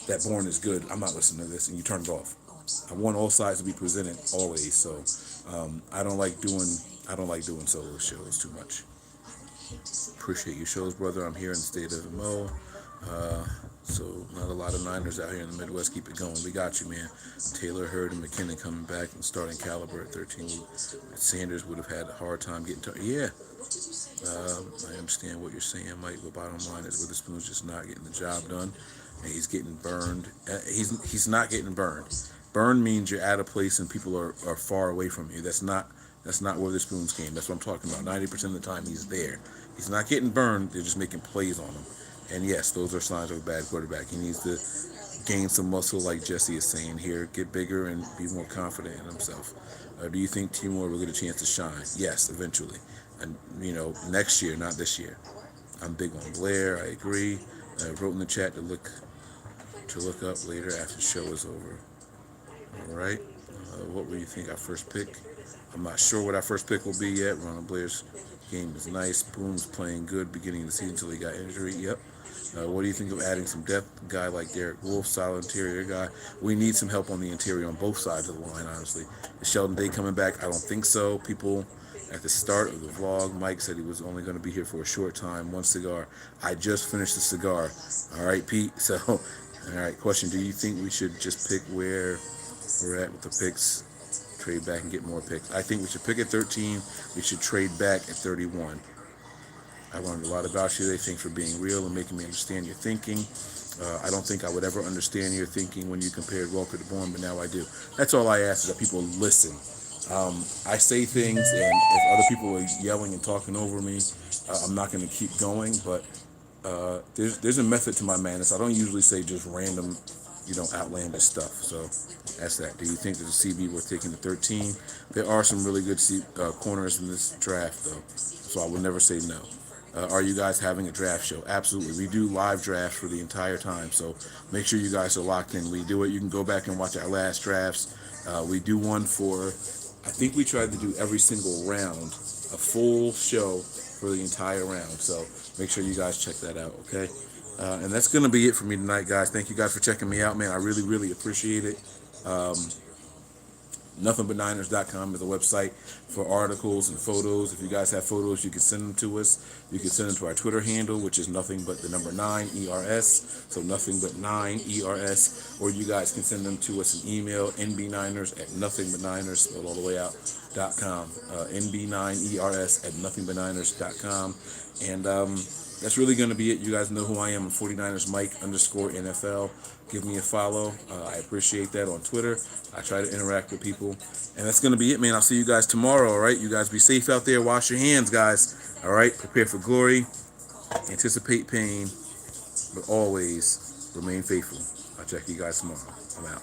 that Bourne is good, I'm not listening to this, and you turn it off. I want all sides to be presented always. So I don't like doing solo shows too much. Appreciate your shows, brother. I'm here in the state of Mo. So not a lot of Niners out here in the Midwest. Keep it going. We got you, man. Taylor, Hurd, and McKinnon coming back and starting caliber at 13. Sanders would have had a hard time getting to. Yeah. I understand what you're saying, Mike. The bottom line is Witherspoon's just not getting the job done, and he's getting burned. He's not getting burned. Burn means you're out of place and people are far away from you. That's not Witherspoon's game. That's what I'm talking about. 90% of the time he's there. He's not getting burned. They're just making plays on him. And yes, those are signs of a bad quarterback. He needs to gain some muscle, like Jesse is saying here, get bigger and be more confident in himself. Do you think Timor will get a chance to shine? Yes, eventually. And next year, not this year. I'm big on Blair. I agree. I wrote in the chat to look up later after the show is over. All right. What will you think our first pick? I'm not sure what our first pick will be yet. Ronald Blair's game is nice. Boone's playing good beginning of the season until he got injury. Yep. What do you think of adding some depth? A guy like Derek Wolfe, solid interior guy. We need some help on the interior on both sides of the line, honestly. Is Sheldon Day coming back? I don't think so. People At the start of the vlog, Mike said he was only going to be here for a short time. One cigar. I just finished the cigar. All right, Pete. So, all right. Question: do you think we should just pick where we're at with the picks, trade back and get more picks? I think we should pick at 13. We should trade back at 31. I learned a lot about you today. Thanks for being real and making me understand your thinking. I don't think I would ever understand your thinking when you compared Walker to Bourne, but now I do. That's all I ask, is that people listen. I say things, and if other people are yelling and talking over me, I'm not going to keep going. But there's a method to my madness. I don't usually say just random, outlandish stuff. So that's that. Do you think that the CB worth taking to 13? There are some really good corners in this draft, though, so I would never say no. Are you guys having a draft show? Absolutely. We do live drafts for the entire time, so make sure you guys are locked in. We do it. You can go back and watch our last drafts. We do one for, I think we tried to do every single round, a full show for the entire round. So make sure you guys check that out, okay? And that's going to be it for me tonight, guys. Thank you guys for checking me out, man. I really, really appreciate it. NothingButNiners.com is a website for articles and photos. If you guys have photos, you can send them to us. You can send them to our Twitter handle, which is nothing_but_9ERS. So nothing_but_9ERS. Or you guys can send them to us an email, nbniners@nothing_but_niners, spelled all the way out, .com. nb9ers@nothing_but_niners.com. And that's really going to be it. You guys know who I am. I'm 49ers Mike _NFL. Give me a follow. I appreciate that on Twitter. I try to interact with people. And that's going to be it, man. I'll see you guys tomorrow, all right? You guys be safe out there. Wash your hands, guys. All right? Prepare for glory. Anticipate pain. But always remain faithful. I'll check you guys tomorrow. I'm out.